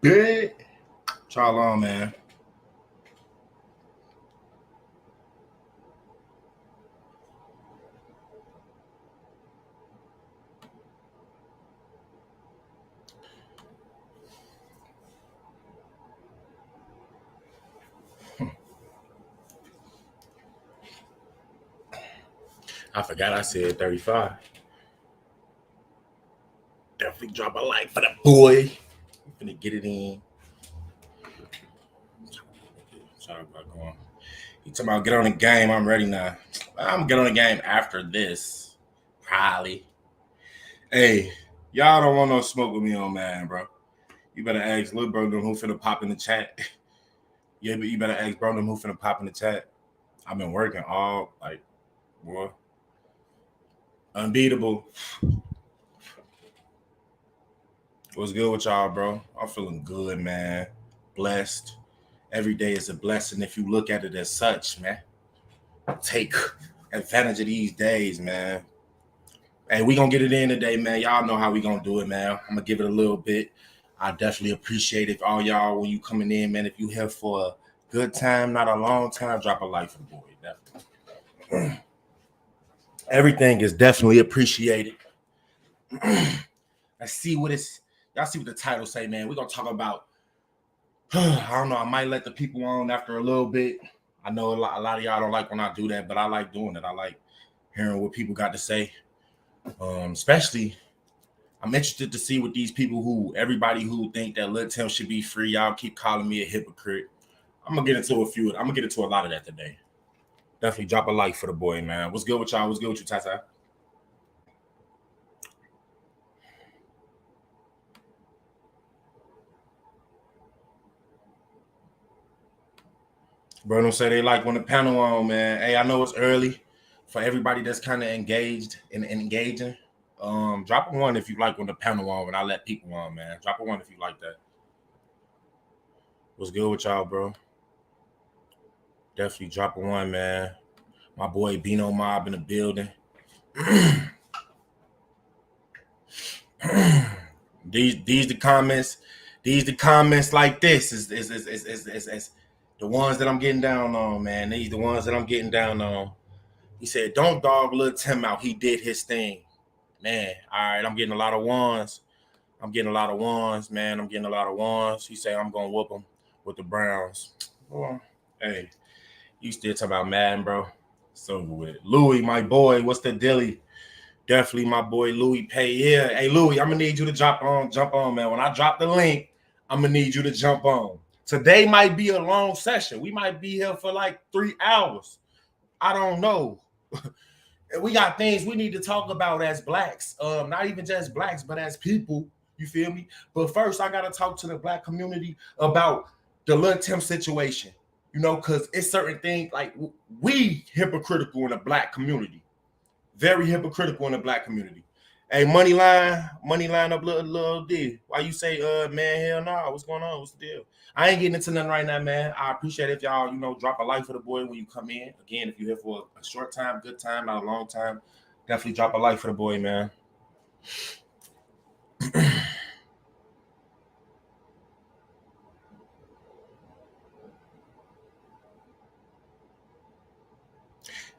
Good. Y'all on, man. I forgot I said 35. Definitely drop a like for the boy. I'm finna get it in. Sorry about going. You talking about get on the game? I'm ready now. I'm gonna get on the game after this. Probably. Hey, y'all don't want no smoke with me on man, bro. You better ask Lil Bro them who finna pop in the chat. Yeah, but you better ask bro them who finna pop in the chat. I've been working all like, boy, unbeatable. What's good with y'all, bro? I'm feeling good, man. Blessed. Every day is a blessing if you look at it as such, man. Take advantage of these days, man. Hey, we gonna get it in today, man. Y'all know how we gonna do it, man. I'm gonna give it a little bit. I definitely appreciate it, all y'all, when you coming in, man. If you here for a good time, not a long time, drop a like for the boy. Definitely. Everything is definitely appreciated. Let's see what it's. Y'all see what the title say, man. We're gonna talk about. I don't know. I might let the people on after a little bit. I know a lot of y'all don't like when I do that, but I like doing it. I like hearing what people got to say. Especially, I'm interested to see what these people everybody who think that Lul Tim should be free, y'all keep calling me a hypocrite. I'm gonna get into a few. I'm gonna get into a lot of that today. Definitely drop a like for the boy, man. What's good with y'all? What's good with you, Tata? Bro, don't say they like when the panel on, man. Hey, I know it's early for everybody that's kind of engaged and engaging. Drop a one if you like when the panel on, and I let people on, man. Drop a one if you like that. What's good with y'all, bro? Definitely drop a one, man. My boy Bino Mob in the building. these the comments. These the comments like this is the ones that I'm getting down on, man. These the ones that I'm getting down on. He said, "Don't dog Lul Tim out. He did his thing, man." All right, I'm getting a lot of ones. I'm getting a lot of ones, man. I'm getting a lot of ones. He said, "I'm gonna whoop him with the Browns." Well, hey, you still talking about Madden, bro? It's over with. Louis, my boy, what's the dilly? Definitely my boy Louis Pay. Yeah. Hey Louis, I'm gonna need you to jump on, man. When I drop the link, I'm gonna need you to jump on. Today might be a long session. We might be here for like 3 hours. I don't know. We got things we need to talk about as blacks. Not even just blacks, but as people. You feel me? But first, I gotta talk to the black community about the Lul Tim situation. You know, because it's certain things like we hypocritical in the black community. Very hypocritical in the black community. Hey, money line up little D. Why you say, man, hell no, what's going on? What's the deal? I ain't getting into nothing right now, man. I appreciate if y'all, drop a like for the boy when you come in. Again, if you're here for a short time, good time, not a long time, definitely drop a like for the boy, man.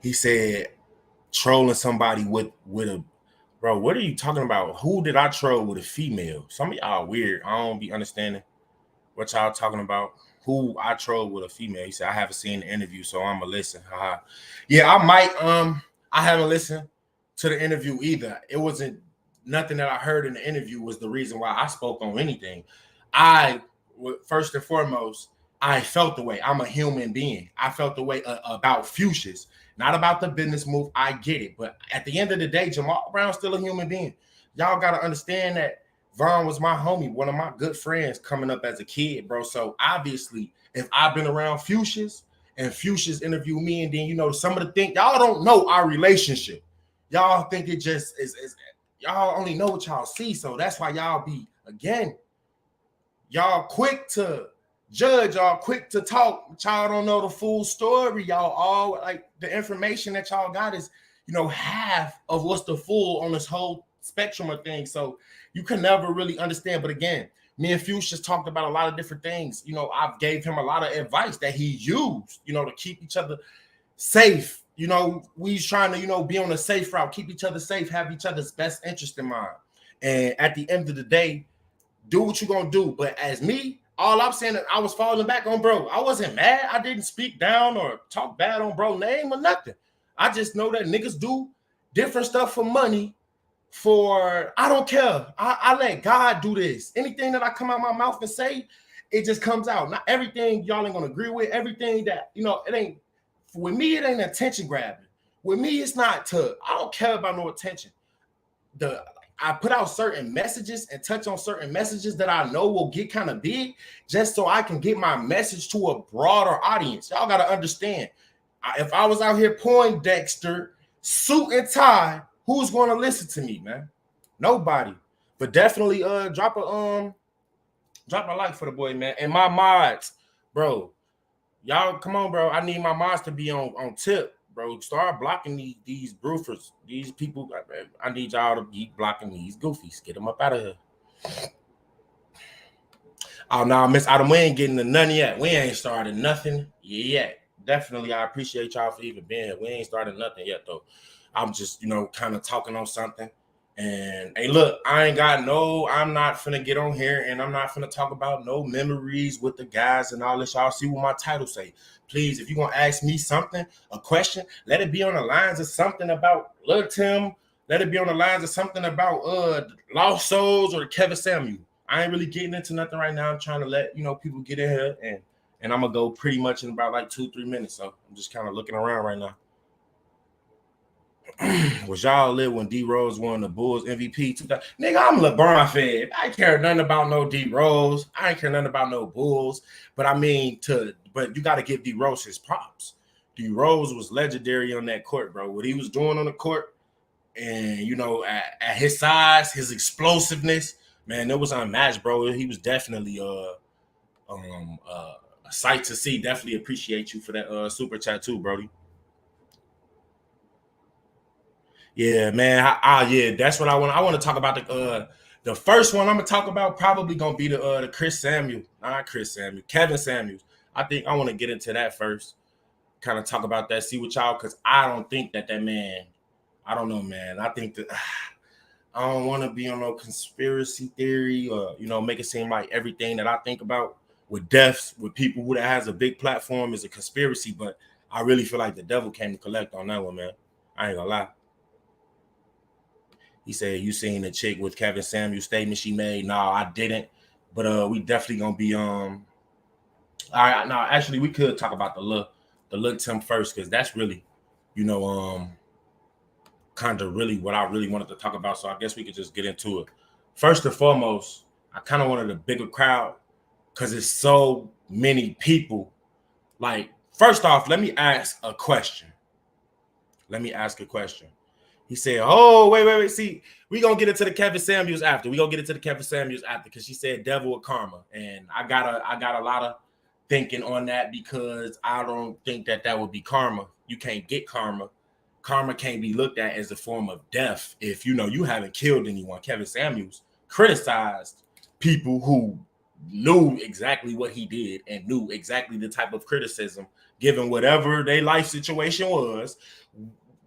He said trolling somebody with a bro. What are you talking about? Who did I troll with a female? Some of y'all weird. I don't be understanding what y'all talking about. Who I troll with a female? He said I haven't seen the interview, so I'm gonna listen. Haha. Yeah, I might. I haven't listened to the interview either. It wasn't nothing that I heard in the interview was the reason why I spoke on anything. I first and foremost, I felt the way. I'm a human being. I felt the way about Fuchsia's, not about the business move. I get it, but at the end of the day, Jamal Brown's still a human being. Y'all gotta understand that Vaughn was my homie, one of my good friends coming up as a kid, bro. So obviously, if I've been around Fuchsia's and Fuchsia's interview me, and then some of the things y'all don't know our relationship. Y'all think it just is y'all only know what y'all see. So that's why y'all be again, y'all quick to judge, y'all quick to talk, but y'all don't know the full story. Y'all all like the information that y'all got is, half of what's the full on this whole spectrum of things. So you can never really understand. But again, Me and Fuchs just talked about a lot of different things. You know, I've gave him a lot of advice that he used, you know, to keep each other safe. You know, we's trying to, you know, be on a safe route, keep each other safe, have each other's best interest in mind. And at the end of the day, do what you're gonna do. But as me, all I'm saying is I was falling back on bro. I wasn't mad. I didn't speak down or talk bad on bro name or nothing. I just know that niggas do different stuff for money. For I don't care. I let God do this. Anything that I come out my mouth and say, it just comes out. Not everything y'all ain't gonna agree with. Everything that, you know, it ain't with me, it ain't attention grabbing. With me, it's not to, I don't care about no attention. I put out certain messages and touch on certain messages that I know will get kind of big, just so I can get my message to a broader audience. Y'all gotta understand. If I was out here Poindexter, suit and tie, who's gonna listen to me, man? Nobody. But definitely drop a like for the boy, man. And my mods, bro. Y'all come on, bro. I need my mods to be on tip, bro. Start blocking these broofers. These people, I need y'all to keep blocking these goofies. Get them up out of here. Oh no, Miss Adam, we ain't getting to none yet. We ain't started nothing yet. Definitely, I appreciate y'all for even being here. We ain't started nothing yet, though. I'm just, you know, kind of talking on something. And hey, look, I'm not finna get on here and I'm not finna talk about no memories with the guys and all this. Y'all see what my title say. Please, if you're gonna ask me something, a question, let it be on the lines of something about Lul Tim. Let it be on the lines of something about Lost Souls or Kevin Samuel. I ain't really getting into nothing right now. I'm trying to let, you know, people get in here and I'm gonna go pretty much in about like 2-3 minutes. So I'm just kind of looking around right now. Was y'all lit when D Rose won the Bulls MVP 2000? Nigga, I'm a LeBron fan. I ain't care nothing about no D Rose. I ain't care nothing about no Bulls. But I mean, but you got to give D Rose his props. D Rose was legendary on that court, bro. What he was doing on the court, and you know, at his size, his explosiveness, man, it was unmatched, bro. He was definitely a sight to see. Definitely appreciate you for that super chat too, Brody. Yeah, man. Yeah, that's what I want. I want to talk about the first one I'm gonna talk about probably gonna be the Chris Samuel, not Chris Samuel, Kevin Samuels. I think I want to get into that first, kind of talk about that, see what y'all, because I don't think that man, I don't know, man. I think that I don't want to be on no conspiracy theory or, you know, make it seem like everything that I think about with deaths, with people who that has a big platform is a conspiracy, but I really feel like the devil came to collect on that one, man. I ain't gonna lie. He said, you seen the chick with Kevin Samuel statement she made? No, I didn't. But we definitely gonna be all right. No, actually we could talk about the Lul Tim first, because that's really, you know, kind of really what I really wanted to talk about. So I guess we could just get into it. First and foremost, I kind of wanted a bigger crowd because it's so many people. Like, first off, let me ask a question. He said, "Oh, wait. See, we gonna get into the Kevin Samuels after. Because she said devil with karma, and I got a lot of thinking on that, because I don't think that would be karma. You can't get karma. Karma can't be looked at as a form of death if you know you haven't killed anyone." Kevin Samuels criticized people who knew exactly what he did and knew exactly the type of criticism, given whatever their life situation was,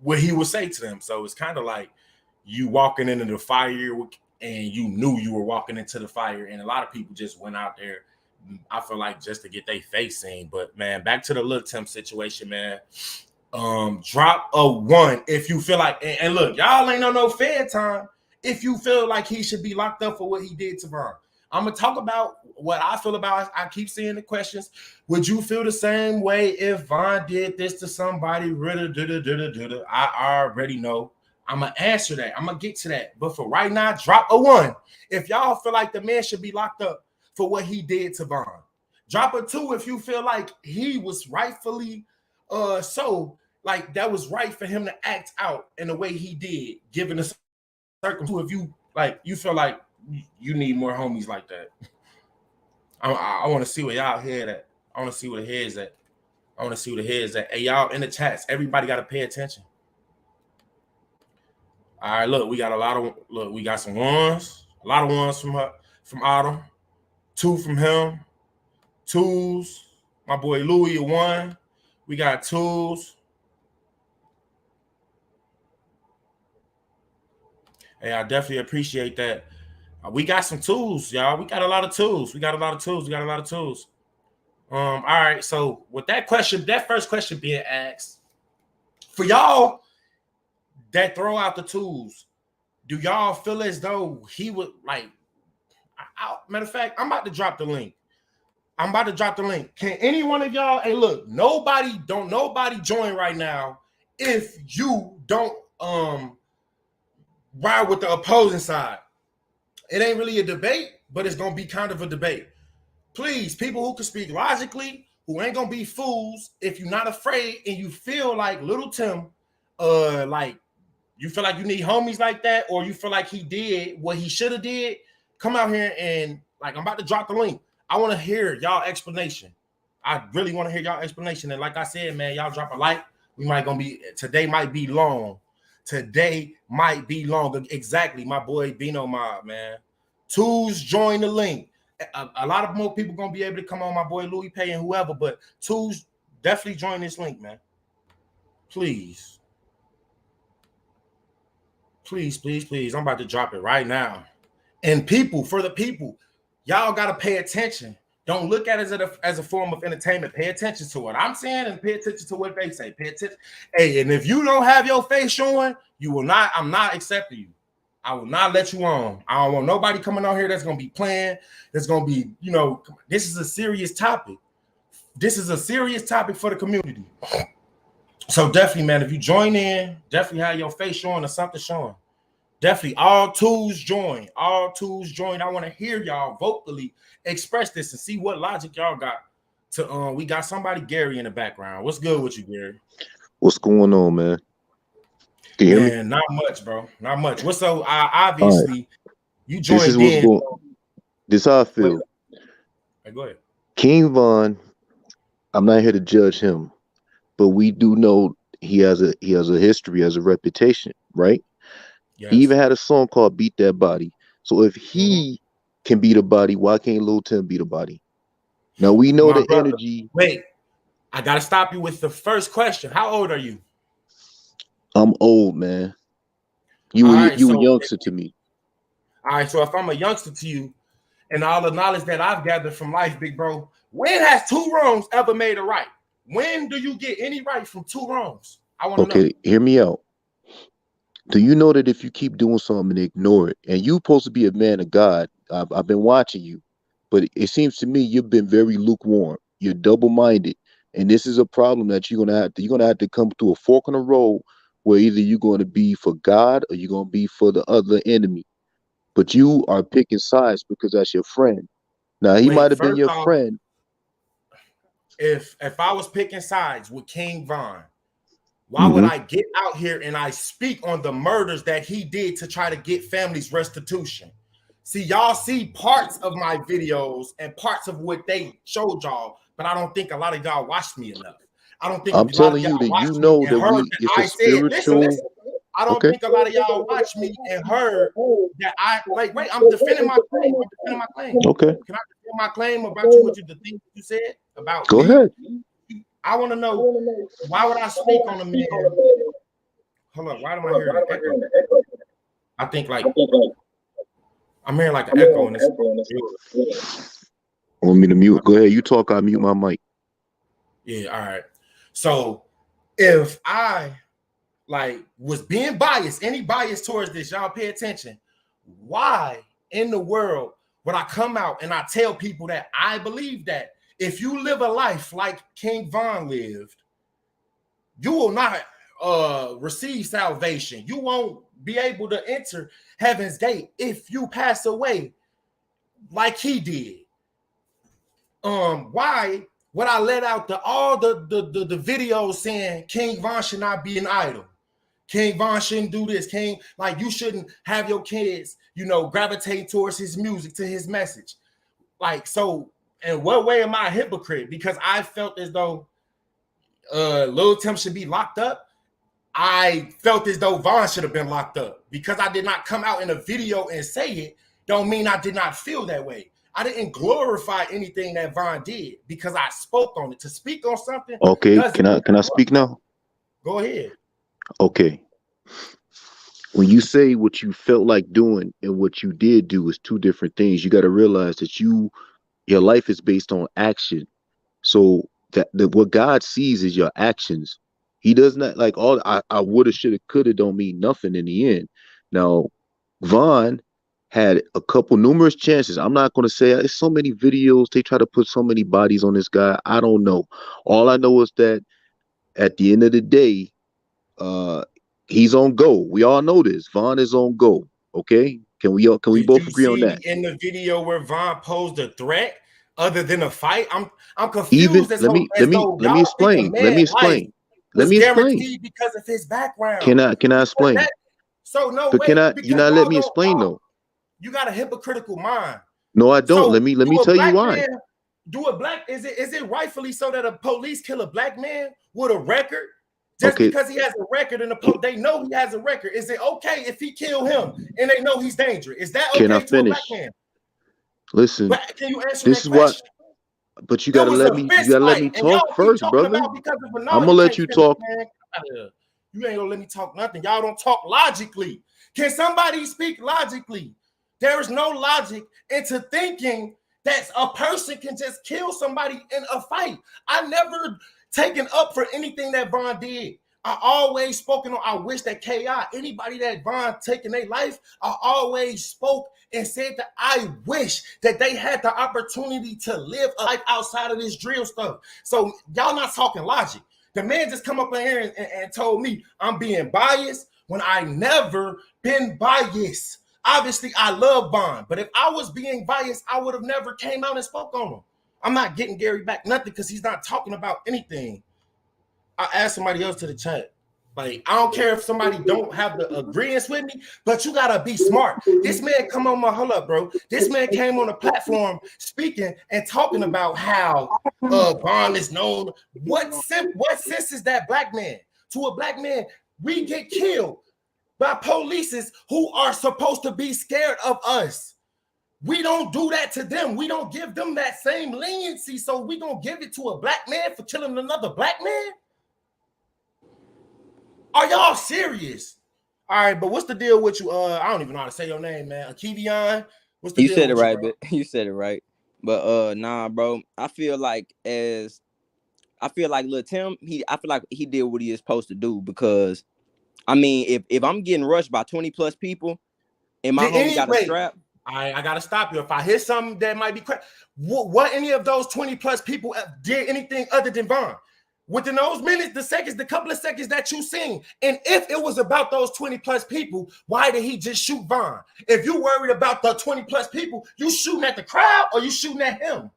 what he would say to them. So it's kind of like you walking into the fire and you knew you were walking into the fire, and a lot of people just went out there, I feel like, just to get their face seen. But man, back to the Lul Tim situation, man. Drop a 1 if you feel like, and look, y'all ain't on no fair time if you feel like he should be locked up for what he did to Von. I'm gonna talk about what I feel about. I keep seeing the questions. Would you feel the same way if Von did this to somebody? I already know. I'm gonna answer that. I'm gonna get to that. But for right now, drop a 1 if y'all feel like the man should be locked up for what he did to Von. Drop a 2 if you feel like he was rightfully so like that was right for him to act out in the way he did, given the circumstances. If you like, you feel like you need more homies like that. I want to see where y'all head at. I want to see where the head's at. Hey, y'all in the chats, everybody got to pay attention. All right, look, we got some ones, a lot of ones from Autumn. 2 from him. Twos. My boy Louis 1. We got twos. Hey, I definitely appreciate that. We got some tools, y'all. We got a lot of tools. All right. So with that question, that first question being asked, for y'all that throw out the tools, do y'all feel as though he would like? Matter of fact, I'm about to drop the link. Can any one of y'all? Hey, look, nobody join right now if you don't ride with the opposing side. It ain't really a debate, but it's gonna be kind of a debate. Please, people who can speak logically, who ain't gonna be fools, if you're not afraid and you feel like Lul Tim, like you feel like you need homies like that, or you feel like he did what he should have did, come out here and like I'm about to drop the link. I want to hear y'all explanation. I really want to hear y'all explanation. And like I said, man, y'all drop a like. Today might be long. Exactly, my boy Bino Mob, man. Twos join the link. A lot of more people gonna be able to come on, my boy Louis Pay and whoever, but twos definitely join this link, man. Please. I'm about to drop it right now. And for the people, y'all gotta pay attention. Don't look at it as a form of entertainment. Pay attention to what I'm saying and pay attention to what they say. Pay attention. Hey, and if you don't have your face showing, I'm not accepting you. I will not let you on. I don't want nobody coming on here that's gonna be playing. That's gonna be, this is a serious topic. This is a serious topic for the community. So definitely, man, if you join in, definitely have your face showing or something showing. Definitely, all twos join. I want to hear y'all vocally express this and see what logic y'all got. We got somebody, Gary, in the background. What's good with you, Gary? What's going on, man? Can you hear me? Not much, bro. Not much. What's so? Obviously, you joined this is what's in. This is how I feel. Go ahead. King Von, I'm not here to judge him, but we do know he has a history, has a reputation, right? Yes. He even had a song called "Beat That Body." So if he can beat a body, why can't Lul Tim beat a body? Now we know the energy. Wait, I gotta stop you with the first question. How old are you? I'm old, man. You a youngster to me. All right, so if I'm a youngster to you, and all the knowledge that I've gathered from life, big bro, when has 2 wrongs ever made a right? When do you get any right from 2 wrongs? I want to know. Okay, hear me out. Do you know that if you keep doing something and ignore it, and you're supposed to be a man of God, I've been watching you, but it seems to me you've been very lukewarm. You're double-minded, and this is a problem that you're gonna have to come to a fork in the road where either you're going to be for God or you're going to be for the other enemy. But you are picking sides because that's your friend. Now he might have been your friend. If I was picking sides with King Von, why would I get out here and I speak on the murders that he did to try to get families restitution? See, y'all see parts of my videos and parts of what they showed y'all, but I don't think a lot of y'all watched me enough. I don't think I'm telling you that you know that it's a spiritual. Listen. I don't think a lot of y'all watched me and heard that I'm defending my claim. Okay. Can I defend my claim about the things you said about Go ahead. I want to know, why would I speak on a man? Hold on, why am I hearing an echo? I think I'm hearing like an echo in this. Want me to mute? Go ahead. You talk. I mute my mic. Yeah. All right. So if I was being biased, any bias towards this, y'all pay attention. Why in the world would I come out and I tell people that I believe that if you live a life like King Von lived, you will not receive salvation. You won't be able to enter heaven's gate if you pass away like he did. Why would I let out all the videos saying King Von should not be an idol? King Von shouldn't do this. You shouldn't have your kids, gravitate towards his music, to his message. In what way am I a hypocrite? Because I felt as though Lul Tim should be locked up. I felt as though Von should have been locked up. Because I did not come out in a video and say it, don't mean I did not feel that way. I didn't glorify anything that Von did because I spoke on it. To speak on something Okay, doesn't. can I speak now? Go ahead. Okay. When you say what you felt like doing and what you did do is two different things, you got to realize that your life is based on action. So what God sees is your actions. He does not like all I woulda, shoulda, coulda don't mean nothing in the end. Now, Vaughn had a couple numerous chances. I'm not gonna say it's so many videos. They try to put so many bodies on this guy. I don't know. All I know is that at the end of the day, uh, he's on go. We all know this. Vaughn is on go. Okay, can we Did both you agree on see that? in the video where Von posed a threat other than a fight? I'm Even confused as let though me let me let me y'all think a explain. Let me man's life explain. Let was me explain. guaranteed because of his background. Can I Because explain? that so no But can way, I? You because not let y'all me don't explain though. you got a hypocritical mind. No, I don't. So Let me do a tell you black why. man do a black is it rightfully so that a police kill a black man with a record just Okay, because he has a record and can, they know he has a record? Is it okay if he kill him and they know he's dangerous? Is that can I okay to a black finish? man? Listen, But can you answer this that is what. question? But It was a you fist gotta let fight, me and talk y'all keep first, talking brother. about because of a I'm no, gonna you let can't you finish, talk. man. Get out of here. You ain't gonna let me talk nothing. Y'all don't talk logically. Can somebody speak logically? There is no logic into thinking that a person can just kill somebody in a fight. I never taken up for anything that Von did. I always spoken on. I wish that KI, anybody that Von taking their life, I always spoke and said that I wish that they had the opportunity to live a life outside of this drill stuff. So y'all not talking logic. The man just come up in here and told me I'm being biased when I never been biased. Obviously, I love Bond, but if I was being biased, I would have never came out and spoke on him. I'm not getting Gary back nothing because he's not talking about anything. I asked somebody else to the chat. Like, I don't care if somebody don't have the agreements with me, but you gotta be smart. This man come on my hold up, bro. This man came on the platform speaking and talking about how Bond is known. What sense is that black man? To a black man, we get killed by polices who are supposed to be scared of us. We don't do that to them. We don't give them that same leniency. So we gonna give it to a black man for killing another black man? Are y'all serious? All right, but what's the deal with you? I don't even know how to say your name, man. Akivion. What's the You deal said it with you, right, bro? but you said it right. But nah, bro. I feel like Lil Tim, I feel like he did what he is supposed to do because I mean, if I'm getting rushed by 20 plus people and my Did homie any got a wait? strap, I gotta stop you. If I hear something that might be crazy, what any of those 20 plus people did anything other than Vaughn? Within those minutes, the seconds, the couple of seconds that you seen, and if it was about those 20 plus people, why did he just shoot Vaughn? If you worried about the 20 plus people, you shooting at the crowd or you shooting at him?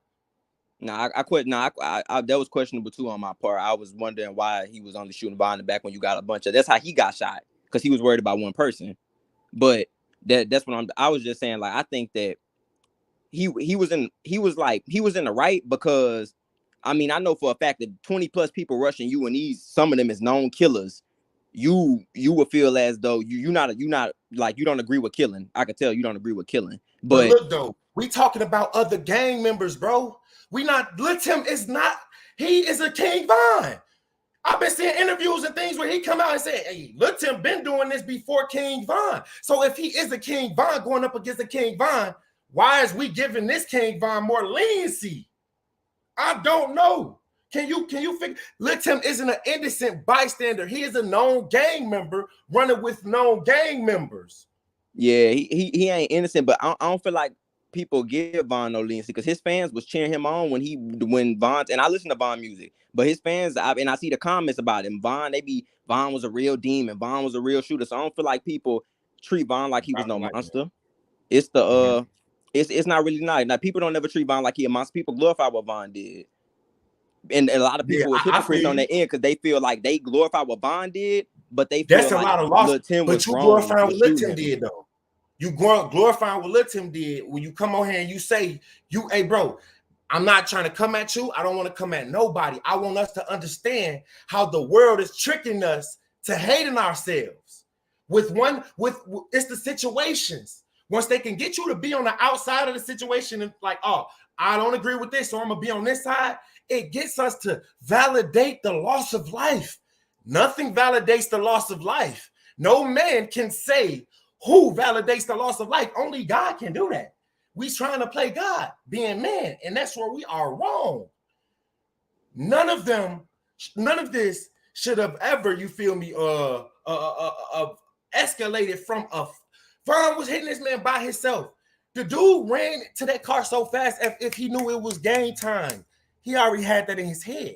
nah, I quit. Nah, that was questionable too on my part. I was wondering why he was only shooting behind the back when you got a bunch of. That's how he got shot because he was worried about one person. But that's what I was just saying. Like I think that he was in the right because I mean I know for a fact that 20 plus people rushing you and some of them is known killers. You will feel as though you not like you don't agree with killing. I could tell you don't agree with killing, But but look though, we talking about other gang members, bro. We not Lil Tim is not. He is a King Von. I've been seeing interviews and things where he come out and say, "Hey, Lil Tim been doing this before King Von." So if he is a King Von going up against a King Von, why is we giving this King Von more leniency? I don't know. Can you figure? Lil Tim isn't an innocent bystander. He is a known gang member running with known gang members. yeah, he ain't innocent. But I don't feel like people give Von no leniency because his fans was cheering him on when Von, and I listen to Von music, but his fans and I see the comments about him. Von was a real demon. Von was a real shooter. So I don't feel like people treat Von like he was no Like monster. It's the it's not really nice. Now people don't ever treat Von like he a monster. People glorify what Von did. And a lot of yeah, people is I hypocrites feel on you. that end because they feel like they glorify what Von did, but they That's feel a like lot of loss. Lil Tim But was you wrong glorifying for what Lil shooting Tim him. did though. You glorifying what Lil Tim did when you come on here and you say, hey, bro, I'm not trying to come at you. I don't want to come at nobody. I want us to understand how the world is tricking us to hating ourselves. With it's the situations. Once they can get you to be on the outside of the situation and like, oh, I don't agree with this, so I'm gonna be on this side, it gets us to validate the loss of life. Nothing validates the loss of life. No man can say who validates the loss of life. Only God can do that. We trying to play God, being man, and that's where we are wrong. None of this should have ever, you feel me, escalated from a Vaughn was hitting this man by himself. The dude ran to that car so fast if he knew it was game time. He already had that in his head.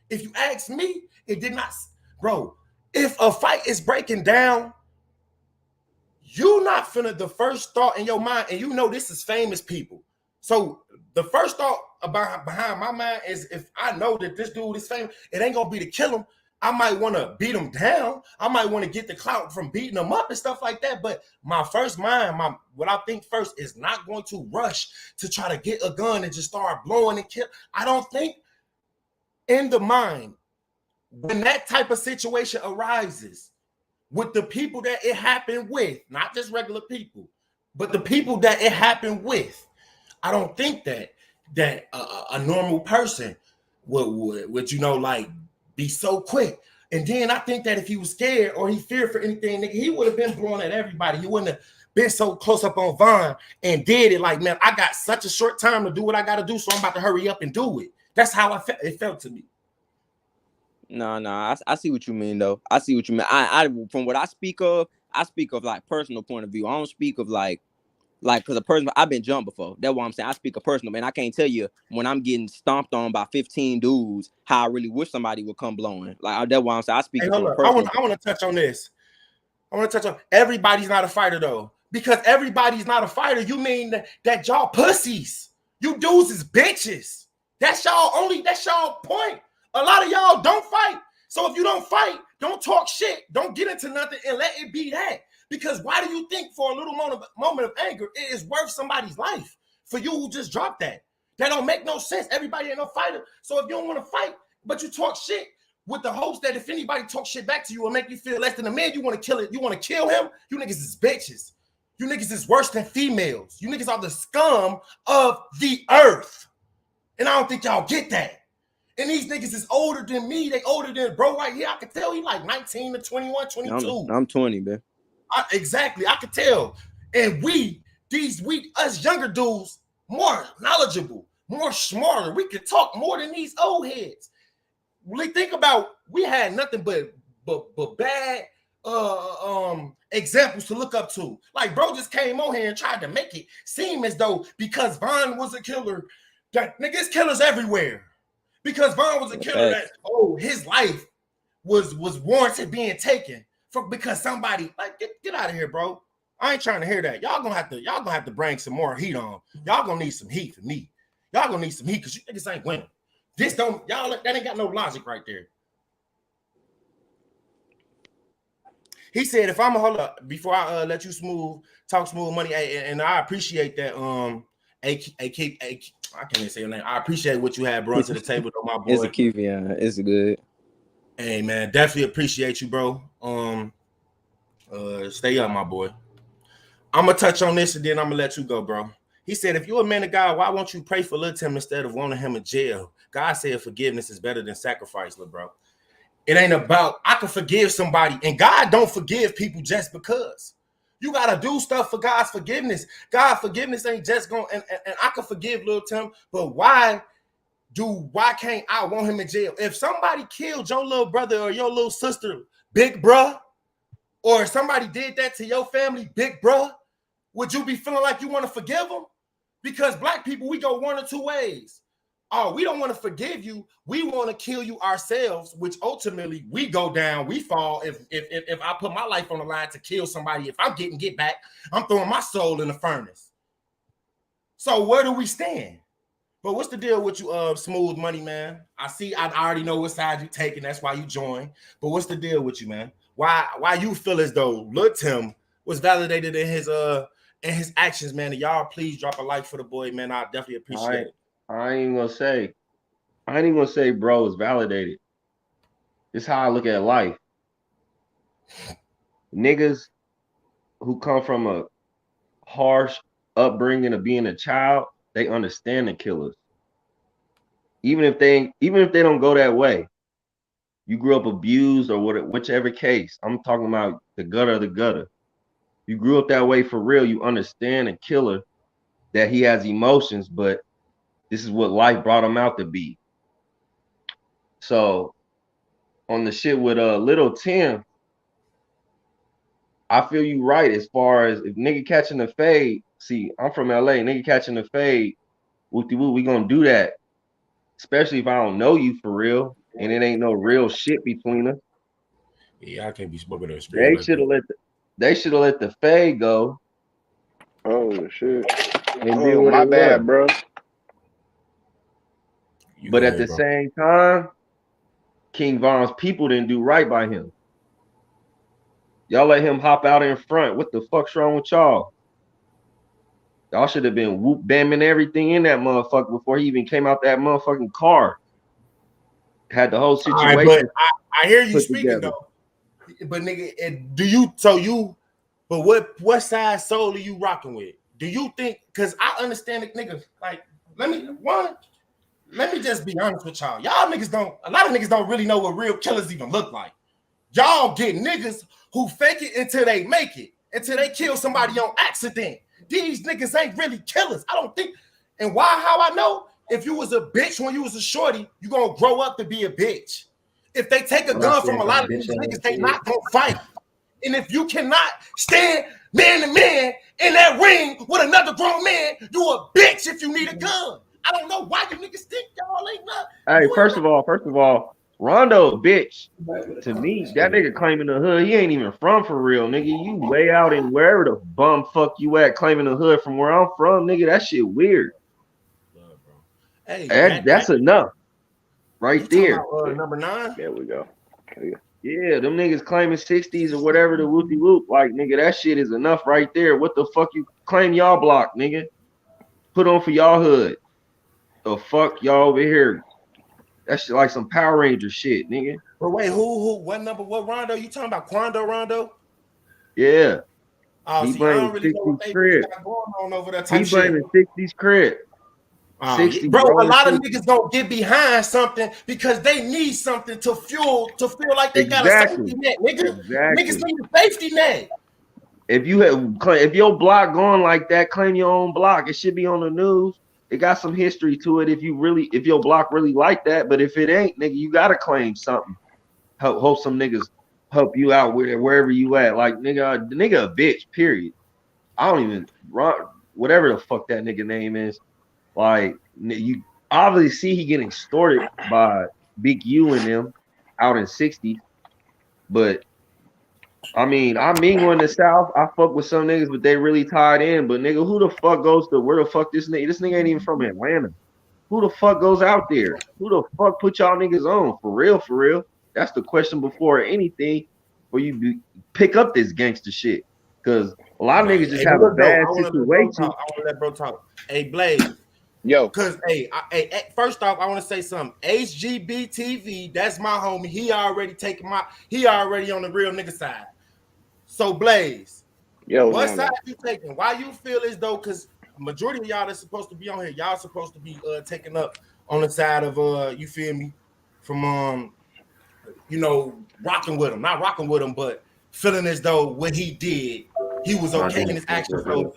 If you ask me, it did not, bro. If a fight is breaking down, you not finna the first thought in your mind, and you know this is famous people. So the first thought behind my mind is if I know that this dude is famous, it ain't gonna be to kill him. I might want to beat him down. I might want to get the clout from beating him up and stuff like that. But my first mind, what I think first is not going to rush to try to get a gun and just start blowing and kill. I don't think in the mind when that type of situation arises with the people that it happened with, not just regular people, but the people that it happened with, I don't think that a normal person would you know, like, be so quick. And then I think that if he was scared or he feared for anything, nigga, he would have been blowing at everybody. He wouldn't have been so close up on Vaughn and did it like, man, I got such a short time to do what I got to do, so I'm about to hurry up and do it. That's how it felt to me. No, I see what you mean though. I see what you mean. I from what I speak of like personal point of view. I don't speak of like because a person, I've been jumped before. That's what I'm saying. I speak of personal, man. I can't tell you when I'm getting stomped on by 15 dudes how I really wish somebody would come blowing. Like that's why I'm saying I speak from a personal. I want to touch on this. I want to touch on everybody's not a fighter though, because everybody's not a fighter. You mean that y'all pussies? You dudes is bitches. That's y'all point. A lot of y'all don't fight. So if you don't fight, don't talk shit. Don't get into nothing and let it be that. Because why do you think for a little moment of anger, it is worth somebody's life for you who just dropped that? That don't make no sense. Everybody ain't no fighter. So if you don't want to fight, but you talk shit with the hopes that if anybody talks shit back to you or make you feel less than a man, you want to kill it. You want to kill him. You niggas is bitches. You niggas is worse than females. You niggas are the scum of the earth. And I don't think y'all get that. And these niggas is older than me. They older than bro right here. I can tell he like 19 to 21, 22. I'm 20, man. Exactly, I could tell. And us younger dudes, more knowledgeable, more smarter. We could talk more than these old heads. Really think about, we had nothing but bad examples to look up to. Like bro just came on here and tried to make it seem as though because Vaughn was a killer, that niggas killers everywhere. Because Vaughn was a killer, that his life was warranted being taken. Because somebody like get out of here, bro. I ain't trying to hear that. Y'all gonna have to bring some more heat on. Y'all gonna need some heat for me. Y'all gonna need some heat because you niggas ain't winning. That ain't got no logic right there. He said, if I'm a hold up before I let you talk smooth money, and I appreciate that. I can't even say your name. I appreciate what you had brought to the table, though, my boy. It's a keep, yeah. It's good. Hey man, definitely appreciate you, bro. Stay up, my boy. I'm gonna touch on this and then I'm gonna let you go, bro. He said, if you're a man of God, why won't you pray for Lul Tim instead of wanting him in jail? God said forgiveness is better than sacrifice, little bro. It ain't about I can forgive somebody, and God don't forgive people just because. You gotta do stuff for God's forgiveness. God's forgiveness ain't just going and I can forgive Lul Tim, but why can't I want him in jail? If somebody killed your little brother or your little sister, big bruh, or if somebody did that to your family, big bruh, would you be feeling like you want to forgive them? Because black people, we go one or two ways. Oh, we don't want to forgive you. We want to kill you ourselves, which ultimately we go down, we fall. If I put my life on the line to kill somebody, if I'm getting get back, I'm throwing my soul in the furnace. So where do we stand? But what's the deal with you, smooth money, man? I already know what side you taking. That's why you joined. But what's the deal with you, man? Why you feel as though Lul Tim was validated in his actions, man? And y'all, please drop a like for the boy, man. I definitely appreciate it. I ain't even gonna say bro is validated. It's how I look at life. Niggas who come from a harsh upbringing of being a child, they understand the killers. Even if they don't go that way, you grew up abused or whichever case. I'm talking about the gutter of the gutter. You grew up that way for real. You understand a killer, that he has emotions, but this is what life brought him out to be. So on the shit with Lil Tim, I feel you right as far as if nigga catching the fade. See, I'm from LA, nigga catching the fade. Whoop-de-whoop, we gonna do that. Especially if I don't know you for real and it ain't no real shit between us. Yeah, I can't be smoking those streets They like should that. have let the fade go Oh shit. and did Oh what my it was. bad, bro. You But go at ahead, the bro. same time, King Von's people didn't do right by him. Y'all let him hop out in front. What the fuck's wrong with y'all? Y'all should have been whoop bamming everything in that motherfucker before he even came out that motherfucking car. Had the whole All right, but situation I hear you put speaking together. though. But nigga, but what side soul are you rocking with? Do you think? Because I understand it, nigga. Like, let me just be honest with y'all. Y'all niggas don't. A lot of niggas don't really know what real killers even look like. Y'all get niggas who fake it until they make it, until they kill somebody on accident. These niggas ain't really killers. I don't think. And why? How I know? If you was a bitch when you was a shorty, you gonna grow up to be a bitch. If they take a When I gun from said a that lot of bitch these niggas, ass they shit. not gonna fight. And if you cannot stand man to man in that ring with another grown man, you a bitch if you need a gun. I don't know why you niggas think y'all ain't not. Hey, You ain't first of all, Rondo a bitch. To me, that nigga claiming the hood, he ain't even from for real, nigga. You way out in wherever the bum fuck you at claiming the hood from where I'm from, nigga. That shit weird. not, bro. Hey, That's enough you right talking there. about number 9? There we go. Yeah, them niggas claiming 60s or whatever the whoopie whoop. Like, nigga, that shit is enough right there. What the fuck you claim y'all block, nigga? Put on for y'all hood. The fuck y'all over here? That shit like some Power Ranger shit, nigga. But wait, what number? What Rondo? You talking about Quando Rondo? Yeah. Oh, He see, I blaming don't really know 60s what they really crib. got going on over that He type shit. blaming 60s crib. 60 Bro, a rolling lot of 60. niggas don't get behind something because they need something to feel like they got a Exactly. safety net, nigga. Niggas Exactly. need a safety net. If your block going like that, claim your own block. It should be on the news. It got some history to it if your block really like that. But if it ain't, nigga, you gotta claim something. Hope some niggas help you out with it wherever you at. Like the nigga a bitch, period. I don't even whatever the fuck that nigga name is. Like you obviously see he getting extorted by Big U and them out in 60s. But I mean, I mingle in the South. I fuck with some niggas, but they really tied in. But nigga, who the fuck goes to where the fuck this nigga? This nigga ain't even from Atlanta. Who the fuck goes out there? Who the fuck put y'all niggas on? For real, for real. That's the question before anything. Where pick up this gangster shit. Cause a lot of niggas just Hey, but have a look though, bad I want to let bro situation. talk. I want to let bro talk. Hey, Blaze. Yo, Cause first off, I want to say something. HGBTV, that's my homie. He already on the real nigga side. So Blaze, yo, what Nana. side you taking? Why you feel as though? Cause majority of y'all that's supposed to be on here, y'all supposed to be taking up on the side of you feel me, from rocking with him, not rocking with him, but feeling as though what he did, he was okay in his actions. So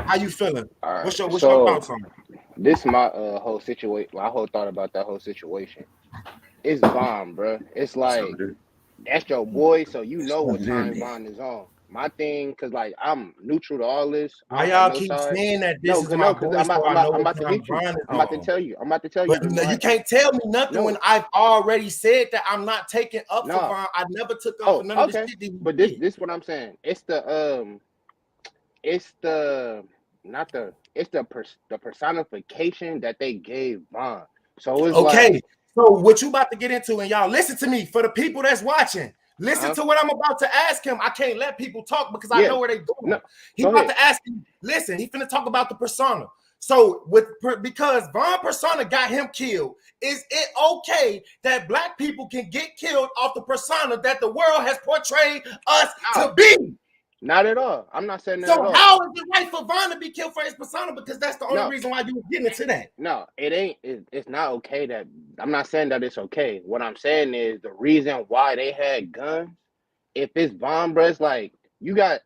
how you feeling? All right. What's your So thoughts on it? this my whole situation. My whole thought about that whole situation. It's Von, bro. It's like that's your boy, so you know what time Von is on. My thing, cause like I'm neutral to all this. I Why don't have y'all no keep side. saying that this No, is cause my no, cause boy, so I know I'm what about to time hit you. Brian is I'm about to on? tell you. I'm about to tell you. But The no, you my can't tell me nothing when no, I've already said that I'm not taking up for no. Von. I never took up for Oh, none of the okay. shit that he But did. this what I'm saying. It's the not the it's the personification that they gave Von. So it's like, Okay, so what you about to get into, and y'all listen to me for the people that's watching. Listen uh-huh. to what I'm about to ask him. I can't let people talk because I Yeah. know where they No, going. He go about ahead. to ask you. Listen, he finna talk about the persona. So because Von persona got him killed, is it okay that black people can get killed off the persona that the world has portrayed us No, to be? Not at all. I'm not saying that So at all. how is it right for Von to be killed for his persona? Because that's the only No, reason why you were getting into that. no, it ain't. It's not okay that I'm not saying that it's okay. What I'm saying is the reason why they had guns. If it's Von, bruh, it's like you got.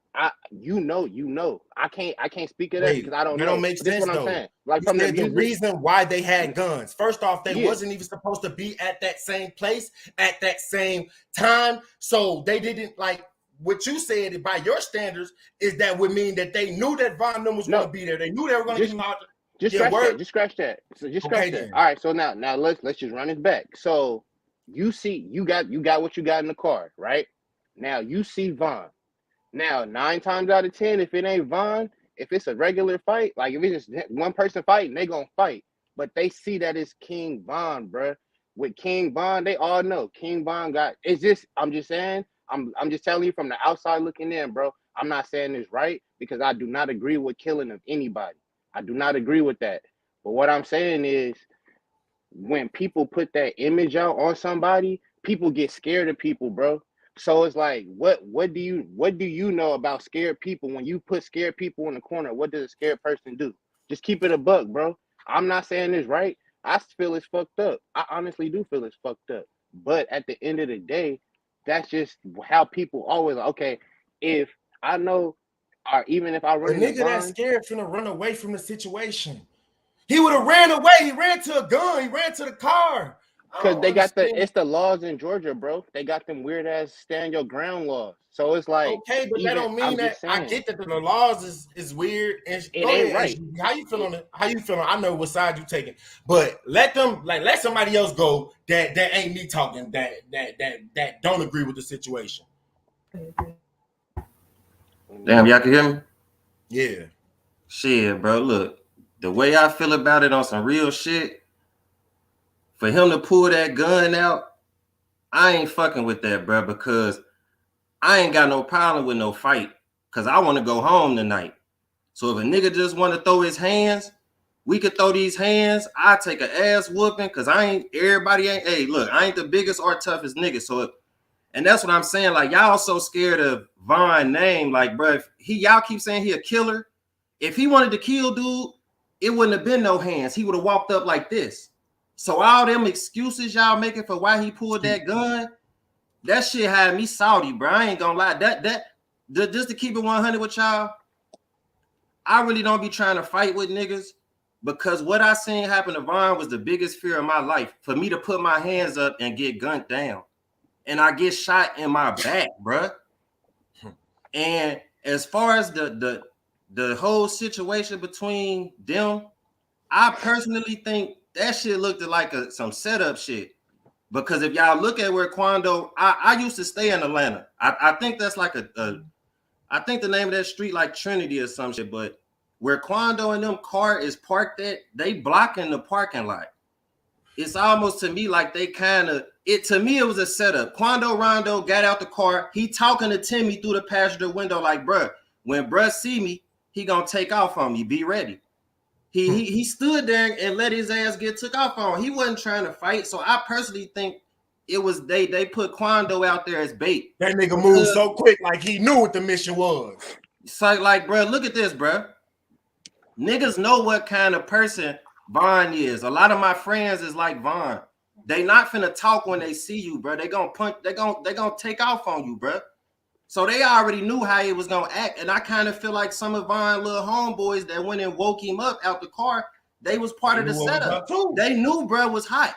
You know. I can't speak of that because Wait, I don't that don't know. make But this is sense what I'm though. saying. Like You from the said the music, reason why they had guns. First off, they yeah. wasn't even supposed to be at that same place at that same time. So they didn't like what you said by your standards is that would mean that they knew that Von was going to No, be there. They knew they were going to just get him out. just Yeah, scratch that. word. Just scratch that. So just scratch Okay that. then. All right. So now let's just run this back. So you see, you got what you got in the car, right? Now you see Von. Now 9 times out of 10, if it ain't Von, if it's a regular fight, like if it's just one person fighting, they gonna fight. But they see that it's King Von, bruh. With King Von, they all know King Von got. It's just I'm just saying. I'm just telling you from the outside looking in, bro. I'm not saying it's right because I do not agree with killing of anybody. I do not agree with that. But what I'm saying is when people put that image out on somebody, people get scared of people, bro. So it's like, what do you know about scared people? When you put scared people in the corner, what does a scared person do? Just keep it a buck, bro. I'm not saying it's right. I feel it's fucked up. I honestly do feel it's fucked up. But at the end of the day, that's just how people always okay. If I know, or even if I A run into nigga that Von, scared finna run away from the situation. He would have ran away. He ran to a gun. He ran to the car. I because don't they got understand. it's the laws in Georgia, bro. They got them weird ass stand your ground laws. So it's like Okay, but that even don't mean I'm that just I saying get that the laws is weird. And it go ain't ahead, right. SGB. How you feel It, on it? How you feeling? I know what side you taking, but let somebody else go that ain't me talking that don't agree with the situation. Damn, y'all can hear me? Yeah. Shit, bro. Look, the way I feel about it on some real shit, for him to pull that gun out, I ain't fucking with that, bro, because I ain't got no problem with no fight. Cause I want to go home tonight. So if a nigga just want to throw his hands, we could throw these hands. I take an ass whooping because everybody ain't, hey, look, I ain't the biggest or toughest nigga. So, and that's what I'm saying. Like, y'all so scared of Von name. Like, bro, if y'all keep saying he a killer. If he wanted to kill dude, it wouldn't have been no hands. He would have walked up like this. So all them excuses y'all making for why he pulled that gun, that shit had me salty, bro. I ain't gonna lie. Just to keep it 100 with y'all, I really don't be trying to fight with niggas because what I seen happen to Von was the biggest fear of my life. For me to put my hands up and get gunned down. And I get shot in my back, bro. And as far as the whole situation between them, I personally think that shit looked like some setup shit. Because if y'all look at where Quando, I used to stay in Atlanta. I think that's like I think the name of that street like Trinity or some shit. But where Quando and them car is parked at, they blocking the parking lot. It's almost to me like they kind of to me it was a setup. Quando Rondo got out the car. He talking to Timmy through the passenger window like, bruh, when bruh see me, he gonna take off on me. Be ready. He stood there and let his ass get took off on. He wasn't trying to fight. So I personally think it was they put Quando out there as bait. That nigga moved so quick, like he knew what the mission was. It's like, bro, look at this, bro. Niggas know what kind of person Von is. A lot of my friends is like Von. They not finna talk when they see you, bro. They gonna punch. They gonna take off on you, bro. So they already knew how he was gonna act, and I kind of feel like some of Von little homeboys that went and woke him up out the car. They was part of the setup. They knew bro was hot.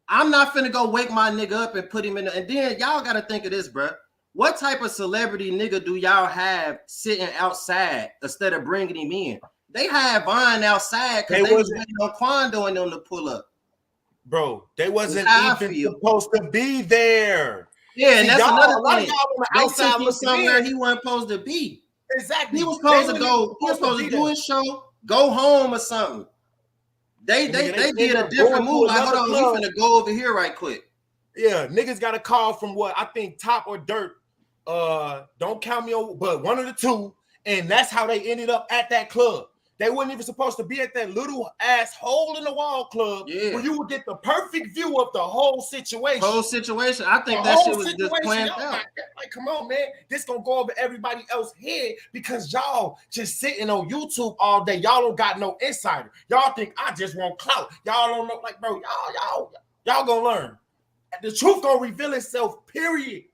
I'm not finna go wake my nigga up and put him in. And then y'all gotta think of this, bro. What type of celebrity nigga do y'all have sitting outside instead of bringing him in? They had Von outside because they was waiting on Quando and them to pull up. Bro, they wasn't even supposed to be there. Yeah, and that's another thing. They took him somewhere he wasn't supposed to be. Exactly. He was supposed to go. He was supposed to do his show, go home or something. They did a different move. Like, hold on, we finna go over here right quick. Yeah, niggas got a call from what I think Top or Dirt. Don't count me over, but one of the two, and that's how they ended up at that club. They weren't even supposed to be at that little ass hole in the wall club where you would get the perfect view of the whole situation. I think that shit was just planned out. Like, come on, man. This gonna go over everybody else's head because y'all just sitting on YouTube all day. Y'all don't got no insider. Y'all think I just want clout. Y'all don't know, like, bro, y'all gonna learn. The truth gonna reveal itself, period.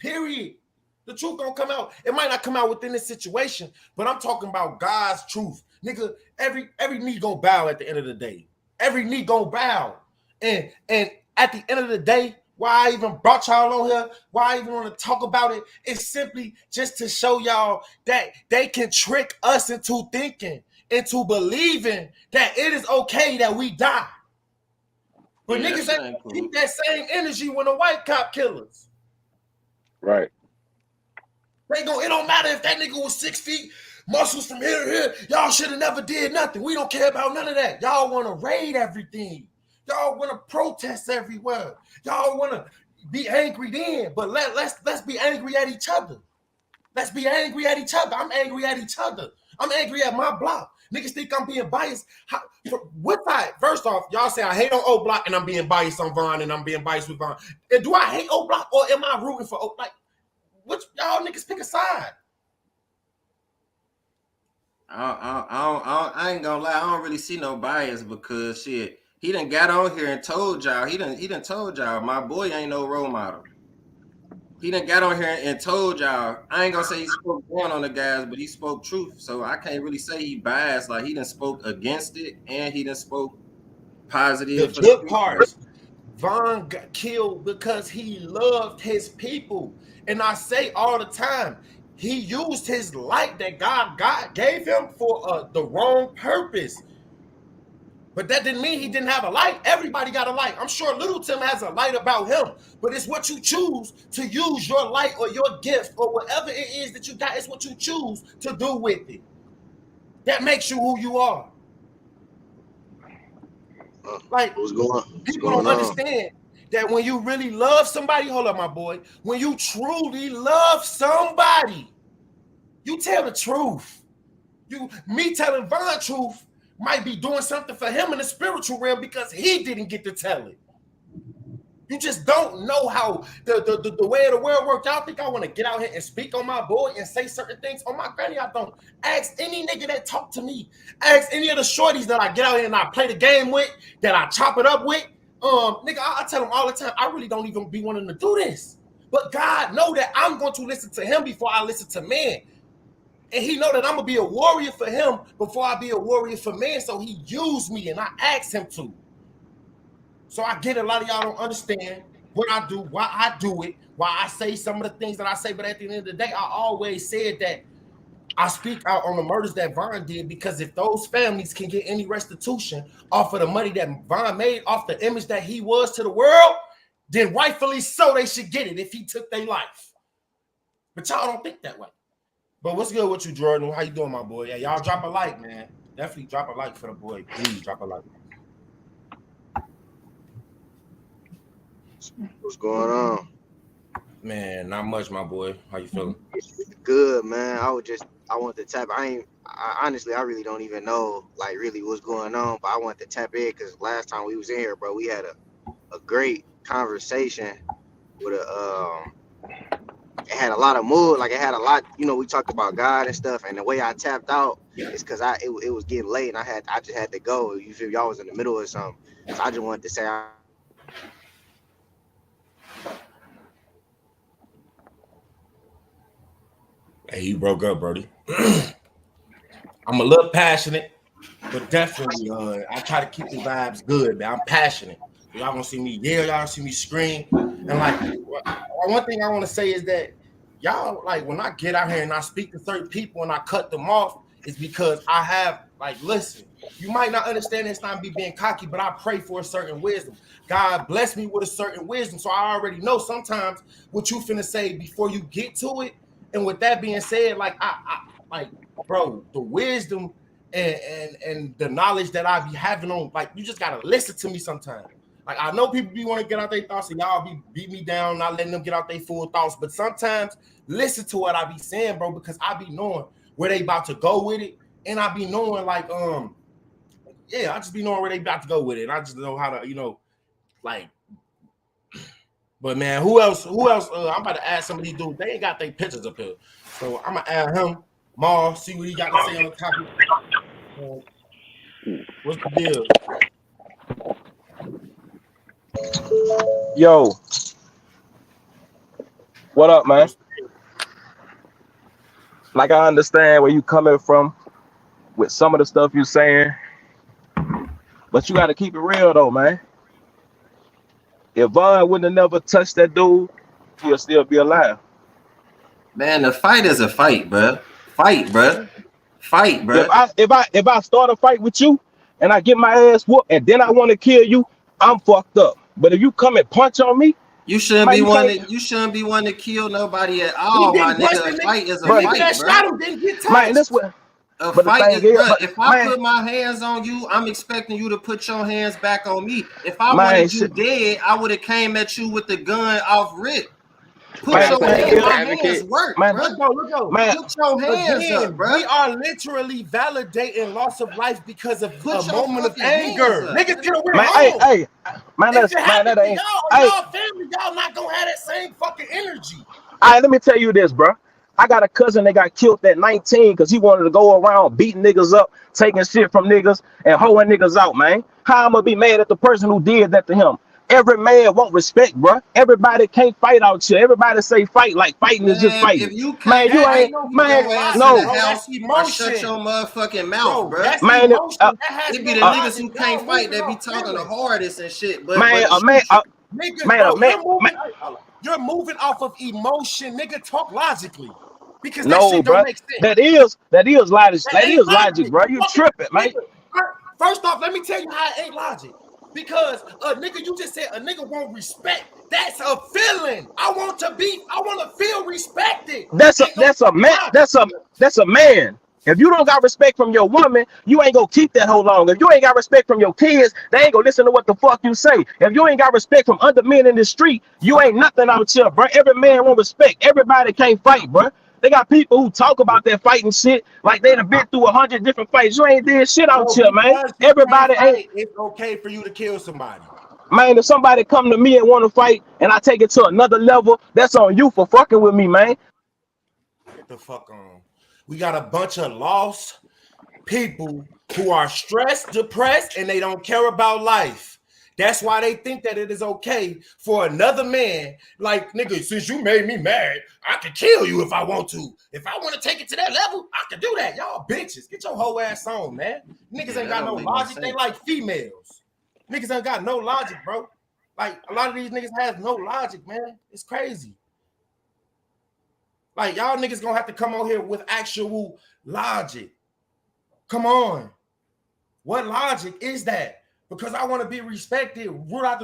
The truth gonna come out. It might not come out within this situation, but I'm talking about God's truth. Nigga, every knee gonna bow at the end of the day. Every knee gonna bow. And at the end of the day, why I even brought y'all on here, why I even want to talk about it, it's simply just to show y'all that they can trick us into thinking, into believing that it is okay that we die. But niggas ain't keep that same energy when the white cop killers. Right. It don't matter if that nigga was 6 feet, muscles from here to here. Y'all should have never did nothing. We don't care about none of that. Y'all want to raid everything. Y'all want to protest everywhere. Y'all want to be angry then. But let's be angry at each other. Let's be angry at each other. I'm angry at each other. I'm angry at my block. Niggas think I'm being biased. What side? First off, y'all say I hate on O Block and I'm being biased on Vaughn and I'm being biased with Vaughn. And do I hate O Block or am I rooting for O? Like, which y'all niggas pick a side? I ain't gonna lie. I don't really see no bias because shit. He done got on here and told y'all. He done told y'all my boy ain't no role model. He done got on here and told y'all. I ain't gonna say he spoke down on the guys, but he spoke truth. So I can't really say he biased. Like he done spoke against it and he done spoke positive. The good parts. Vaughn got killed because he loved his people. And I say all the time, he used his light that God gave him for the wrong purpose. But that didn't mean he didn't have a light. Everybody got a light. I'm sure Lul Tim has a light about him. But it's what you choose to use your light or your gift or whatever it is that you got. It's what you choose to do with it. That makes you who you are. Like, people don't understand that when you really love somebody, hold up, my boy, when you truly love somebody, you tell the truth. Me telling Vaughn truth might be doing something for him in the spiritual realm because he didn't get to tell it. You just don't know how the way of the world works. Y'all think I want to get out here and speak on my boy and say certain things? On my granny, I don't. Ask any nigga that talk to me. Ask any of the shorties that I get out here and I play the game with, that I chop it up with. Nigga, I tell them all the time, I really don't even be wanting to do this. But God know that I'm going to listen to him before I listen to man. And he know that I'm going to be a warrior for him before I be a warrior for man. So he used me and I asked him to. So I get a lot of y'all don't understand what I do, why I do it, why I say some of the things that I say. But at the end of the day, I always said that I speak out on the murders that Vaughn did because if those families can get any restitution off of the money that Vaughn made off the image that he was to the world, then rightfully so they should get it if he took their life. But y'all don't think that way. But what's good with you, Jordan? How you doing, my boy? Yeah, y'all drop a like, man. Definitely drop a like for the boy. Please drop a like. What's going on? Man, not much, my boy. How you feeling? Good, man. I want to tap. Honestly, I really don't even know, like, really what's going on. But I want to tap in because last time we was in here, bro, we had a great conversation with it had a lot of mood. Like, it had a lot, we talked about God and stuff. And the way I tapped out is because it was getting late and I just had to go. You feel y'all was in the middle of something. So I just wanted to say. Hey, you broke up, Brody. I'm a little passionate, but definitely, I try to keep the vibes good, man. I'm passionate. Y'all gonna see me yell, y'all see me scream. And like, one thing I want to say is that y'all, like, when I get out here and I speak to certain people and I cut them off, it's because I have, like, listen, you might not understand it's not me being cocky, but I pray for a certain wisdom. God bless me with a certain wisdom. So I already know sometimes what you finna say before you get to it. And with that being said, like, I like, bro, the wisdom and the knowledge that I be having on, like, you just gotta listen to me sometimes. Like, I know people be want to get out their thoughts and y'all be beat me down, not letting them get out their full thoughts. But sometimes listen to what I be saying, bro, because I be knowing where they about to go with it and I be knowing like yeah, I just be knowing where they about to go with it. And I just know how to, like. But man, who else? I'm about to add some of these dudes. They ain't got their pictures up here, so I'm gonna add him. Maul, see what he got to say on the topic. What's the deal? Yo, what up, man? Like, I understand where you coming from with some of the stuff you saying, but you got to keep it real though, man. If Vaughn wouldn't have never touched that dude, he'll still be alive. Man, the fight is a fight, bro. Fight, bro. Fight, bro. If I start a fight with you and I get my ass whooped and then I want to kill you, I'm fucked up. But if you come and punch on me, you shouldn't be one to kill nobody at all, my nigga. A fight is a fight, bro. Shot him, didn't get touched. Man, this what. A fight is, bro. If I put my hands on you, I'm expecting you to put your hands back on me. If I wanted you dead, I would have came at you with the gun off rip. Put your hands. My hands work, bro. Let's go. Put your hands up, bro. We are literally validating loss of life because of a moment of anger. Niggas get away. Hey, man, that ain't. Y'all family, y'all not gonna have that same fucking energy. All right, let me tell you this, bro. I got a cousin that got killed at 19 because he wanted to go around beating niggas up, taking shit from niggas, and hoeing niggas out, man. How I'm gonna be mad at the person who did that to him? Every man won't respect, bro. Everybody can't fight out here. Everybody say fight like fighting is just fighting. If you can't, man, you ain't, man. No, that's emotion. Shut your motherfucking mouth, bro. That's man, it be the niggas who can't fight that be talking the hardest and shit. But you're moving off of emotion, nigga. Talk logically. Because that shit bro, don't make sense. that is logic. That is logic, bro. You tripping, man. First off, let me tell you how it ain't logic. Because you just said a nigga won't respect. That's a feeling. I want to feel respected. That's a man. That's a man. If you don't got respect from your woman, you ain't gonna keep that hold long. If you ain't got respect from your kids, they ain't gonna listen to what the fuck you say. If you ain't got respect from other men in the street, you ain't nothing out here, bro. Every man want respect. Everybody can't fight, bro. They got people who talk about that fighting shit like they done been through 100 different fights. You ain't did shit out here, man. Everybody ain't. It's okay for you to kill somebody. Man, if somebody come to me and want to fight and I take it to another level, that's on you for fucking with me, man. Get the fuck on. We got a bunch of lost people who are stressed, depressed, and they don't care about life. That's why they think that it is okay for another man, like, nigga, since you made me mad, I can kill you if I want to. If I want to take it to that level, I can do that. Y'all bitches, get your whole ass on, man. Niggas ain't got no logic. They like females. Niggas ain't got no logic, bro. Like, a lot of these niggas have no logic, man. It's crazy. Like, y'all niggas gonna have to come on here with actual logic. Come on. What logic is that? Because I want to be respected. Bro,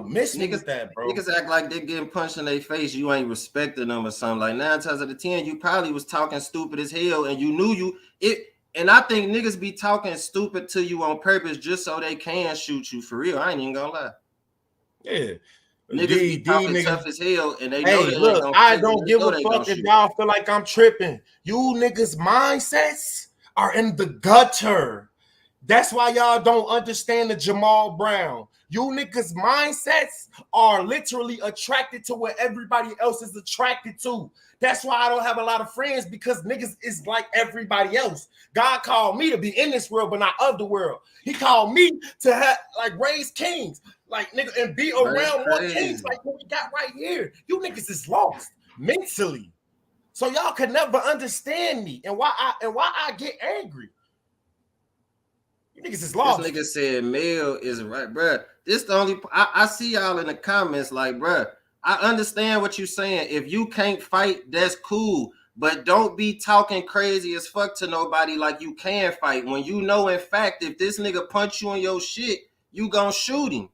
miss niggas that, bro. Niggas act like they getting punched in their face. You ain't respecting them or something. Like 9 times out of 10, you probably was talking stupid as hell, and you knew it. And I think niggas be talking stupid to you on purpose just so they can shoot you for real. I ain't even gonna lie. Yeah. Niggas be talking tough as hell, and they know hey, look, I don't give a fuck if y'all feel like I'm tripping. You niggas' mindsets are in the gutter. That's why y'all don't understand the Jamal Brown. You niggas' mindsets are literally attracted to what everybody else is attracted to. That's why I don't have a lot of friends, because niggas is like everybody else. God called me to be in this world, but not of the world. He called me to have, like, raise kings, like, nigga, and be around more kings like what we got right here. You niggas is lost mentally. So y'all could never understand me and why I get angry. You niggas is lost. This nigga said male is right, bro. This the only I see y'all in the comments like, bro, I understand what you're saying. If you can't fight, that's cool. But don't be talking crazy as fuck to nobody like you can fight when you know, in fact, if this nigga punch you on your shit, you gonna shoot him.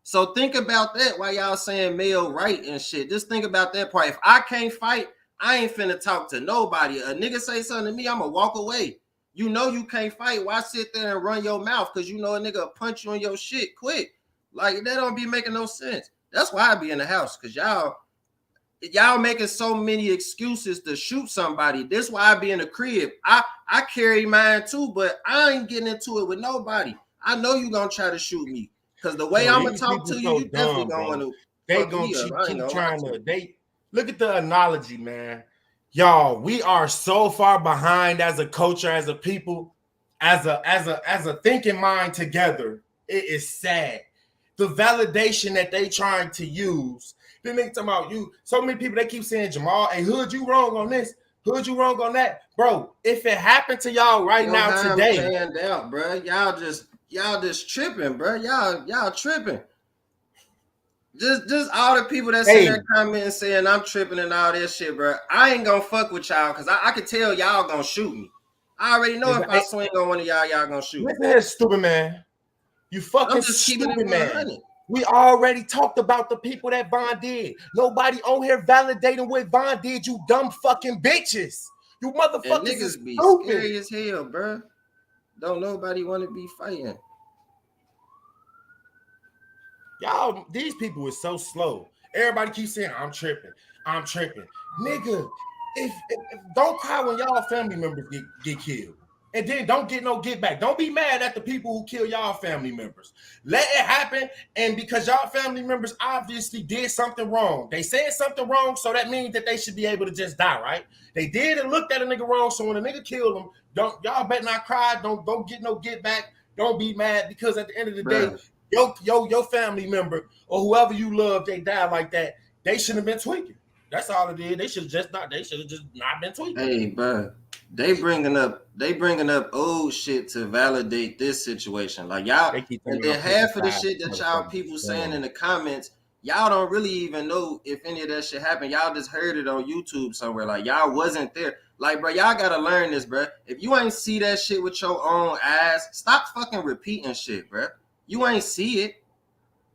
So think about that while y'all saying male right and shit. Just think about that part. If I can't fight, I ain't finna talk to nobody. A nigga say something to me, I'ma walk away. You know you can't fight. Why sit there and run your mouth? Because you know a nigga will punch you on your shit quick. Like, that don't be making no sense. That's why I be in the house, because y'all making so many excuses to shoot somebody. That's why I be in the crib. I I carry mine too, but I ain't getting into it with nobody. I know you gonna try to shoot me. Cause the way Bro, I'm gonna these talk people to you, so you definitely dumb, gonna want bro. to They fuck gonna me up. I ain't keep gonna lie trying to to. you. They look at the analogy, man. Y'all, we are so far behind as a culture, as a people, as a thinking mind together. It is sad. The validation that they trying to use. Then they talking about you. So many people they keep saying Jamal, hey, Hood, you wrong on this. Hood, you wrong on that, bro. If it happened to y'all right Yo, now how I'm today, panned out, bro. Y'all just tripping, bro. Y'all tripping. Just all the people that's in hey, there commenting saying I'm tripping and all that shit, bro. I ain't gonna fuck with y'all because I can tell y'all gonna shoot me. I already know if I swing on one of y'all gonna shoot me. listen here, stupid man. You fucking I'm just keeping it stupid man. 100. We already talked about the people that Von did. Nobody on here validating what Von did, you dumb fucking bitches. You And motherfuckers is niggas be stupid. scary as hell, bro. Don't nobody want to be fighting. Y'all, these people is so slow. Everybody keeps saying, I'm tripping. I'm tripping. Nigga, if don't cry when y'all family members get killed. And then don't get no get back. Don't be mad at the people who kill y'all family members. Let it happen. And because y'all family members obviously did something wrong. They said something wrong, so that means that they should be able to just die, right? They did and looked at a nigga wrong. So when a nigga killed them, y'all better not cry. Don't get no get back. Don't be mad because at the end of the day, your family member or whoever you love, they die like that. They shouldn't have been tweaking. That's all it is. They should have just not. They should have just not been tweaking. Hey, bro, they bringing up old shit to validate this situation. Like y'all, and then half of the shit that y'all people saying in the comments, y'all don't really even know if any of that shit happened. Y'all just heard it on YouTube somewhere. Like y'all wasn't there. Like, bro, y'all gotta learn this, bro. If you ain't see that shit with your own eyes, stop fucking repeating shit, bro. You ain't see it.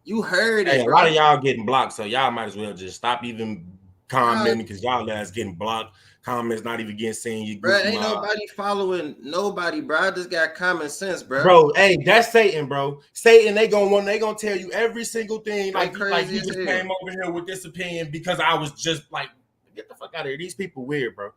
You heard it, a lot of y'all getting blocked, so y'all might as well just stop even commenting because y'all ass getting blocked. Comments not even getting seen. You bro, ain't nobody following nobody, bro. I just got common sense, bro. Bro, hey, that's Satan, bro. Satan, they gonna tell you every single thing like you just came over here with this opinion because I was just like, get the fuck out of here. These people weird, bro.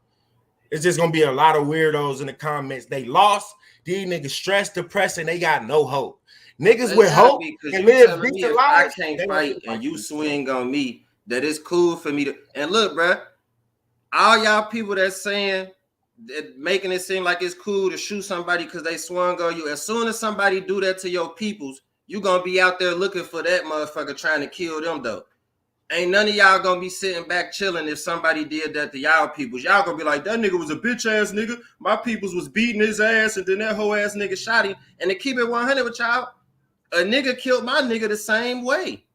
It's just gonna be a lot of weirdos in the comments. They lost. These niggas stressed, depressed, and they got no hope. Niggas with hope and live decent lives. I can't fight and you swing on me. That it's cool for me to. And look, bro, all y'all people that's saying that making it seem like it's cool to shoot somebody because they swung on you. As soon as somebody do that to your peoples, you gonna be out there looking for that motherfucker trying to kill them though. Ain't none of y'all gonna be sitting back chilling if somebody did that to y'all peoples. Y'all gonna be like, that nigga was a bitch ass nigga. My peoples was beating his ass and then that whole ass nigga shot him. And to keep it 100 with y'all, a nigga killed my nigga the same way.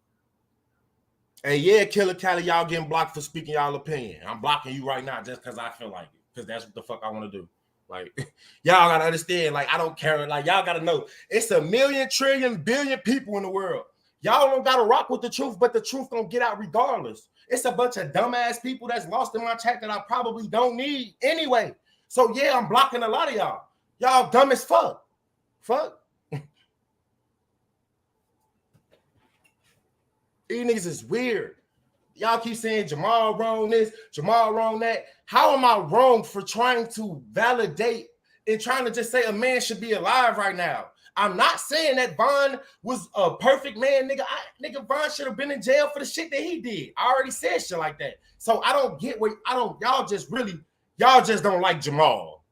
Hey, yeah, Killer Cali, y'all getting blocked for speaking y'all opinion. I'm blocking you right now just because I feel like it. Because that's what the fuck I want to do. Like, y'all gotta understand, like, I don't care. Like, y'all gotta know, it's a million, trillion, billion people in the world. Y'all don't gotta rock with the truth, but the truth gonna get out regardless. It's a bunch of dumbass people that's lost in my chat that I probably don't need anyway. So yeah, I'm blocking a lot of y'all. Y'all dumb as fuck. Fuck. These niggas is weird. Y'all keep saying Jamal wrong this, Jamal wrong that. How am I wrong for trying to validate and trying to just say a man should be alive right now? I'm not saying that Von was a perfect man, nigga. Nigga, Von should have been in jail for the shit that he did. I already said shit like that. So I don't get what y'all just don't like Jamal.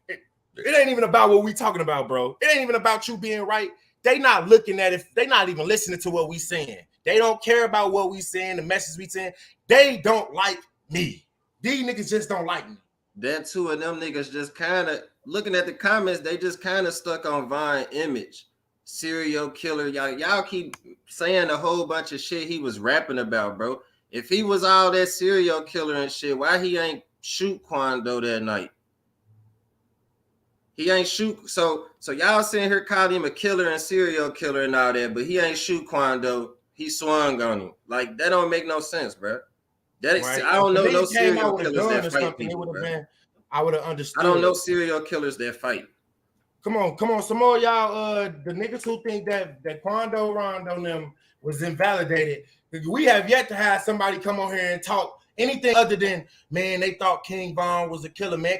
It ain't even about what we talking about, bro. It ain't even about you being right. They not looking at it. They not even listening to what we saying. They don't care about what we saying, the message we saying. They don't like me. These niggas just don't like me. That two of them niggas just kind of looking at the comments. They just kind of stuck on Vine image, serial killer. Y'all keep saying a whole bunch of shit he was rapping about, bro. If he was all that serial killer and shit, why he ain't shoot Quando that night? He ain't shoot. So y'all sitting here calling him a killer and serial killer and all that, but he ain't shoot Quando. He swung on him. Like, that don't make no sense, bro. That is, right. I don't know no serial killers that fight people, bro. I would have understood. I don't know serial killers that fight. Come on. Some more y'all, the niggas who think that Quando Rondo them was invalidated. We have yet to have somebody come on here and talk anything other than, man, they thought King Von was a killer, man.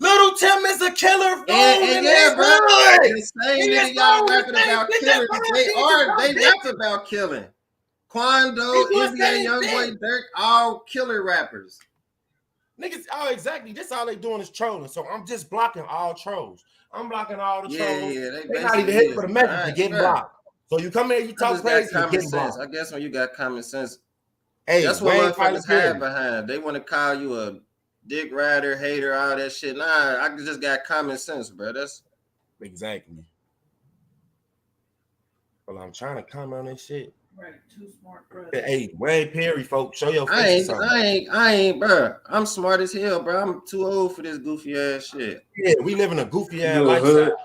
Lul Tim is a killer phone And yeah, bro, the same He nigga is y'all phone, rapping the same about bitch killers, that they rap about killing. Quando, He do the NBA, same Youngboy, thing. Dirk, all killer rappers. Niggas, oh, exactly. This all they doing is trolling. So I'm just blocking all trolls. I'm blocking all the trolls. Yeah, They they not even basically hitting is. for the message. They Alright, getting bro. blocked. So you come in, you I talk just got crazy, you're common getting sense. blocked. I guess when you got common sense, Hey, that's what Wayne Tyler motherfuckers Perry. hide behind. They want to call you a dick rider, hater, all that shit. Nah, I just got common sense, bro. That's exactly. Well, I'm trying to comment on this shit. Right, too smart, bro. Hey, Wayne Perry, folks, show your face. I ain't, bro. I'm smart as hell, bro. I'm too old for this goofy ass shit. Yeah, we live in a goofy ass lifestyle.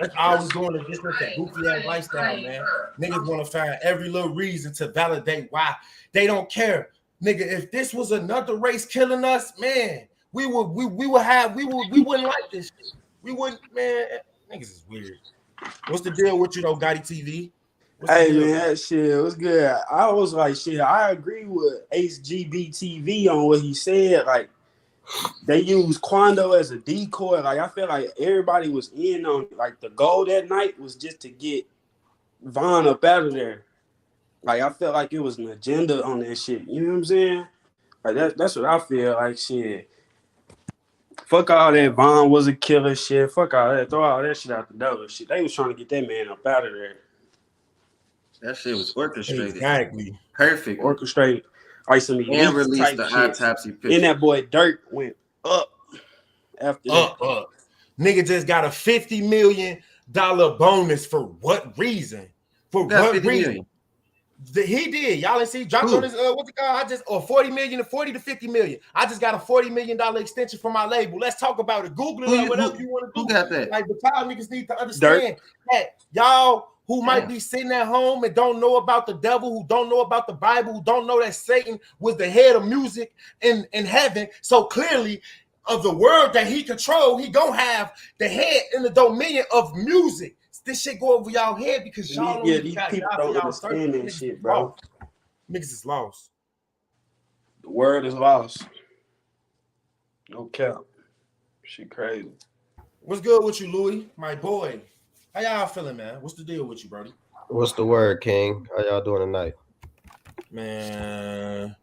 That's all we doing is just a goofy ass lifestyle, man. Niggas want to find every little reason to validate why they don't care. Nigga, if this was another race killing us, man, we wouldn't like this shit. We wouldn't, man. Niggas is weird. What's the deal with you though, Gotti TV? What's the Hey deal, man, man? that shit was good. I was like, shit, I agree with HGBTV on what he said. Like, they use Quando as a decoy. Like, I feel like everybody was in on it. Like, the goal that night was just to get Von up out of there. Like, I felt like it was an agenda on that shit. You know what I'm saying? Like, that's what I feel like. Shit. Fuck all that Von was a killer shit. Fuck all that. Throw all that shit out the door. Shit. They was trying to get that man up out of there. That shit was orchestrated. Exactly. Perfect. Orchestrated. Like some elite And released type the shit. autopsy picture. And that boy Dirk went up after that. Up. Nigga just got a $50 million bonus for what reason? For what reason? Million? He did. Y'all ain't see dropped on his what's it called? I just 40 million to 40 to 50 million. I just got a $40 million extension from my label. Let's talk about it. Google it or whatever you want to do. Who got that? Like the y'all niggas need to understand that y'all who might be sitting at home and don't know about the devil, who don't know about the Bible, who don't know that Satan was the head of music in heaven. So clearly, of the world that he control, he gonna have the head in the dominion of music. This shit go over y'all head because y'all these people don't understand that shit, bro. Niggas is lost. The word is lost. No cap. Shit crazy. What's good with you, Louis? My boy. How y'all feeling, man? What's the deal with you, brody? What's the word, King? How y'all doing tonight? Man.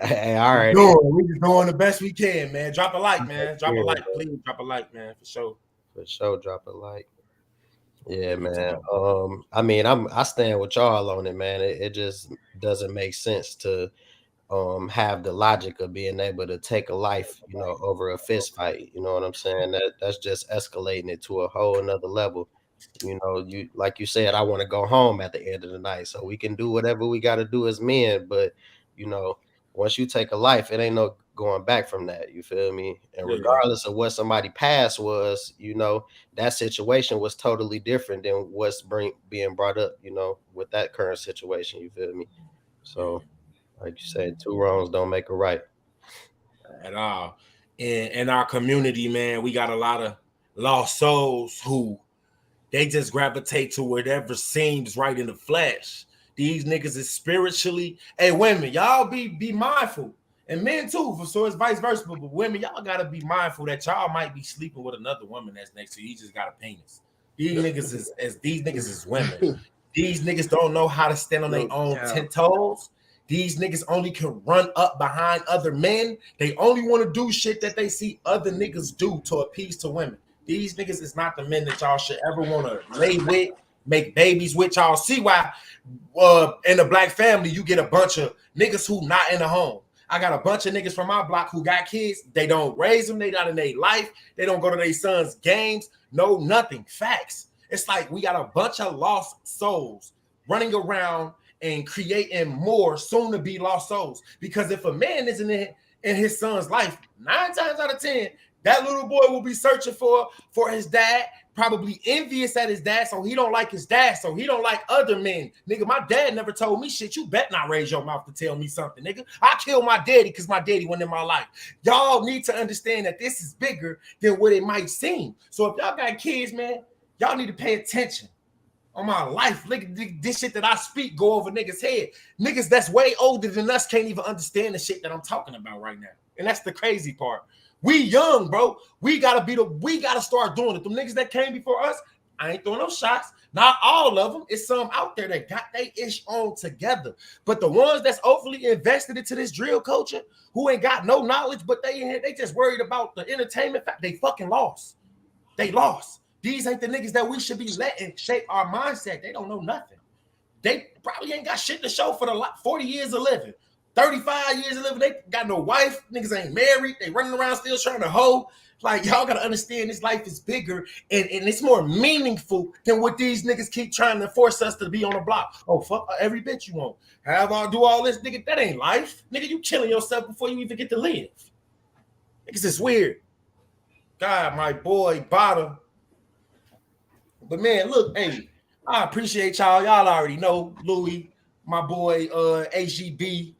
Hey, all right. We just doing the best we can, man. Drop a like, man. Drop a like, please. Drop a like, man, for sure. For sure, drop a like. Yeah, man. I mean, I stand with y'all on it, man. It just doesn't make sense to have the logic of being able to take a life, over a fist fight. You know what I'm saying? That's just escalating it to a whole another level. You like you said, I want to go home at the end of the night, so we can do whatever we got to do as men. But once you take a life, it ain't no going back from that. You feel me? And regardless of what somebody past was, that situation was totally different than what's being brought up, with that current situation. You feel me? So, like you said, two wrongs don't make a right. At all. In our community, man, we got a lot of lost souls who they just gravitate to whatever seems right in the flesh. These niggas is spiritually. Hey, women, y'all be mindful. And men too, so it's vice versa. But women, y'all gotta be mindful that y'all might be sleeping with another woman that's next to you. You just got a penis. These niggas is women. These niggas don't know how to stand on their own 10 toes. These niggas only can run up behind other men. They only want to do shit that they see other niggas do to appease to women. These niggas is not the men that y'all should ever want to lay with, make babies with. Y'all see why in the black family you get a bunch of niggas who not in the home. I got a bunch of niggas from my block who got kids. They don't raise them. They not in their life. They don't go to their sons' games. No, nothing. Facts. It's like we got a bunch of lost souls running around and creating more soon-to-be lost souls. Because if a man isn't in his son's life, 9 times out of 10, that little boy will be searching for his dad, probably envious at his dad, so he don't like his dad, so he don't like other men. Nigga, my dad never told me shit. You bet not raise your mouth to tell me something, nigga. I killed my daddy because my daddy went in my life. Y'all need to understand that this is bigger than what it might seem. So if y'all got kids, man, y'all need to pay attention. On my life, look at this shit that I speak go over niggas' head. Niggas that's way older than us can't even understand the shit that I'm talking about right now. And that's the crazy part. We young, bro. We gotta start doing it. Them niggas that came before us, I ain't throwing no shots. Not all of them. It's some out there that got they ish on together. But the ones that's overly invested into this drill culture, who ain't got no knowledge, but they just worried about the entertainment fact, they fucking lost. They lost. These ain't the niggas that we should be letting shape our mindset. They don't know nothing. They probably ain't got shit to show for the 40 years of living. 35 years of living, they got no wife, niggas ain't married, they running around still trying to hoe. Like, y'all gotta understand this life is bigger and it's more meaningful than what these niggas keep trying to force us to be on the block. Oh, fuck every bitch you want. Have all do all this, nigga. That ain't life. Nigga, you killing yourself before you even get to live. Niggas is weird. God, my boy, Bada. But man, look, hey, I appreciate y'all. Y'all already know Louis, my boy, HGB.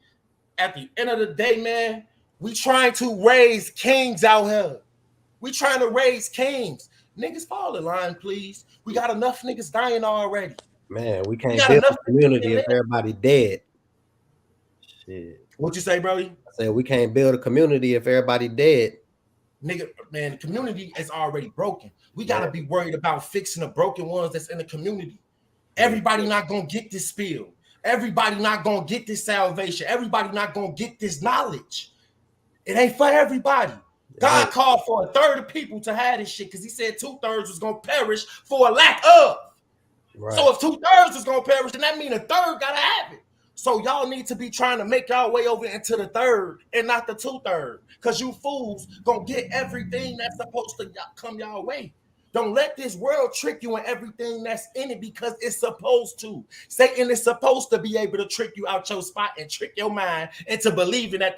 At the end of the day, man, we trying to raise kings out here. We trying to raise kings. Niggas fall in line, please. We got enough niggas dying already. Man, we can't build a community if everybody dead. Shit. What you say, Brody? I said we can't build a community if everybody dead. Nigga, man, the community is already broken. We gotta be worried about fixing the broken ones that's in the community. Everybody not gonna get this spill. Everybody not gonna get this salvation. Everybody not gonna get this knowledge. It ain't for everybody. God called for a third of people to have this shit because he said 2/3 was gonna perish for a lack of. Right. So if 2/3 is gonna perish, then that means a third gotta have it. So y'all need to be trying to make y'all way over into the third and not the 2/3, because you fools gonna get everything that's supposed to come y'all way. Don't let this world trick you in everything that's in it because it's supposed to. Satan is supposed to be able to trick you out your spot and trick your mind into believing that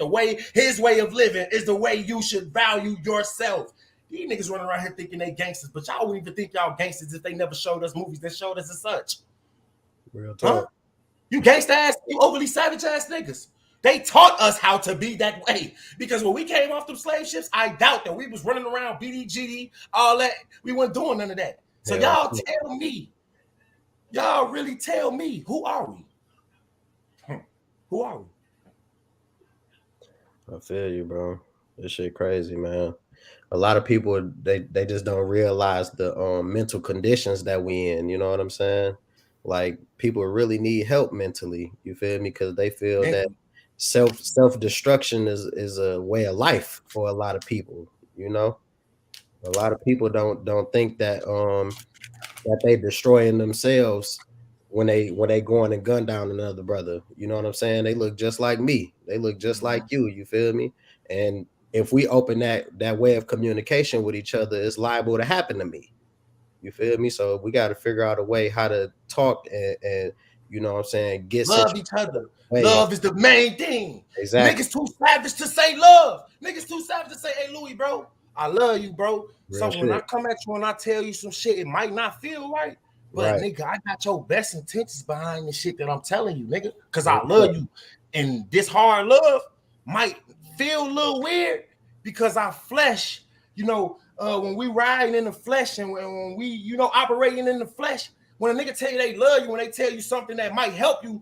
his way of living is the way you should value yourself. These niggas running around here thinking they gangsters, but y'all wouldn't even think y'all gangsters if they never showed us movies that showed us as such. Real talk. Huh? You gangsta ass, you overly savage ass niggas. They taught us how to be that way. Because when we came off them slave ships, I doubt that we was running around BDGD, all that. We weren't doing none of that. So y'all tell me, y'all really tell me, who are we? Who are we? I feel you, bro. This shit crazy, man. A lot of people, they just don't realize the mental conditions that we in. You know what I'm saying? Like, people really need help mentally. You feel me? Because they feel that self-destruction is a way of life for a lot of people. You know, a lot of people don't think that that they destroying themselves when they going and gun down another brother. You know what I'm saying? They look just like me. They look just like you. You feel me? And if we open that way of communication with each other, it's liable to happen to me. You feel me? So we got to figure out a way how to talk and you know what I'm saying, love each other. Love is the main thing. Exactly. Niggas too savage to say love. Niggas too savage to say, hey, Louis, bro, I love you, bro. Real so when I come at you and I tell you some shit, it might not feel right. But nigga, I got your best intentions behind the shit that I'm telling you, nigga. Because I love you. And this hard love might feel a little weird because our flesh, you know, when we riding in the flesh and when we, you know, operating in the flesh, when a nigga tell you they love you, when they tell you something that might help you,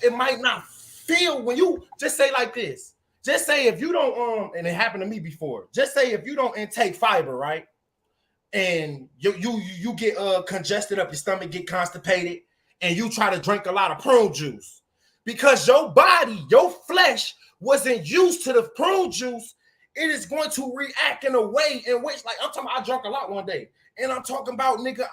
it might not feel when you just say like this. Just say if you don't, and it happened to me before. Just say if you don't intake fiber, right? And you get congested up, your stomach get constipated, and you try to drink a lot of prune juice because your body, your flesh wasn't used to the prune juice. It is going to react in a way in which, like, I'm talking about, I drank a lot one day, and I'm talking about, nigga,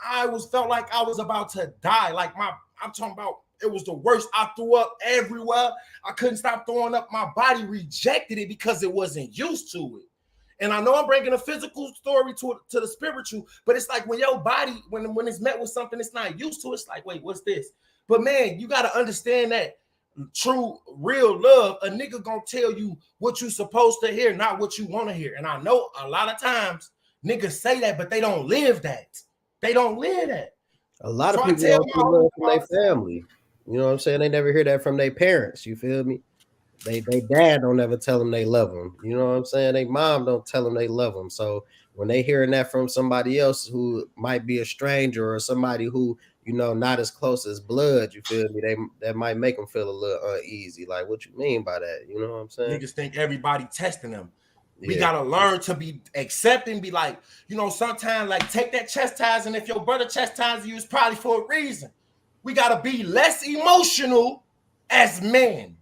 felt like I was about to die. Like I'm talking about, it was the worst. I threw up everywhere. I couldn't stop throwing up. My body rejected it because it wasn't used to it. And I know I'm bringing a physical story to the spiritual, but it's like when your body, when it's met with something it's not used to, it's like, wait, what's this? But man, you got to understand that true, real love, a nigga gonna tell you what you supposed to hear, not what you want to hear. And I know a lot of times niggas say that, but they don't live that. They don't live that. A lot of people don't feel love from their family. You know what I'm saying? They never hear that from their parents. You feel me? They dad don't ever tell them they love them. You know what I'm saying? They mom don't tell them they love them. So when they hearing that from somebody else who might be a stranger or somebody who, you know, not as close as blood, you feel me? That might make them feel a little uneasy. Like, what you mean by that? You know what I'm saying? Niggas think everybody testing them. We gotta learn to be accepting, be like, you know, sometimes like take that chastising. If your brother chastises you, it's probably for a reason. We gotta be less emotional as men.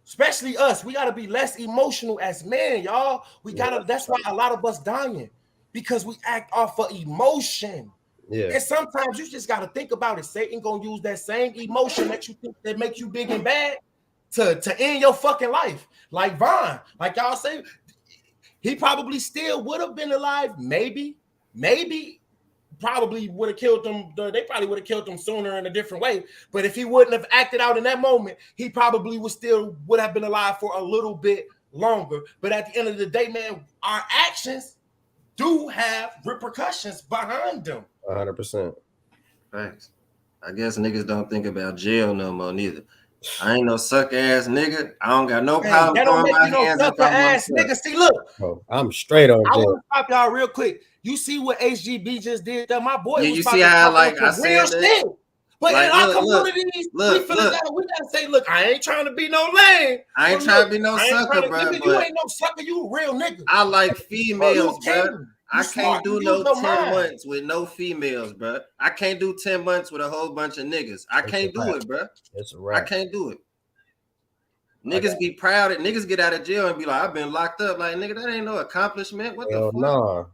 Especially us. We gotta be less emotional as men, y'all. We gotta, that's why a lot of us dying. Because we act off of emotion. Yeah. And sometimes you just gotta think about it. Satan gonna use that same emotion that you think that make you big and bad to end your fucking life. Like Vaughn, like y'all say, he probably still would have been alive. Maybe, probably would have killed them. They probably would have killed him sooner in a different way. But if he wouldn't have acted out in that moment, he probably would have been alive for a little bit longer. But at the end of the day, man, our actions do have repercussions behind them. 100%. Thanks. I guess niggas don't think about jail no more neither. I ain't no sucker ass nigga. I don't got no problem That don't throwing make my you no hands up sucker on ass myself. nigga. See, look. Bro, I'm straight on I jail. want to stop y'all real quick. You see what HGB just did? That my boy Yeah, was you about see to how talk like I some real said that? shit. But Like, in our look, communities, we feel look. that we gotta say, look, I ain't trying to be no lame. I ain't But trying look, to be no I ain't sucker, trying to, bro. nigga, you But ain't no sucker. You a real nigga. I like You females, bro. king. I smart. can't do You use no your 10 mind. months with no females, bro. I can't do 10 months with a whole bunch of niggas. I can't do it, bro. It's a I wrap. can't do it. Niggas be proud of niggas get out of jail and be like, I've been locked up. Like, nigga, that ain't no accomplishment. What Hell the fuck?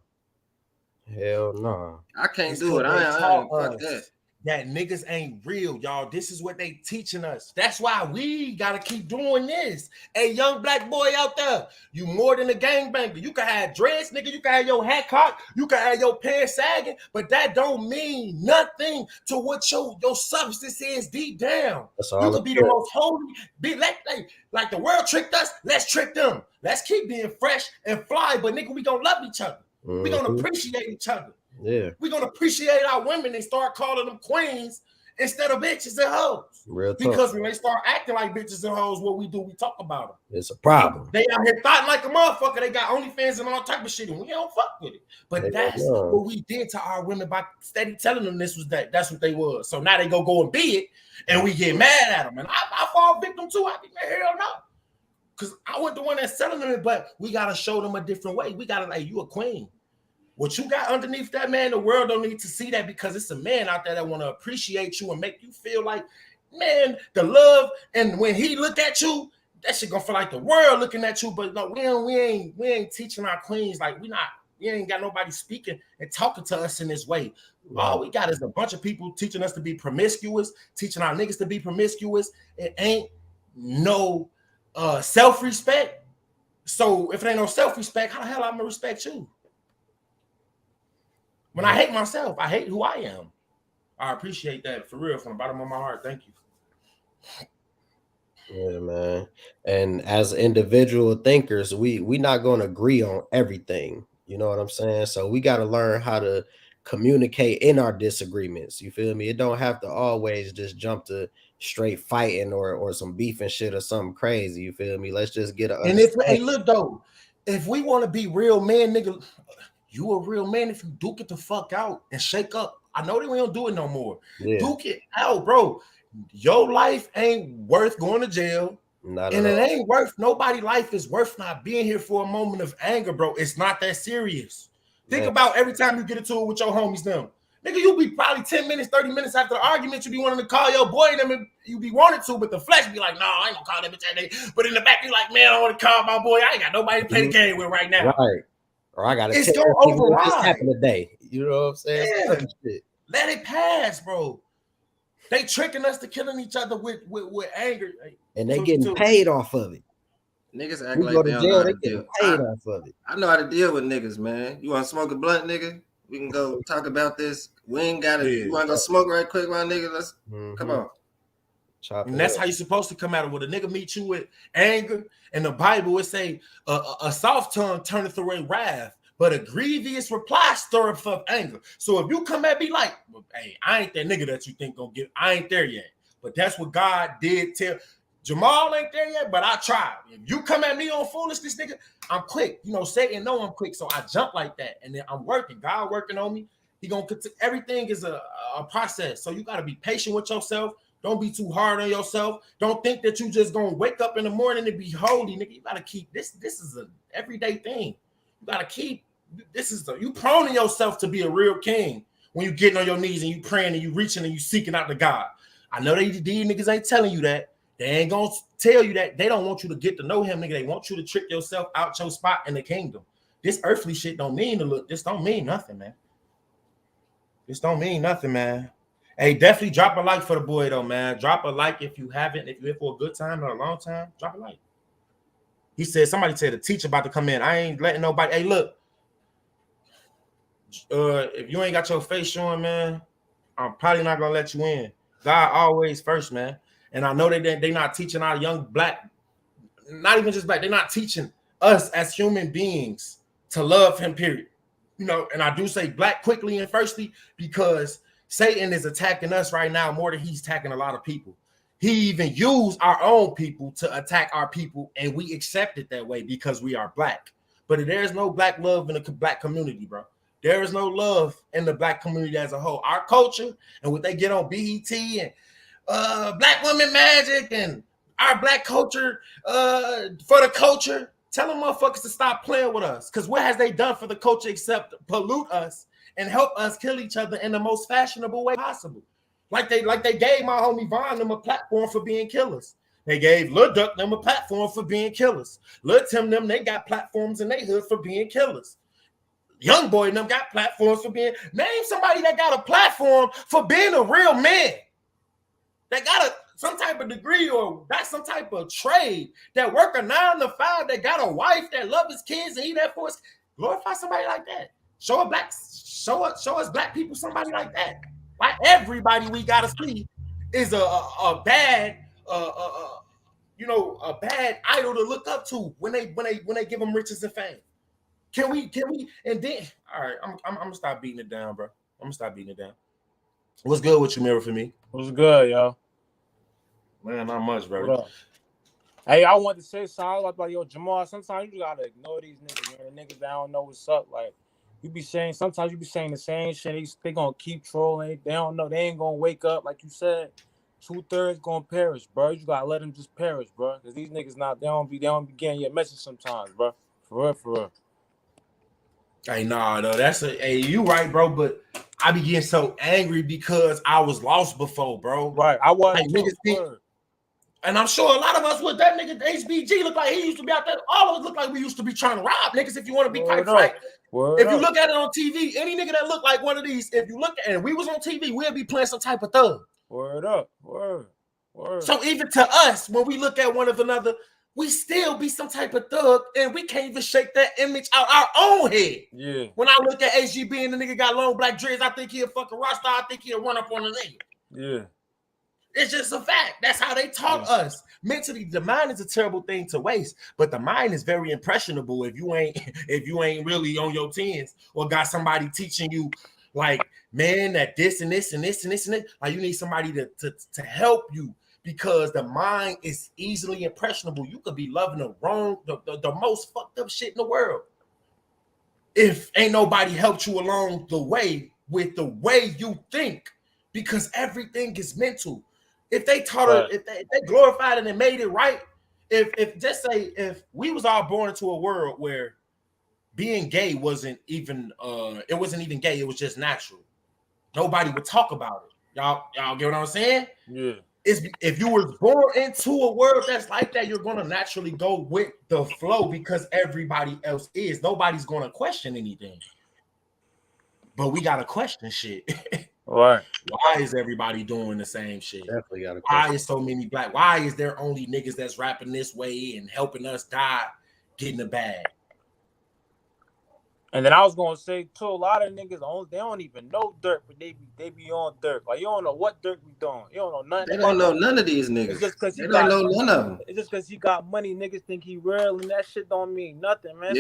Hell no. I can't It's do it. because they I ain't taught fuck us that. that niggas ain't real, y'all. This is what they teaching us. That's why we gotta keep doing this. Hey, young black boy out there, you more than a gangbanger. You can have dreads, nigga. You can have your hat cocked. You can have your pants sagging, but that don't mean nothing to what your substance is deep down. That's You all could it be is. the most holy. Be like the world tricked us. Let's trick them. Let's keep being fresh and fly, but nigga, we gonna love each other. We gonna appreciate each other. Yeah. We're gonna appreciate our women and start calling them queens instead of bitches and hoes. Real talk. Because when they start acting like bitches and hoes, what we do, we talk about them. It's a problem. They out here thought like a motherfucker. They got OnlyFans and all type of shit, and we don't fuck with it. But that's what we did to our women by steady telling them this was that. That's what they was. So now they go and be it, and we get mad at them. And I fall victim too. I think, hell no. Because I wasn't the one that's telling them it, but we gotta show them a different way. We gotta you a queen. What you got underneath that, man, the world don't need to see that because it's a man out there that want to appreciate you and make you feel like, man, the love. And when he look at you, that shit gonna feel like the world looking at you. But no, we ain't teaching our queens like we ain't got nobody speaking and talking to us in this way. Wow. All we got is a bunch of people teaching us to be promiscuous, teaching our niggas to be promiscuous. It ain't no self-respect. So if it ain't no self-respect, how the hell I'm gonna respect you? When I hate myself, I hate who I am. I appreciate that for real, from the bottom of my heart. Thank you. Yeah, man. And as individual thinkers, we not going to agree on everything. You know what I'm saying? So we got to learn how to communicate in our disagreements. You feel me? It don't have to always just jump to straight fighting or some beef and shit or something crazy. You feel me? Let's just get And hey, look though, if we want to be real men, nigga. You a real man if you duke it the fuck out and shake up. I know that we don't do it no more. Yeah. Duke it out, bro. Your life ain't worth going to jail. Not and it ain't worth, nobody's life is worth not being here for a moment of anger, bro. It's not that serious. Think about every time you get into it with your homies them. Nigga, you be probably 10 minutes, 30 minutes after the argument, you be wanting to call your boy and them, you be wanting to, but the flesh be like, no, I ain't gonna call that bitch that day. But in the back, you like, man, I want to call my boy. I ain't got nobody to play the game with right now. Right. Or I got to it's gonna override. What just happened today. You know what I'm saying? Yeah. Let it pass, bro. They tricking us to killing each other with anger. And they getting paid off of it. Niggas act like they don't know how to deal. Paid off of it. I know how to deal with niggas, man. You want to smoke a blunt, nigga? We can go talk about this. We ain't got to. You want to go smoke right quick, my nigga? Let's come on. And that's how you're supposed to come at it. When a nigga meet you with anger, in the Bible, it say a soft tongue turneth away wrath, but a grievous reply stirreth up anger. So if you come at me like, hey, I ain't that nigga that you think gonna get, I ain't there yet. But that's what God did tell. Jamal ain't there yet, but I tried. If you come at me on foolishness, nigga, I'm quick. You know, Satan know I'm quick, so I jump like that. And then I'm working. God working on me. He gonna everything is a process. So you gotta be patient with yourself. Don't be too hard on yourself. Don't think that you just gonna wake up in the morning and be holy, nigga. You gotta keep this. This is an everyday thing. You gotta keep this. You proning yourself to be a real king when you getting on your knees and you praying and you reaching and you seeking out to God. I know these niggas ain't telling you that. They ain't gonna tell you that. They don't want you to get to know him, nigga. They want you to trick yourself out your spot in the kingdom. This earthly shit don't mean to look. This don't mean nothing, man. This don't mean nothing, man. Hey, definitely drop a like for the boy, though, man. Drop a like if you haven't. If you're here for a good time or a long time, drop a like. He said, somebody said a teacher about to come in. I ain't letting nobody. Hey, look. If you ain't got your face showing, man, I'm probably not going to let you in. God always first, man. And I know they not teaching our young black, not even just black, they're not teaching us as human beings to love him, period. You know, and I do say black quickly and firstly because Satan is attacking us right now more than he's attacking a lot of people. He even used our own people to attack our people, and we accept it that way because we are black. But there's no black love in the black community, bro. There is no love in the black community as a whole. Our culture and what they get on BET and Black Women Magic and our black culture for the culture. Tell them motherfuckers to stop playing with us. Because what has they done for the culture except pollute us and help us kill each other in the most fashionable way possible? Like they gave my homie Von them a platform for being killers. They gave Lil Duck them a platform for being killers. Lul Tim them, they got platforms in their hood for being killers. Young boy and them got platforms for being. Name somebody that got a platform for being a real man. That got some type of degree or got some type of trade that work a 9 to 5, that got a wife that love his kids and eat that for us. Glorify somebody like that. Show us black people somebody like that. Like everybody we gotta see is a bad a bad idol to look up to when they give them riches and fame. Can we and then all right, I'm gonna stop beating it down, bro. I'm gonna stop beating it down. What's good with you, Mirror, for me? What's good, yo? Man, not much, bro. Hey, I want to say something about yo, Jamal. Sometimes you gotta ignore these niggas, man. The niggas that don't know what's up. Like you be saying, sometimes you be saying the same shit. They gonna keep trolling. They don't know. They ain't gonna wake up, like you said. 2/3 gonna perish, bro. You gotta let them just perish, bro. Cause these niggas they don't be getting your message sometimes, bro. For real. Hey, nah, though. Hey, you right, bro. But I be getting so angry because I was lost before, bro. Right, I was. Like, niggas think, and I'm sure a lot of us with that nigga HBG look like he used to be out there. All of us look like we used to be trying to rob niggas. If you want to be quite frank, if you look at it on TV, any nigga that look like one of these, if you look at it and we was on TV, we'll be playing some type of thug. Word up. So even to us, when we look at one of another, we still be some type of thug, and we can't even shake that image out our own head. Yeah. When I look at HGB and the nigga got long black dreads, I think he a fucking rock star. I think he'll run up on the nigga. Yeah. It's just a fact. That's how they taught us. Mentally, the mind is a terrible thing to waste, but the mind is very impressionable if you ain't really on your tens or got somebody teaching you like, man, that this and this and this and this and this. Like you need somebody to help you. Because the mind is easily impressionable. You could be loving the most fucked up shit in the world. If ain't nobody helped you along the way with the way you think, because everything is mental. If they taught her, if they glorified it and made it right, if we was all born into a world where being gay wasn't even gay, it was just natural. Nobody would talk about it. Y'all get what I'm saying? Yeah. If you were born into a world that's like that, you're going to naturally go with the flow because everybody else is. Nobody's going to question anything. But we got to question shit. Right. Why is everybody doing the same shit? Definitely got to question. Why is so many black? Why is there only niggas that's rapping this way and helping us die getting the bag? And then I was gonna say too, a lot of niggas they don't even know Dirk, but they be on Dirk. Like you don't know what Dirk be doing. You don't know nothing. They don't know none of these niggas. It's just because they don't know none of them. It's just because he got money. Niggas think he real, and that shit don't mean nothing, man.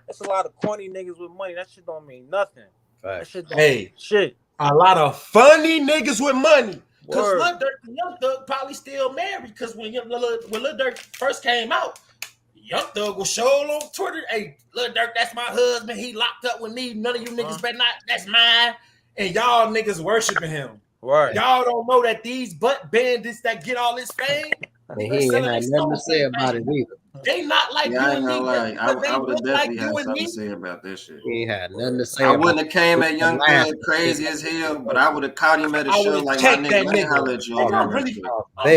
It's a lot of corny niggas with money. That shit don't mean nothing. That shit don't mean shit. A lot of funny niggas with money. Because Lil Durk and Young Thug probably still married. Because when Lil Durk first came out, Young Thug was showing on Twitter, hey, Lil Durk, that's my husband. He locked up with me. None of you niggas better not. That's mine. And y'all niggas worshiping him. Right. Y'all don't know that these butt bandits that get all this fame, And he ain't selling had they nothing to soul say to about it either. they not like Yeah, you I ain't and me gonna just lie. because they I would have look like definitely you had and something me. to say about that shit. He ain't had nothing to say I about wouldn't have came it. at Young Thug crazy as hell, but I would have caught him at a I would show have like my checked that nigga. Let me nigga. holler at you Nigga, on I that real really, quick. That I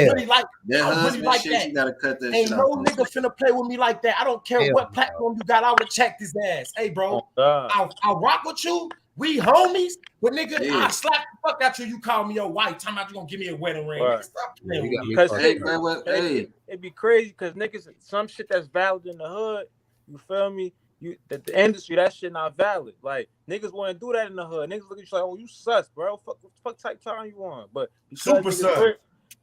really husband like shit, that. you gotta cut that Ain't shit no off. nigga finna play with me like that. I don't care Hell what no. platform you got. I would have checked his ass. Hey, bro, Oh God. I'll rock with you. We homies, but nigga, Yeah. I slap the fuck out you call me your wife. Talking about you gonna give me a wedding ring. Right. Nigga, stop Yeah, playing you with got me. me Because fucked Hey, up. bro, what? Hey, it'd be crazy because niggas, some shit that's valid in the hood, you feel me? The industry, that shit not valid. Like niggas wouldn't do that in the hood. Niggas look at you like, oh, you sus, bro. Fuck type time you on. But Super sus.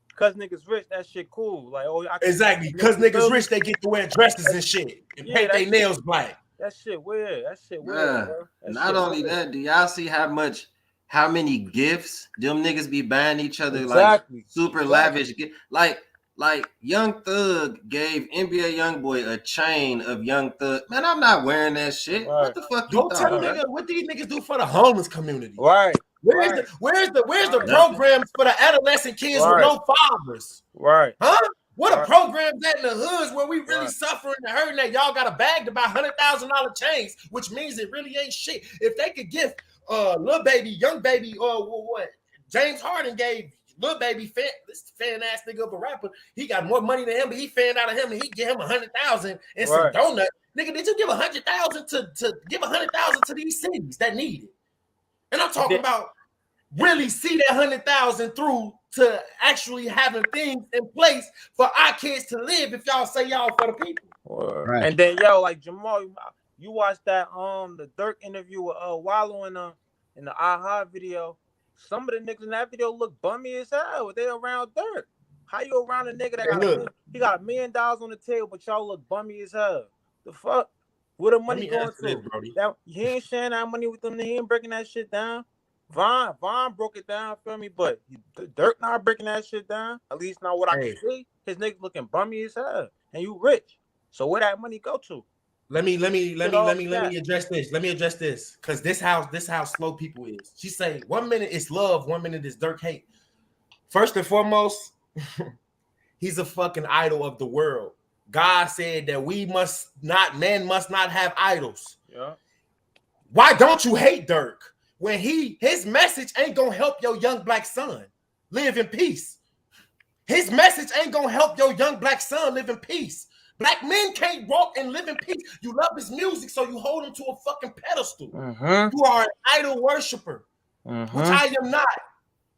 because niggas rich, that shit cool. Like, oh, Exactly. Because you feel niggas me? rich, they get to wear dresses and shit and Yeah, paint their nails black. That shit weird. That shit weird, bruh, bro. That not shit only weird. that, do y'all see how many gifts them niggas be buying each other? Exactly. Like super lavish gift. Like Young Thug gave NBA YoungBoy a chain of Young Thug. Man, I'm not wearing that shit. Right. What the fuck you Go tell thought, a bruh? nigga what these niggas do for the homeless community. Right. Where's Right. the Right. programs for the adolescent kids with Right. no fathers? Right. Huh? What Right. are programs at in the hoods where we really Right. suffering and hurting that y'all got a bag to buy $100,000 chains, which means it really ain't shit. If they could give Lil Baby, Young Baby, what James Harden gave Lil Baby, this fan ass nigga of a rapper, he got more money than him, but he fanned out of him and he give him 100,000 and some Right. donut. Nigga, did you give 100,000 to give 100,000 to these cities that need it? And I'm talking about really see that 100,000 through to actually having things in place for our kids to live. If y'all say y'all for the people, Right. And then like Jamal, you watched that the Dirk interview with Wallow in the AHA video. Some of the niggas in that video look bummy as hell. They around Dirk. How you around a nigga that he got $1 million on the table, but y'all look bummy as hell? The fuck? Where the money going to? That he ain't sharing that money with them. He ain't breaking that shit down. Von broke it down, feel me? But Dirk not breaking that shit down. At least not what I can see. His niggas looking bummy as hell, and you rich. So where that money go to? Let me address this. Let me address this because this how slow people is. She say 1 minute is love, 1 minute is Dirk hate. First and foremost, he's a fucking idol of the world. God said that men must not have idols. Yeah. Why don't you hate Dirk when his message ain't gonna help your young black son live in peace? His message ain't gonna help your young black son live in peace. Black men can't walk and live in peace. You love his music, so you hold him to a fucking pedestal. You are an idol worshiper, which I am not.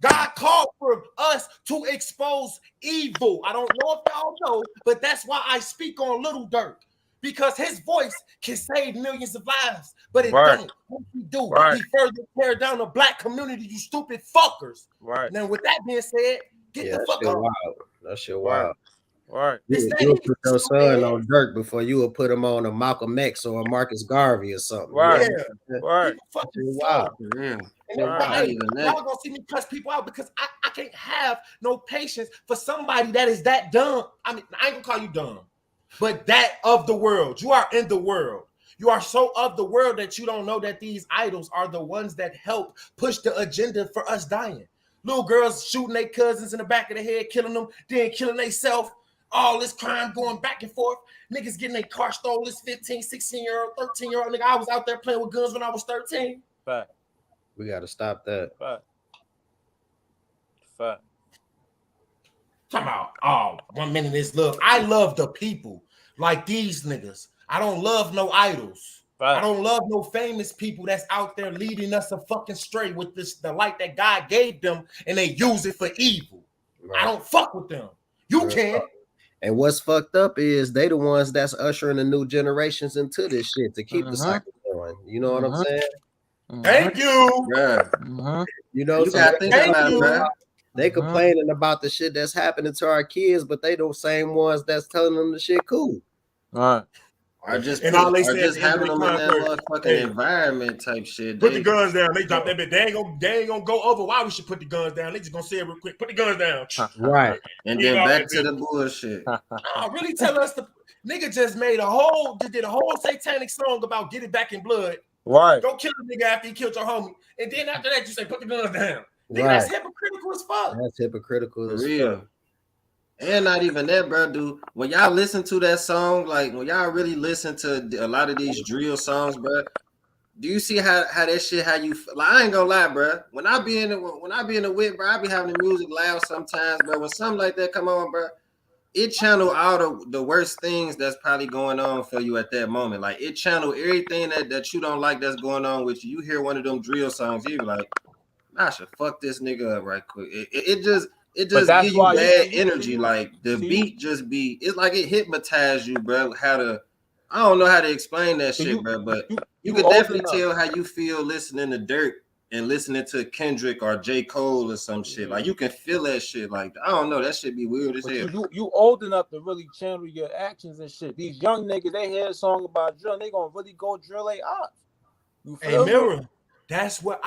God called for us to expose evil. I don't know if y'all know, but that's why I speak on Little Dirk. Because his voice can save millions of lives, but it don't. What he do? He further tear down the black community, you stupid fuckers. Right. Now, with that being said, get the fuck out. That shit wild. Right. You would put your son on Dirk before you would put him on a Malcolm X or a Marcus Garvey or something. Right. Yeah. Right. Wow. Yeah. And y'all gonna see me cuss people out because I can't have no patience for somebody that is that dumb. I mean, I ain't gonna call you dumb, but that of the world. You are in the world. You are so of the world that you don't know that these idols are the ones that help push the agenda for us dying. Little girls shooting their cousins in the back of the head, killing them, then killing themselves. All this crime going back and forth. Niggas getting their car stolen. This 15, 16-year-old, 13-year-old nigga. I was out there playing with guns when I was 13. Fact. We got to stop that. Fact. Talking about, 1 minute is love. I love the people like these niggas. I don't love no idols. I don't love no famous people that's out there leading us a fucking stray with the light that God gave them and they use it for evil. Right. I don't fuck with them. You can. And what's fucked up is they the ones that's ushering the new generations into this shit to keep the cycle going. You know what I'm saying? Thank you. Yeah. You know, you gotta think about it, man. They complaining about the shit that's happening to our kids, but they the same ones that's telling them the shit cool. Right. Or just having them in that motherfucking environment type shit. Put the guns down. They drop that bit. They ain't gonna go over why we should put the guns down. They just gonna say it real quick. Put the guns down. Right. And then back to the bullshit. Really tell us the nigga just did a whole satanic song about get it back in blood. Right. Go kill a nigga after he killed your homie. And then after that, you say put the guns down. Nigga, that's hypocritical as fuck. That's hypocritical For as real. fuck. And not even that, bro, dude. When y'all listen to that song, like when y'all really listen to a lot of these drill songs, bro, do you see how that shit, how you like? I ain't gonna lie, bro. When I be in the whip, bro, I be having the music loud sometimes, bro. When something like that come on, bro, it channel all the worst things that's probably going on for you at that moment. Like it channel everything that you don't like that's going on with you. You hear one of them drill songs, you be like, I should fuck this nigga up right quick. It just But that's give you why bad you energy. Like the see, beat just be, it's like it hypnotized you, bro. I don't know how to explain that so shit, bro, but you you could old definitely enough. tell how you feel listening to Dirt and listening to Kendrick or J. Cole or some shit. Like you can feel that shit. Like I don't know, that shit be weird as But hell. you old enough to really channel your actions and shit. These young niggas, they hear a song about drill, they gonna really go drill they ops. You Hey, feel me? Mirror, that's what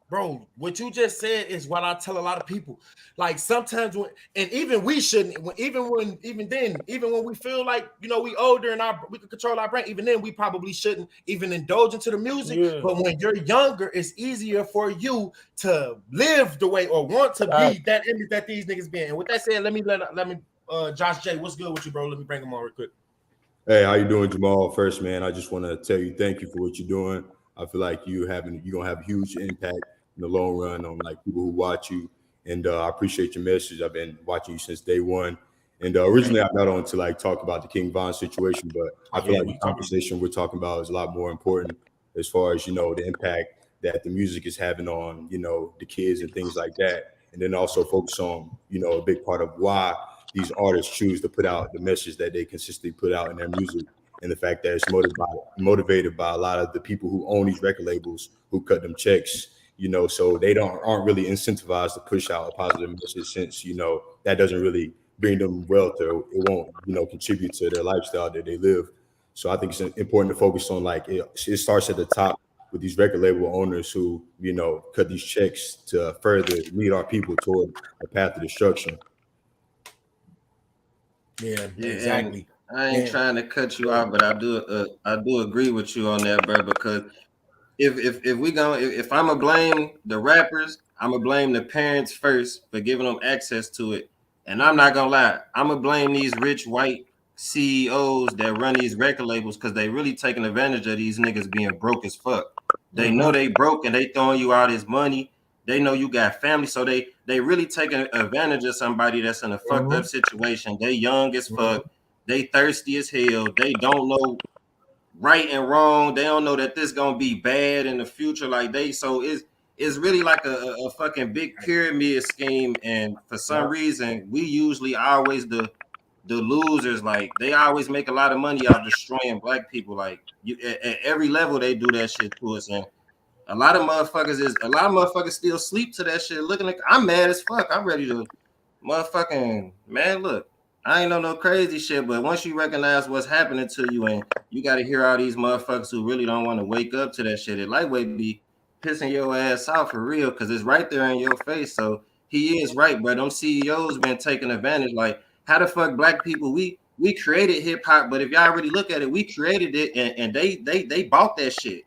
bro. What you just said is what I tell a lot of people. Like sometimes when, and even we shouldn't, even when we feel like, you know, we older and we can control our brain, even then we probably shouldn't even indulge into the music. Yeah. But when you're younger, it's easier for you to live the way or want to be that image that these niggas be. And with that said, let me Josh J, what's good with you, bro? Let me bring him on real quick. Hey, how you doing, Jamal? First, man, I just want to tell you thank you for what you're doing. I feel like you're gonna have a huge impact in the long run on like people who watch you, and I appreciate your message. I've been watching you since day one, and originally I got on to like talk about the King Von situation, but I feel like the conversation we're talking about is a lot more important as far as, you know, the impact that the music is having on, you know, the kids and things like that, and then also focus on, you know, a big part of why these artists choose to put out the message that they consistently put out in their music, and the fact that it's motivated by a lot of the people who own these record labels who cut them checks, you know, so they aren't really incentivized to push out a positive message, since, you know, that doesn't really bring them wealth, or it won't, you know, contribute to their lifestyle that they live. So I think it's important to focus on like it starts at the top with these record label owners who, you know, cut these checks to further lead our people toward a path of destruction. Yeah, Yeah, exactly. and I ain't trying to cut you off, but I do agree with you on that, bro. Because if I'm gonna blame the rappers, I'm gonna blame the parents first for giving them access to it. And I'm not gonna lie, I'm gonna blame these rich white CEOs that run these record labels, because they really taking advantage of these niggas being broke as fuck. They know they broke and they throwing you all this money. They know you got family, so they really taking advantage of somebody that's in a fucked up situation. They young as fuck. They thirsty as hell. They don't know right and wrong. They don't know that this gonna be bad in the future. Like so it's really like a fucking big pyramid scheme. And for some reason, we usually always the losers. Like they always make a lot of money off destroying black people. Like at every level they do that shit to us. And a lot of motherfuckers still sleep to that shit. Looking like I'm mad as fuck. I'm ready to motherfucking, man, look, I ain't know no crazy shit, but once you recognize what's happening to you, and you got to hear all these motherfuckers who really don't want to wake up to that shit, it lightweight be pissing your ass off for real, because it's right there in your face. So he is right, bro. Them CEOs been taking advantage. Like, how the fuck black people, we created hip hop, but if y'all really look at it, we created it, and they bought that shit.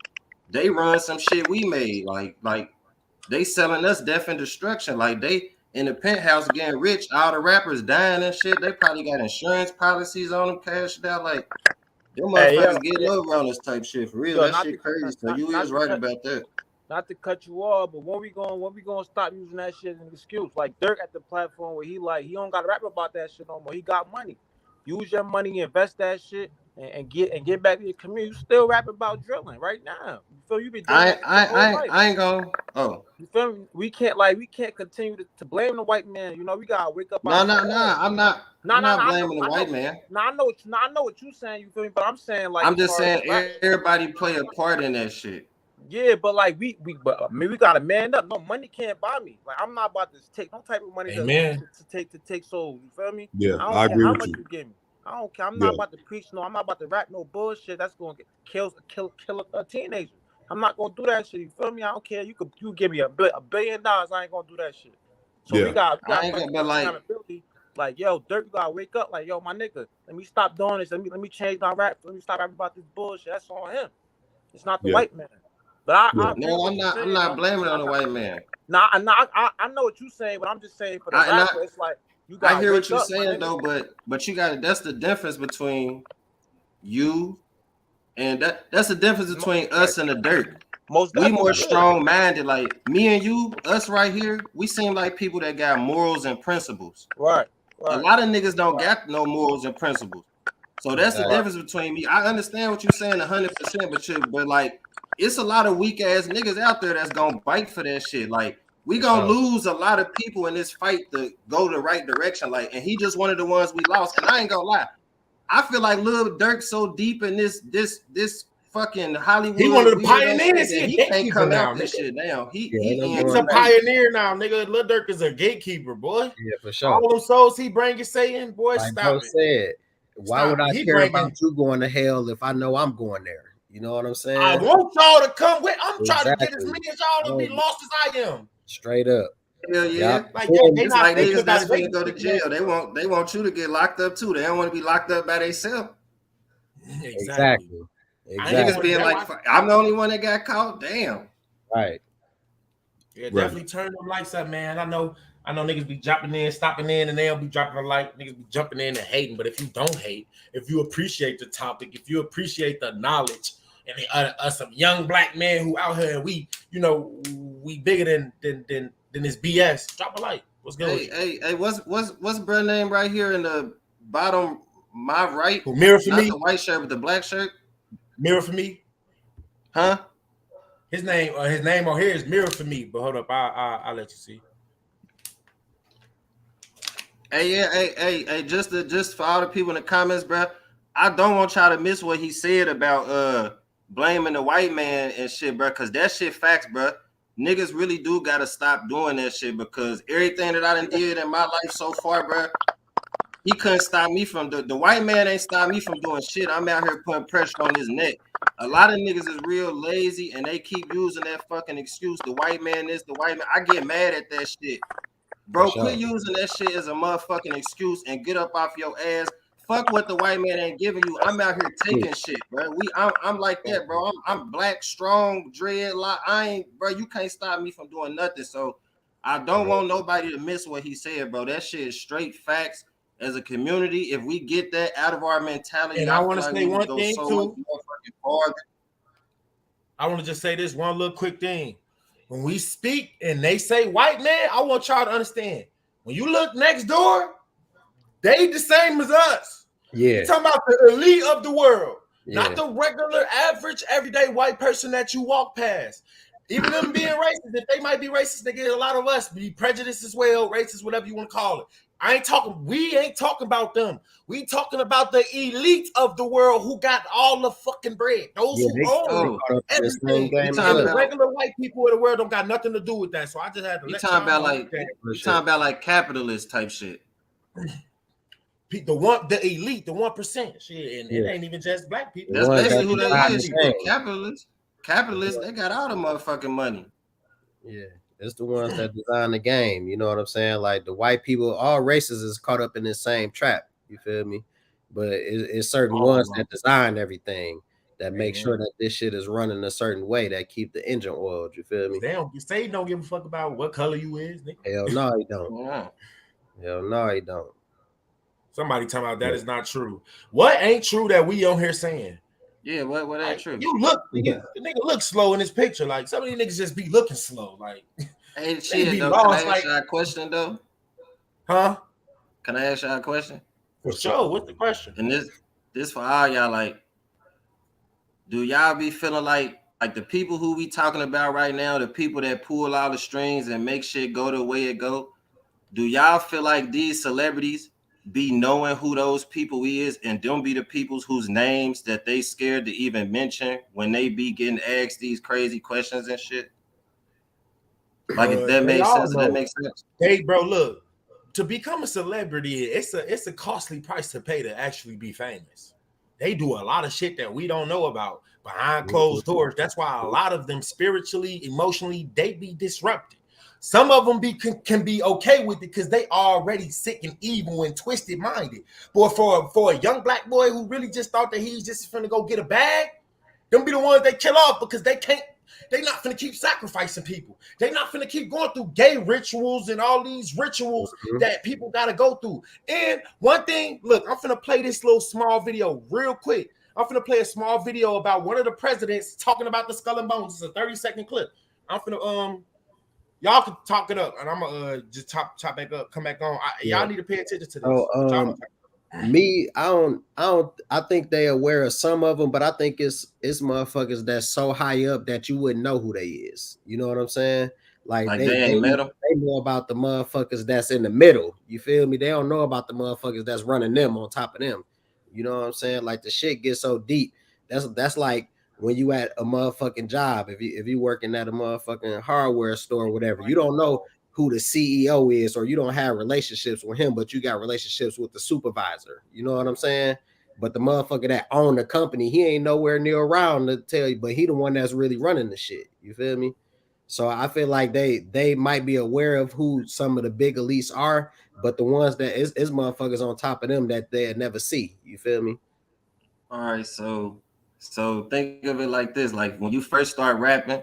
They run some shit we made. Like they selling us death and destruction. Like they in the penthouse getting rich, all the rappers dying and shit. They probably got insurance policies on them, cashed out. Like them motherfuckers getting over on this type shit for real. That shit crazy. So you is right about that. Not to cut you off, but when we gonna stop using that shit as an excuse? Like Dirk at the platform where he don't gotta rap about that shit no more. He got money. Use your money, invest that shit, and get back to your community. You still rap about drilling right now. You feel you been doing that your whole life. I ain't gonna. Oh, you feel me? We can't continue to blame the white man. You know, we gotta wake up. No. I'm not blaming the white man. I know what you saying. You feel me? But I'm saying like I'm just saying everybody play a part in that shit. Yeah, but like we gotta man up. No, money can't buy me. Like I'm not about to take no type of money to take souls. You feel me? Yeah, I don't care how much you. you give me. I don't care. I'm not about to preach. No, I'm not about to rap no bullshit. That's gonna kill a teenager. I'm not gonna do that shit. You feel me? I don't care. You give me $1 billion. I ain't gonna do that shit. So we got accountability. Like, yo, Dirk, you gotta wake up. Like, yo, my nigga, let me stop doing this. Let me change my rap. Let me stop rapping about this bullshit. That's on him. It's not the white man. But I'm not blaming it on the white man. I know what you're saying, but I'm just saying for the rapper, it's like you got. I hear what you're saying though, but you got that's the difference between you and that's the difference between us and the dirt. We more strong-minded, like me and you, us right here. We seem like people that got morals and principles. Right. A lot of niggas don't got no morals and principles. So that's the difference between me. I understand what you're saying 100%, but like it's a lot of weak ass niggas out there that's gonna bite for that shit. Like we gonna lose a lot of people in this fight to go the right direction. Like, and he just one of the ones we lost. And I ain't gonna lie, I feel like Lil Durk so deep in this fucking Hollywood. He one of the pioneers. He can't come out this shit now. He's a pioneer now, nigga. Lil Durk is a gatekeeper, boy. Yeah, for sure. All them souls he bring is saying, boy, like stop bro it. Said, why would I care about you going to hell if I know I'm going there? You know what I'm saying? I want y'all to come with. I'm trying to get as many as y'all to be lost as I am. Straight up. Hell yeah. Yep. Like niggas that's going to go to jail. They want you to get locked up too. They don't want to be locked up by themselves. Exactly. Niggas being like, I'm the only one that got caught. Damn. Right. Yeah, definitely turn them lights up, man. I know niggas be dropping in, stopping in, and they'll be dropping a light. Niggas be jumping in and hating. But if you don't hate, if you appreciate the topic, if you appreciate the knowledge, and some young black men who out here, and we bigger than this BS. Drop a light. What's good? Hey, what's brand name right here in the bottom, my right? Mirror for Not me. The white shirt with the black shirt. Mirror for me. Huh? His name on here is Mirror for me. But hold up, I'll let you see. Hey, just for all the people in the comments, bro. I don't want y'all to miss what he said about blaming the white man and shit, bro, because that shit facts, bro. Niggas really do gotta stop doing that shit because everything that I done did in my life so far, bro, he couldn't stop me from the white man ain't stop me from doing shit. I'm out here putting pressure on his neck. A lot of niggas is real lazy and they keep using that fucking excuse. The white man is the white man. I get mad at that shit. Bro, quit using that shit as a motherfucking excuse and get up off your ass. Fuck what the white man ain't giving you. I'm out here taking shit, bro. I'm like that, bro. I'm black, strong, dreadlock. Bro, you can't stop me from doing nothing. So I don't want nobody to miss what he said, bro. That shit is straight facts. As a community, if we get that out of our mentality, and I want to say one thing too. I want to just say this one little quick thing. When we speak and they say white man, I want y'all to understand. When you look next door, they the same as us. Yeah. You're talking about the elite of the world, not the regular, average, everyday white person that you walk past. Even them being racist, if they might be racist, they get a lot of us be prejudiced as well, racist, whatever you want to call it. We ain't talking about them. We talking about the elite of the world who got all the fucking bread. Those who own everything. And the regular white people in the world don't got nothing to do with that. So I just had to let talking about like capitalist type shit. The elite, the 1%. Shit, and it ain't even just black people. That's basically who they is. Capitalists, they got all the motherfucking money. Yeah. It's the ones that design the game. You know what I'm saying? Like the white people, all races is caught up in this same trap. You feel me? But it's certain ones that design everything that make sure that this shit is running a certain way that keep the engine oiled. You feel me? They don't give a fuck about what color you is. Hell no, he don't. Hell no, he don't. Somebody talking about that is not true. What ain't true that we on here saying? Yeah, what ain't true? You look, the nigga look slow in this picture. Like some of these niggas just be looking slow. Like, hey, shit, though, can I ask y'all a question though? Huh? Can I ask y'all a question? For sure. What's the question? And this for all y'all. Like, do y'all be feeling like the people who we talking about right now, the people that pull all the strings and make shit go the way it go? Do y'all feel like these celebrities be knowing who those people is and them be the peoples whose names that they scared to even mention when they be getting asked these crazy questions and shit? Like, if that makes sense, that makes sense. Hey, bro, look, to become a celebrity, it's a costly price to pay to actually be famous. They do a lot of shit that we don't know about behind closed doors. That's why a lot of them spiritually, emotionally, they be disrupted. Some of them can be okay with it because they already sick and evil and twisted minded. But for a young black boy who really just thought that he's just finna go get a bag, them be the ones they kill off because they can't They not finna keep sacrificing people. They not finna keep going through gay rituals and all these rituals that people gotta go through. And one thing, look, I'm finna play this little small video real quick. I'm finna play a small video about one of the presidents talking about the skull and bones. It's a 30-second clip. I'm finna y'all can talk it up, and I'm gonna just chop back up, come back on. Y'all need to pay attention to this. So, I think they aware of some of them, but I think it's motherfuckers that's so high up that you wouldn't know who they is. You know what I'm saying? Like they ain't met them. They know about the motherfuckers that's in the middle. You feel me? They don't know about the motherfuckers that's running them on top of them. You know what I'm saying? Like the shit gets so deep. That's like when you at a motherfucking job. If you working at a motherfucking hardware store or whatever, you don't know who the CEO is, or you don't have relationships with him, but you got relationships with the supervisor. You know what I'm saying? But the motherfucker that own the company, he ain't nowhere near around to tell you, but he the one that's really running the shit. You feel me? So I feel like they might be aware of who some of the big elites are, but the ones that is motherfuckers on top of them that they'll never see. You feel me? All right, so think of it like this: like when you first start rapping,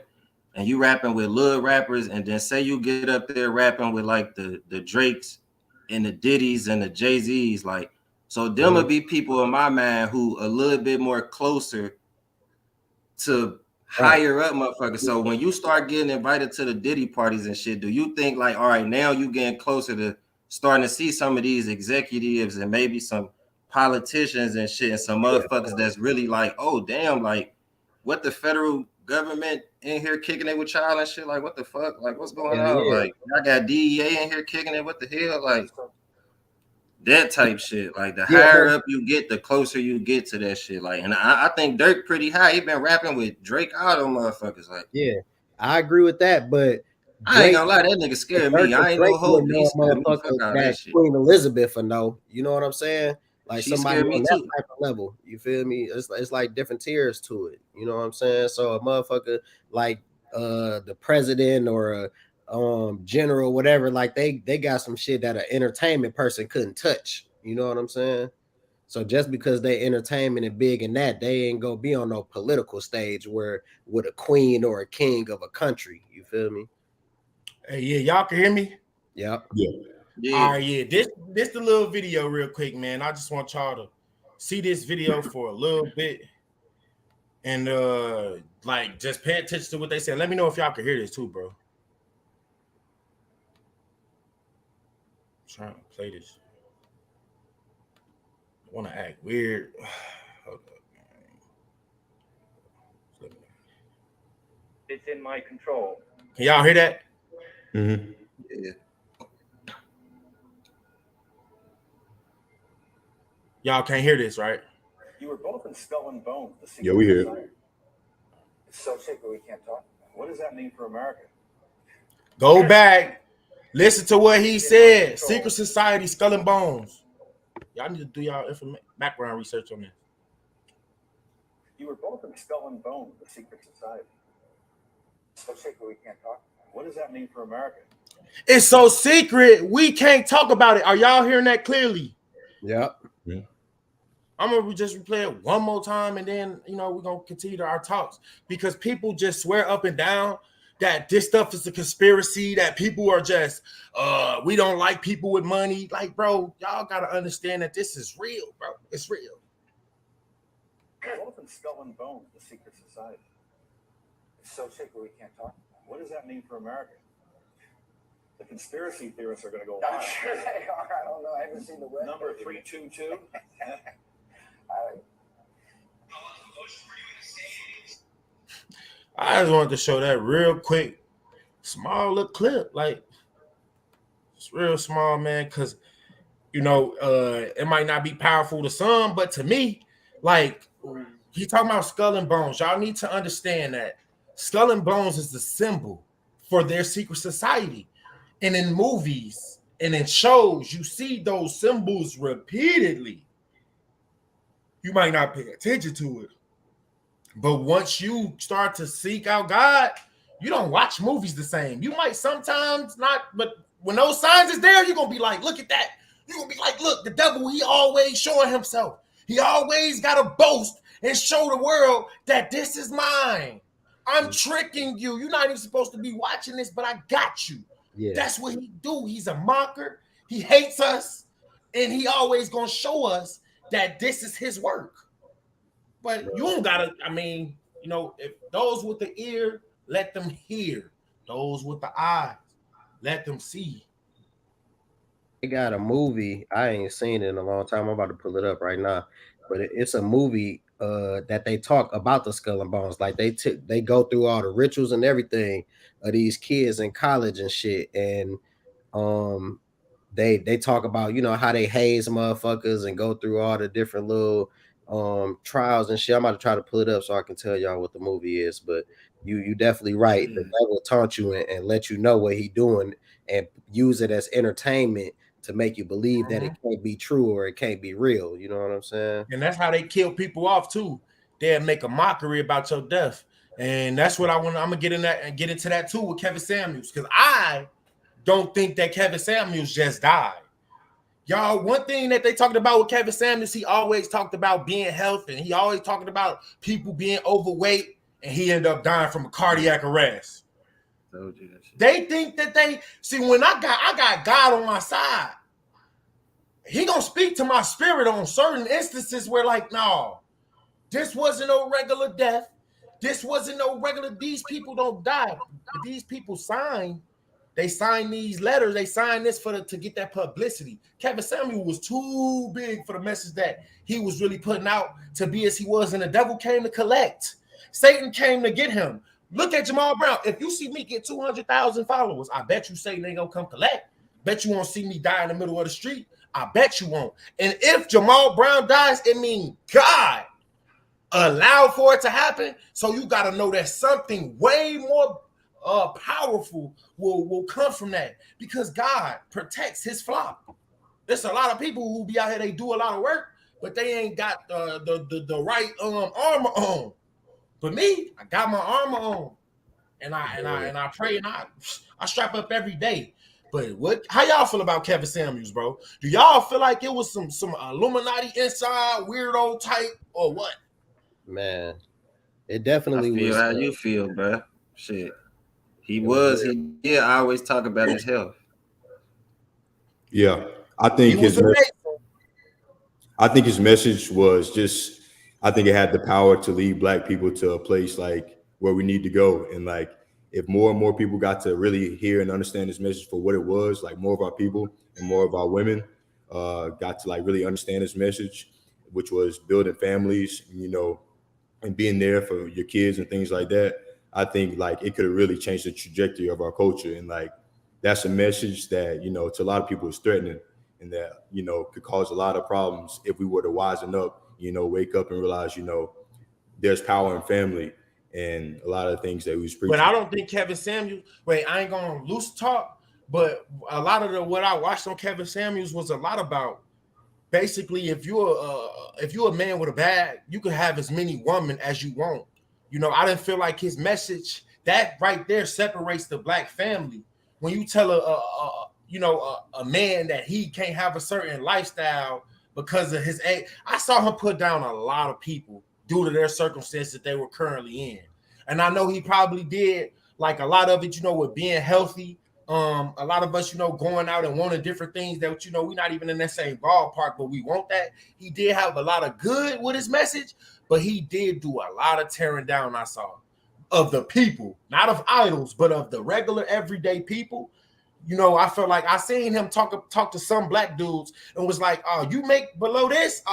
and you rapping with little rappers, and then say you get up there rapping with like the Drakes and the Diddies and the Jay-Z's, like, so them would be people in my mind who a little bit more closer to higher up motherfuckers. So when you start getting invited to the Diddy parties and shit, do you think like, all right, now you getting closer to starting to see some of these executives and maybe some politicians and shit, and some motherfuckers that's really like, oh damn, like what the federal government in here kicking it with y'all and shit, like what the fuck, like what's going on? Like I got DEA in here kicking it, what the hell, like that type shit. Like the higher up you get, the closer you get to that shit. Like, and I think Dirk pretty high. He been rapping with Drake, all them motherfuckers. Like, yeah, I agree with that, but I ain't gonna lie, that nigga scared me. I ain't gonna hold it. He scared me. Fuck all that shit. Queen Elizabeth, you know what I'm saying? Like she somebody on that type of level. You feel me? It's like different tiers to it. You know what I'm saying? So a motherfucker like the president or a general, whatever, like they got some shit that an entertainment person couldn't touch. You know what I'm saying? So just because they entertainment and big in that, they ain't gonna be on no political stage where with a queen or a king of a country. You feel me? Hey, yeah, y'all can hear me? Yep. Yeah. All right, yeah. This the little video real quick, man. I just want y'all to see this video for a little bit. And like just pay attention to what they said. Let me know if y'all can hear this too, bro. I'm trying to play this. I want to act weird. Hold up, man. It's in my control. Can y'all hear that? Mm-hmm. Yeah. Y'all can't hear this, right? You were both in Skull and Bones. Yeah, we hear it. It's so secret we can't talk. What does that mean for America? Go back. Listen to what he said. Secret Society, Skull and Bones. Y'all need to do y'all background research on this. You were both in Skull and Bones, the secret society. So secret we can't talk. What does that mean for America? It's so secret we can't talk about it. Are y'all hearing that clearly? Yep. Yeah. I'm gonna just replay it one more time, and then we're gonna continue our talks, because people just swear up and down that this stuff is a conspiracy, that people are just we don't like people with money. Like, bro, y'all gotta understand that this is real, bro. It's real. Both in Skull and Bones, the secret society. It's so secret we can't talk. What does that mean for America? The conspiracy theorists are going to go wild. I'm sure they are. I don't know. I haven't seen the web. Number 322. I just wanted to show that real quick, small little clip. Like, it's real small, man, because it might not be powerful to some, but to me, like, he talking about Skull and Bones. Y'all need to understand that Skull and Bones is the symbol for their secret society. And in movies and in shows, you see those symbols repeatedly. You might not pay attention to it, but once you start to seek out God, you don't watch movies the same. You might sometimes not, but when those signs is there, you're going to be like, look at that. You're going to be like, look, the devil, he always showing himself. He always got to boast and show the world that this is mine. I'm tricking you. You're not even supposed to be watching this, but I got you. Yeah. That's what he do. He's a mocker. He hates us, and he always gonna show us that this is his work. But you don't gotta. I mean, you know, if those with the ear, let them hear. Those with the eyes, let them see. They got a movie. I ain't seen it in a long time. I'm about to pull it up right now. But it's a movie that they talk about the Skull and Bones. Like they go through all the rituals and everything of these kids in college and shit. And um they talk about, you know, how they haze motherfuckers and go through all the different little trials and shit. I'm about to try to pull it up so I can tell y'all what the movie is. But you definitely right. The devil taunt you and let you know what he doing and use it as entertainment to make you believe that it can't be true or it can't be real. You know what I'm saying? And that's how they kill people off too. They'll make a mockery about your death. And that's what I want. I'm gonna get in that and get into that too with Kevin Samuels. Because I don't think that Kevin Samuels just died. Y'all, one thing that they talked about with Kevin Samuels, he always talked about being healthy, and he always talked about people being overweight, and he ended up dying from a cardiac arrest. They think that they see when I got God on my side. He gonna speak to my spirit on certain instances where, like, no, this wasn't no regular death. This wasn't no regular. These people don't die. These people sign. They sign these letters. They sign this to get that publicity. Kevin Samuel was too big for the message that he was really putting out to be as he was, and the devil came to collect. Satan came to get him. Look at Jamal Brown. If you see me get 200,000 followers, I bet you Satan ain't gonna come collect. Bet you won't see me die in the middle of the street. I bet you won't. And if Jamal Brown dies, it means God allowed for it to happen. So you got to know that something way more powerful will come from that, because God protects his flock. There's a lot of people who be out here, they do a lot of work, but they ain't got the right armor on. But me, I got my armor on, and I pray, and I strap up every day. But how y'all feel about Kevin Samuels, bro? Do y'all feel like it was some Illuminati inside weirdo type or what? Man, it definitely I feel was. how you feel, bro. Shit. He did always talk about his health. Yeah, I think his message was just, I think it had the power to lead Black people to a place like where we need to go. And like, if more and more people got to really hear and understand this message for what it was, like more of our people and more of our women got to like really understand this message, which was building families, you know, and being there for your kids and things like that. I think like it could have really changed the trajectory of our culture. And like, that's a message that, you know, to a lot of people is threatening, and that, you know, could cause a lot of problems if we were to wisen up, you know, wake up and realize, you know, there's power in family and a lot of things that he was preaching. But I don't think Kevin Samuels, I ain't gonna loose talk, but a lot of what I watched on Kevin Samuels was a lot about basically if you're a man with a bag, you can have as many women as you want. You know, I didn't feel like his message that right there separates the Black family. When you tell a man that he can't have a certain lifestyle because of his age, I saw him put down a lot of people due to their circumstances that they were currently in. And I know he probably did like a lot of it, you know, with being healthy. A lot of us, you know, going out and wanting different things that, you know, we're not even in that same ballpark, but we want that. He did have a lot of good with his message, but he did do a lot of tearing down, I saw, of the people, not of idols, but of the regular everyday people. You know, I felt like I seen him talk to some Black dudes and was like, oh, you make below this?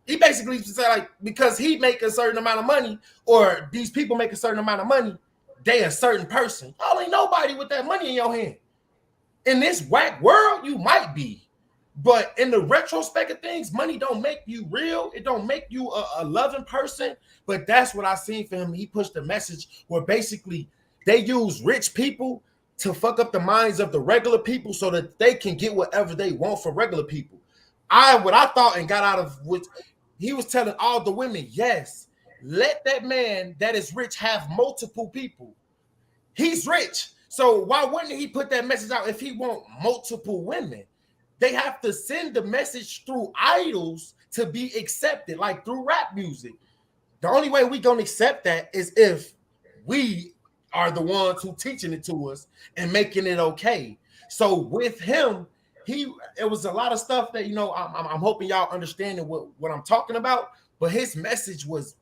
He basically said, like, because he make a certain amount of money, or these people make a certain amount of money, they a certain person. Y'all ain't nobody with that money in your hand. In this whack world, you might be. But in the retrospect of things, money don't make you real. It don't make you a loving person. But that's what I seen for him. He pushed a message where basically they use rich people to fuck up the minds of the regular people so that they can get whatever they want from regular people. What I thought and got out of which he was telling all the women, yes, let that man that is rich have multiple people. He's rich. So why wouldn't he put that message out if he want multiple women? They have to send the message through idols to be accepted, like through rap music. The only way we gonna accept that is if we are the ones who teaching it to us and making it okay. So with him, it was a lot of stuff that, you know, I'm hoping y'all understanding what I'm talking about. But his message was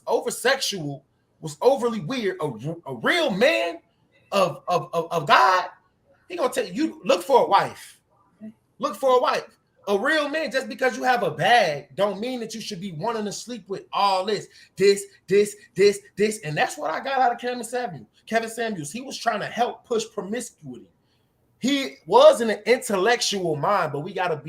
over sexual, was overly weird. A real man of God, he gonna tell you, look for a wife. Look for a wife. A real man, just because you have a bag, don't mean that you should be wanting to sleep with all this. And that's what I got out of Kevin Samuels. He was trying to help push promiscuity. He was an intellectual mind, but we gotta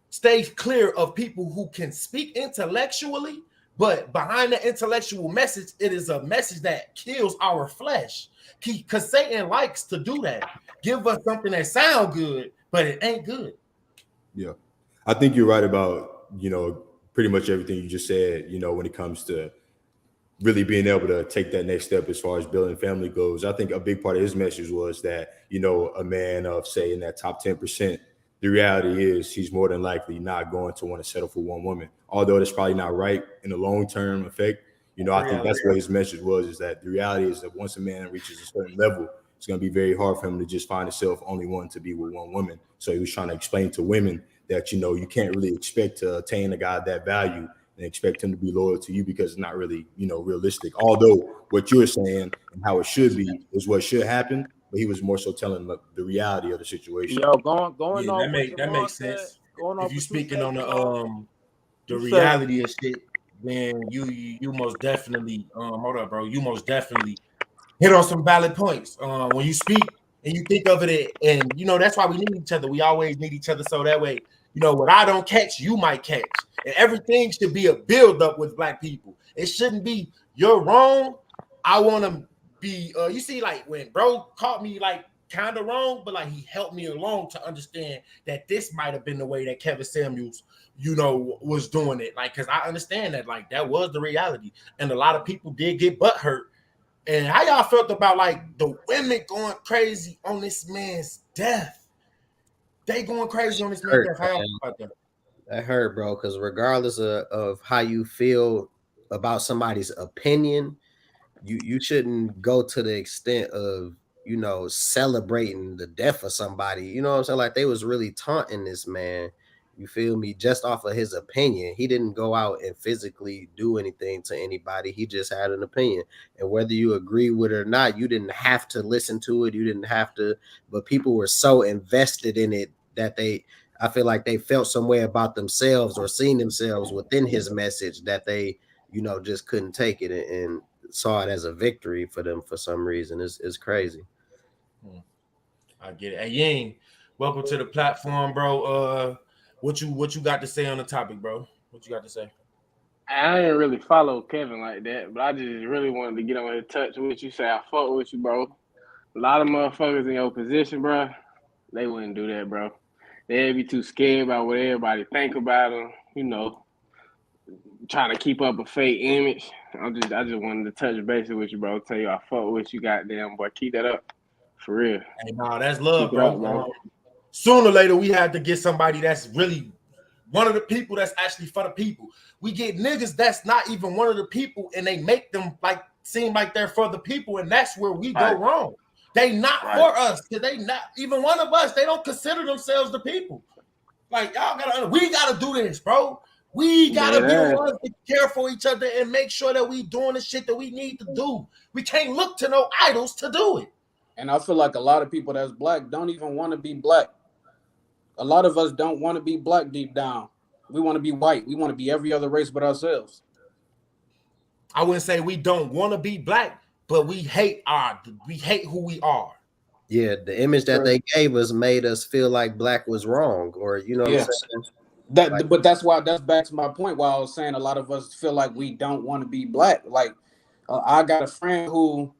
stay clear of people who can speak intellectually, but behind the intellectual message, it is a message that kills our flesh. Because Satan likes to do that. Give us something that sounds good, but it ain't good. Yeah. I think you're right about, you know, pretty much everything you just said, you know, when it comes to really being able to take that next step as far as building family goes. I think a big part of his message was that, you know, a man of, say, in that top 10%, the reality is he's more than likely not going to want to settle for one woman. Although that's probably not right in the long-term effect. You know, I think that's what his message was, is that the reality is that once a man reaches a certain level, it's going to be very hard for him to just find himself only wanting to be with one woman. So he was trying to explain to women that, you know, you can't really expect to attain a guy that value and expect him to be loyal to you, because it's not really, you know, realistic. Although what you're saying and how it should be is what should happen, but he was more so telling the reality of the situation. Yo, going Yeah, off what that Jamal makes said, sense. going If off you what you speaking said, on Jamal. the You said reality of shit, then you most definitely hold up, bro. You most definitely hit on some valid points. When you speak and you think of it, and you know that's why we need each other. We always need each other, so that way, you know, what I don't catch, you might catch. And everything should be a build up with black people. It shouldn't be you're wrong. I want to be. You see, like when bro caught me like kind of wrong, but like he helped me along to understand that this might have been the way that Kevin Samuels, you know, was doing it. Like, because I understand that like that was the reality, and a lot of people did get butt hurt. And how y'all felt about like the women going crazy on this man's death? They going crazy on this man's Hurt, death. How y'all man. feel about that? That hurt, bro. Because regardless of how you feel about somebody's opinion, you shouldn't go to the extent of, you know, celebrating the death of somebody. You know what I'm saying? Like they was really taunting this man. You feel me? Just off of his opinion. He didn't go out and physically do anything to anybody. He just had an opinion. And whether you agree with it or not, you didn't have to listen to it. You didn't have to, but people were so invested in it that I feel like they felt some way about themselves or seen themselves within his message that they, you know, just couldn't take it and saw it as a victory for them for some reason. It's crazy. I get it. Hey Ying, welcome to the platform, bro. What you got to say on the topic, bro? What you got to say? I didn't really follow Kevin like that, but I just really wanted to get on in touch with you. Say I fuck with you, bro. A lot of motherfuckers in your position, bro, they wouldn't do that, bro. They'd be too scared about what everybody think about them. You know, trying to keep up a fake image. I just wanted to touch base with you, bro. Tell you I fuck with you, goddamn boy. Keep that up, for real. Hey, nah, that's love, Keep it up, bro. bro. Sooner or later, we have to get somebody that's really one of the people that's actually for the people. We get niggas that's not even one of the people, and they make them like seem like they're for the people, and that's where we go wrong. They not for us, because they not even one of us. They don't consider themselves the people. Like we gotta do this, bro. We gotta be the ones to care for each other and make sure that we doing the shit that we need to do. We can't look to no idols to do it. And I feel like a lot of people that's black don't even want to be black. A lot of us don't want to be black deep down. We want to be white. We want to be every other race but ourselves. I wouldn't say we don't want to be black, but we hate who we are. Yeah, the image that they gave us made us feel like black was wrong, or you know what I'm saying? But that's back to my point why I was saying a lot of us feel like we don't want to be black. Like I got a friend who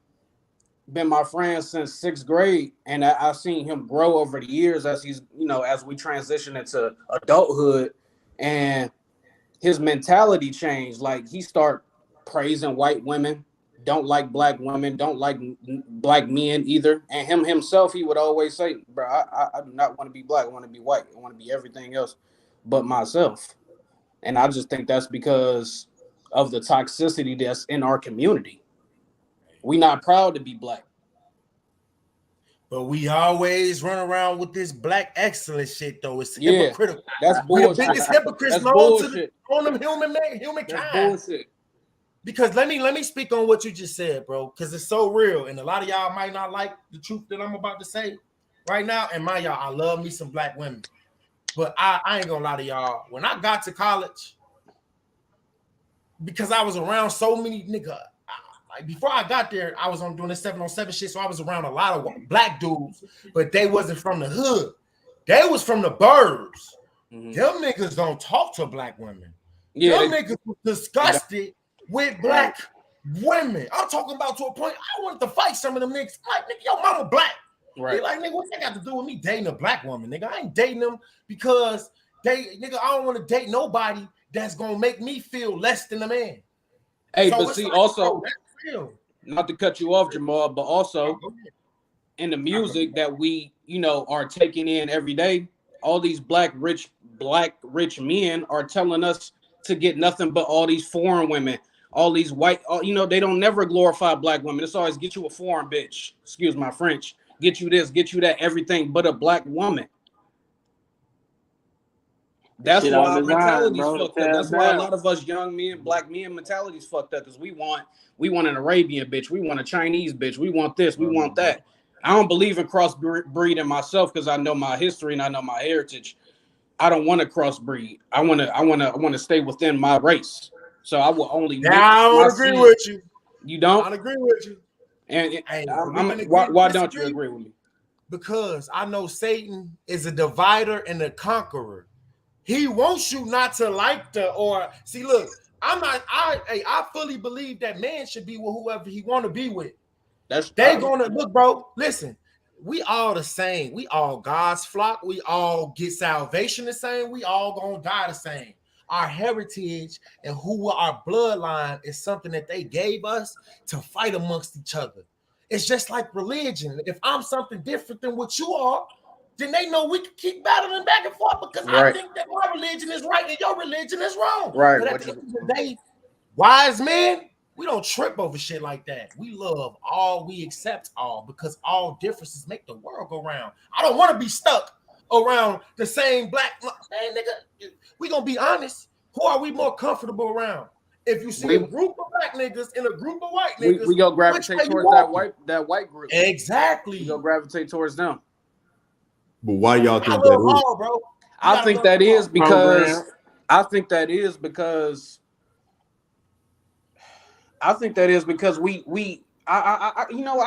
been my friend since 6th grade, and I've seen him grow over the years as he's, you know, as we transition into adulthood, and his mentality changed. Like he start praising white women, don't like black women, don't like black men either. And himself, he would always say, bro, I do not want to be black. I want to be white. I want to be everything else but myself. And I just think that's because of the toxicity that's in our community. We not proud to be black. But we always run around with this black excellence shit, though. It's Yeah, hypocritical. that's We the bullshit. biggest hypocrites That's known to bullshit. on the That's humankind. bullshit. Because let me speak on what you just said, bro, because it's so real. And a lot of y'all might not like the truth that I'm about to say right now. And my y'all, I love me some black women. But I ain't gonna lie to y'all. When I got to college, because I was around so many nigga, like before I got there, I was on doing this 7-on-7 shit. So I was around a lot of black dudes, but they wasn't from the hood. They was from the burbs. Mm-hmm. Them niggas don't talk to black women. Yeah, Them niggas was disgusted with black women. I'm talking about to a point I wanted to fight some of them niggas. I'm like, nigga, your mama black. right. They like, nigga, what that got to do with me dating a black woman? Nigga, I ain't dating them because I don't want to date nobody that's gonna make me feel less than a man. Hey, So but it's see, like, also, bro, that's real. not to cut you off, Jamal, but also in the music that we, are taking in every day, all these black rich men are telling us to get nothing but all these foreign women, all these white, they don't never glorify black women. It's always get you a foreign bitch, excuse my French, get you this, get you that, everything but a black woman. That's Shit why on our design, mentality's bro. fucked up. Tear That's why a down. lot of us young men, black men, mentality's fucked up because we want an Arabian bitch, we want a Chinese bitch, we want this, we want that. I don't believe in crossbreeding myself because I know my history and I know my heritage. I don't want to crossbreed. I want to stay within my race. So I will only mix I my don't agree seed. with you. You I don't? don't agree with you. And Hey, why don't you agree with me? Because I know Satan is a divider and a conqueror. He wants you not to like see. Look, I fully believe that man should be with whoever he want to be with. They gonna look, bro. Listen, we all the same. We all God's flock. We all get salvation the same. We all gonna die the same. Our heritage and who our bloodline is something that they gave us to fight amongst each other. It's just like religion. If I'm something different than what you are, then they know we can keep battling back and forth because I think that my religion is right and your religion is wrong. Right. But at the end of the day, wise men, we don't trip over shit like that. We love all, we accept all, because all differences make the world go round. I don't want to be stuck around the same black man, nigga. We gonna be honest. Who are we more comfortable around? If you see a group of black niggas and a group of white niggas, we go gravitate towards that white group. Exactly. We go gravitate towards them. But why y'all think I that love is? all, bro. I think that is because I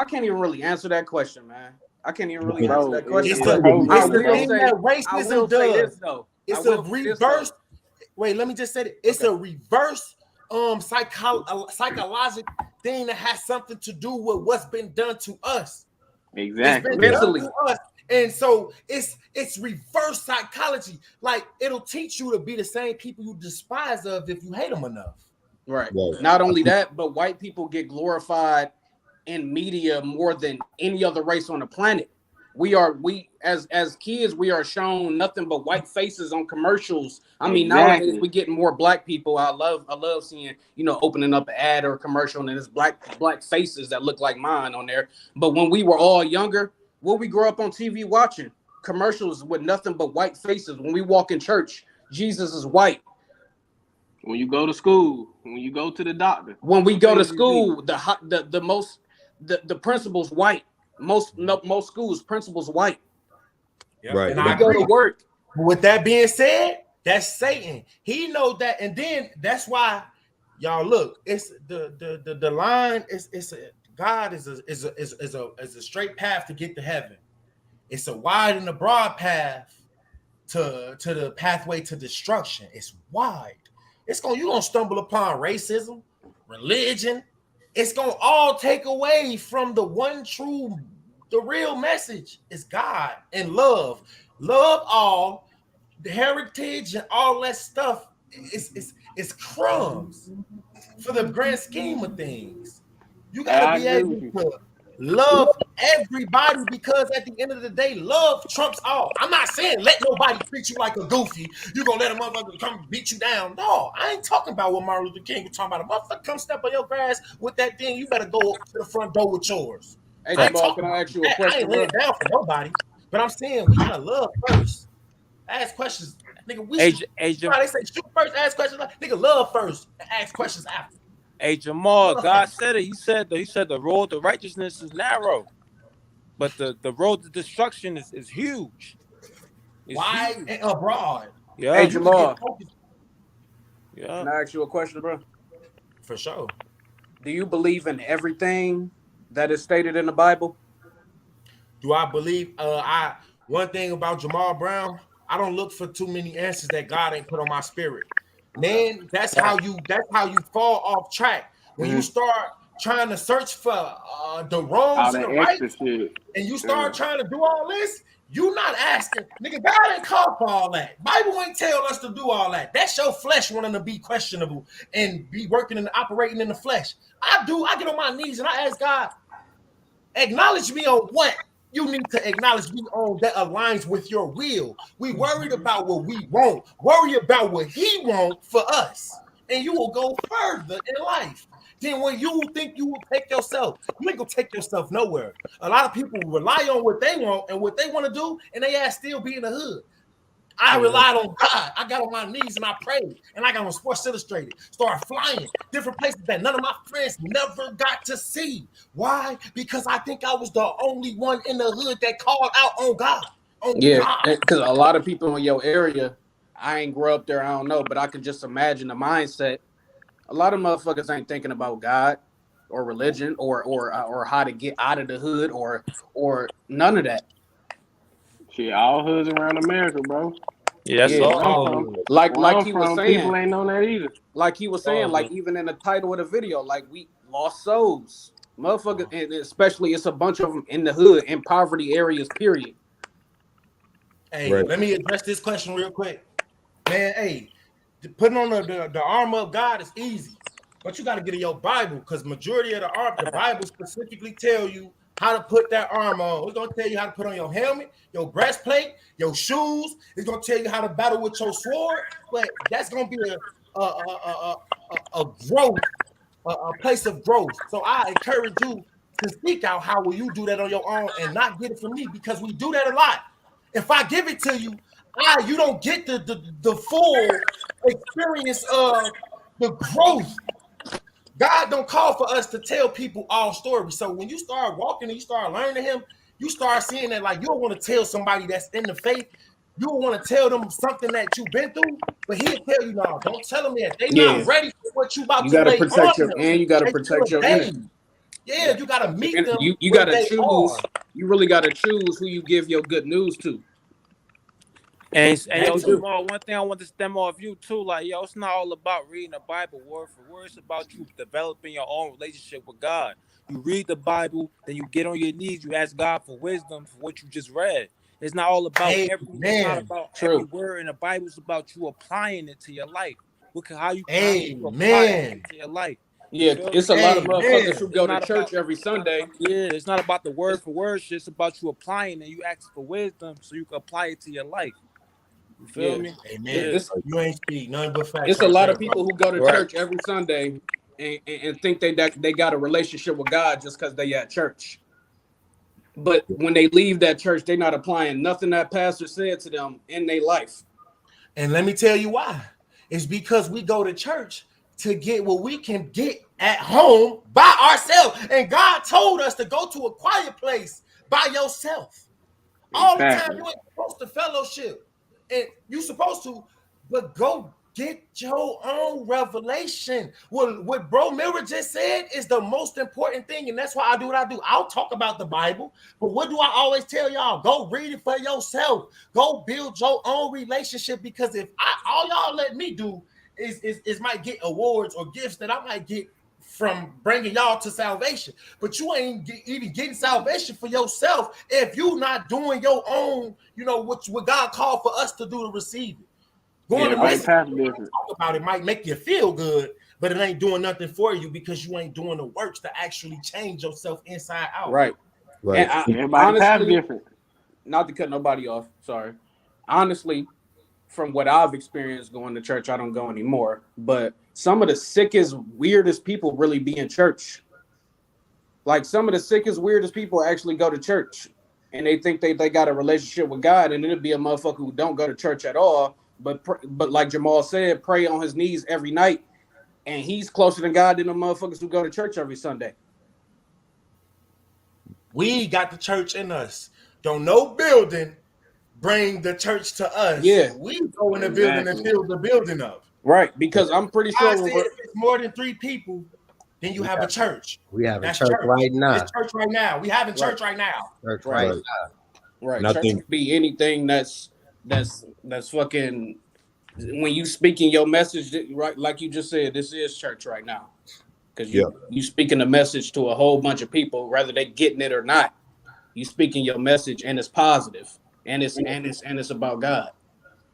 can't even really answer that question, man. I can't even really answer that question. It's But the thing that racism does. This, though. It's a reverse. Wait, let me just say it. It's a reverse psychological thing that has something to do with what's been done to us. Exactly. It's been done to us. And so it's reverse psychology. Like, it'll teach you to be the same people you despise of if you hate them enough. Right. Not only that, but white people get glorified in media more than any other race on the planet. We as kids, we are shown nothing but white faces on commercials. I mean, nowadays we get more black people. I love seeing, opening up an ad or a commercial and there's black faces that look like mine on there. But when we were all younger, what we grew up on TV watching? Commercials with nothing but white faces. When we walk in church, Jesus is white. When you go to school, when you go to the doctor, when we go to school, the principal's white. Most schools, principal's white. Yep. Right. And I go to work. With that being said, that's Satan. He knows that, and then that's why y'all look. It's the line. God is a straight path to get to heaven. It's a wide and a broad path to the pathway to destruction. It's wide. You're gonna stumble upon racism, religion. It's gonna all take away from the real message is God and love. Love all, the heritage and all that stuff is crumbs for the grand scheme of things. You gotta be able to love everybody, because at the end of the day, love trumps all. I'm not saying let nobody treat you like a goofy. You gonna let a motherfucker come beat you down. No, I ain't talking about what Martin Luther King was talking about. A motherfucker come step on your grass with that thing, you better go to the front door with yours. Hey, I ain't Jamal, talking can I about ask you a that. I question, ain't laying bro? down for nobody. But I'm saying we gotta love first. Ask questions. Nigga, we should, they say shoot first, ask questions. Nigga, love first, ask questions after. Hey Jamal, Love God first. said it. He said the road to righteousness is narrow, but the road to destruction is huge. It's Wide huge. and abroad. Hey, Yeah, You could get Jamal, focused. yeah. can I ask you a question, bro? For sure. Do you believe in everything that is stated in the Bible? Do I believe one thing about Jamal Brown, I don't look for too many answers that God ain't put on my spirit. Okay. Man, that's how you fall off track. When you Mm-hmm. start trying to search for the wrongs All and that the extra rights, shit. and you Yeah. start trying to do all this, you not asking. Nigga, God ain't called for all that. Bible ain't tell us to do all that. That's your flesh wanting to be questionable and be working and operating in the flesh. I get on my knees and I ask God, acknowledge me on what you need to acknowledge me on that aligns with your will. We worried about what we want. Worry about what he wants for us. And you will go further in life. Then when you think you will take yourself, you ain't gonna take yourself nowhere. A lot of people rely on what they want and what they want to do, and they ass still be in the hood. I relied on God. I got on my knees and I prayed. And I got on Sports Illustrated. Started flying different places that none of my friends never got to see. Why? Because I think I was the only one in the hood that called out on God. On Yeah, God. because a lot of people in your area, I ain't grew up there, I don't know, but I can just imagine the mindset. A lot of motherfuckers ain't thinking about God or religion or how to get out of the hood or none of that. Shit, all hoods around America, bro. Yeah, that's Yeah, Where I'm all from, hood. like he was people saying, ain't on that either. like he was saying, All like hood. even in the title of the video, like we lost souls, motherfuckers, and especially it's a bunch of them in the hood, in poverty areas. Period. Hey, Right. let me address this question real quick. Man, hey, putting on the armor of God is easy, but you got to get in your Bible, because majority of the Bible specifically tell you how to put that armor on. It's gonna tell you how to put on your helmet, your breastplate, your shoes. It's gonna tell you how to battle with your sword. But that's gonna be a growth, a place of growth. So I encourage you to seek out how will you do that on your own and not get it from me, because we do that a lot. If I give it to you, you don't get the full experience of the growth. God don't call for us to tell people all stories. So when you start walking and you start learning him, you start seeing that, like, you don't want to tell somebody that's in the faith, you don't want to tell them something that you've been through, but he'll tell you, no, don't tell them that. They Yeah, not ready for what you about you to got to lay on protect your them. and you got to They still protect a your baby. energy. You Yeah, got you to got to protect your meet energy. them You got where to they choose. are. You really got to choose who you give your good news to. And That yo, too. Jamal, one thing I want to stem off you too, like yo, it's not all about reading the Bible word for word. It's about you developing your own relationship with God. You read the Bible, then you get on your knees, you ask God for wisdom for what you just read. It's not all about it's not Amen. about every True. word in the Bible. It's about you applying it to your life. How you apply that Amen. shit to your life. You Yeah, feel it's me? a lot of motherfuckers Amen. who It's go to not about church every Sunday. it's not about the word It's, for word shit. It's about you applying and you ask for wisdom so you can apply it to your life. You feel yeah, me? Amen. Yeah. You ain't speak nothing but facts it's a right lot of there, bro. people who go to Right. church every Sunday and think they got a relationship with God just because they at church. But when they leave that church, they're not applying nothing that pastor said to them in their life. And let me tell you why. It's because we go to church to get what we can get at home by ourselves. And God told us to go to a quiet place by yourself. All the time. Exactly. You ain't supposed to fellowship. And you supposed to, but go get your own revelation. What Bro Miller just said is the most important thing. And that's why I do what I do. I'll talk about the Bible, but what do I always tell y'all? Go read it for yourself. Go build your own relationship, because if all y'all let me do is might get awards or gifts that I might get from bringing y'all to salvation, but you ain't even getting salvation for yourself if you not doing your own, what God called for us to do to receive it. Going Yeah, to Everybody I'm listen path to different. talk about it might make you feel good, but it ain't doing nothing for you because you ain't doing the works to actually change yourself inside out. Right. Right. And Everybody path honestly, different. not to cut nobody off, sorry. Honestly, from what I've experienced going to church, I don't go anymore. But some of the sickest, weirdest people really be in church. Like some of the sickest, weirdest people actually go to church and they think they got a relationship with God, and it'll be a motherfucker who don't go to church at all, but like Jamal said, pray on his knees every night, and he's closer to God than the motherfuckers who go to church every Sunday. We got the church in us. Don't no building bring the church to us. Yeah. We go in the building and fill the building up. Right, because I'm pretty I sure said when if it's more than 3 people, then you have a church. We have That's a church right now. It's church right now. We having church right now. Church right right now. Right. And I Church think- can be anything that's fucking when you speaking your message, right? Like you just said, this is church right now. Because you speaking a message to a whole bunch of people, whether they getting it or not. You speaking your message and it's positive, and it's about God.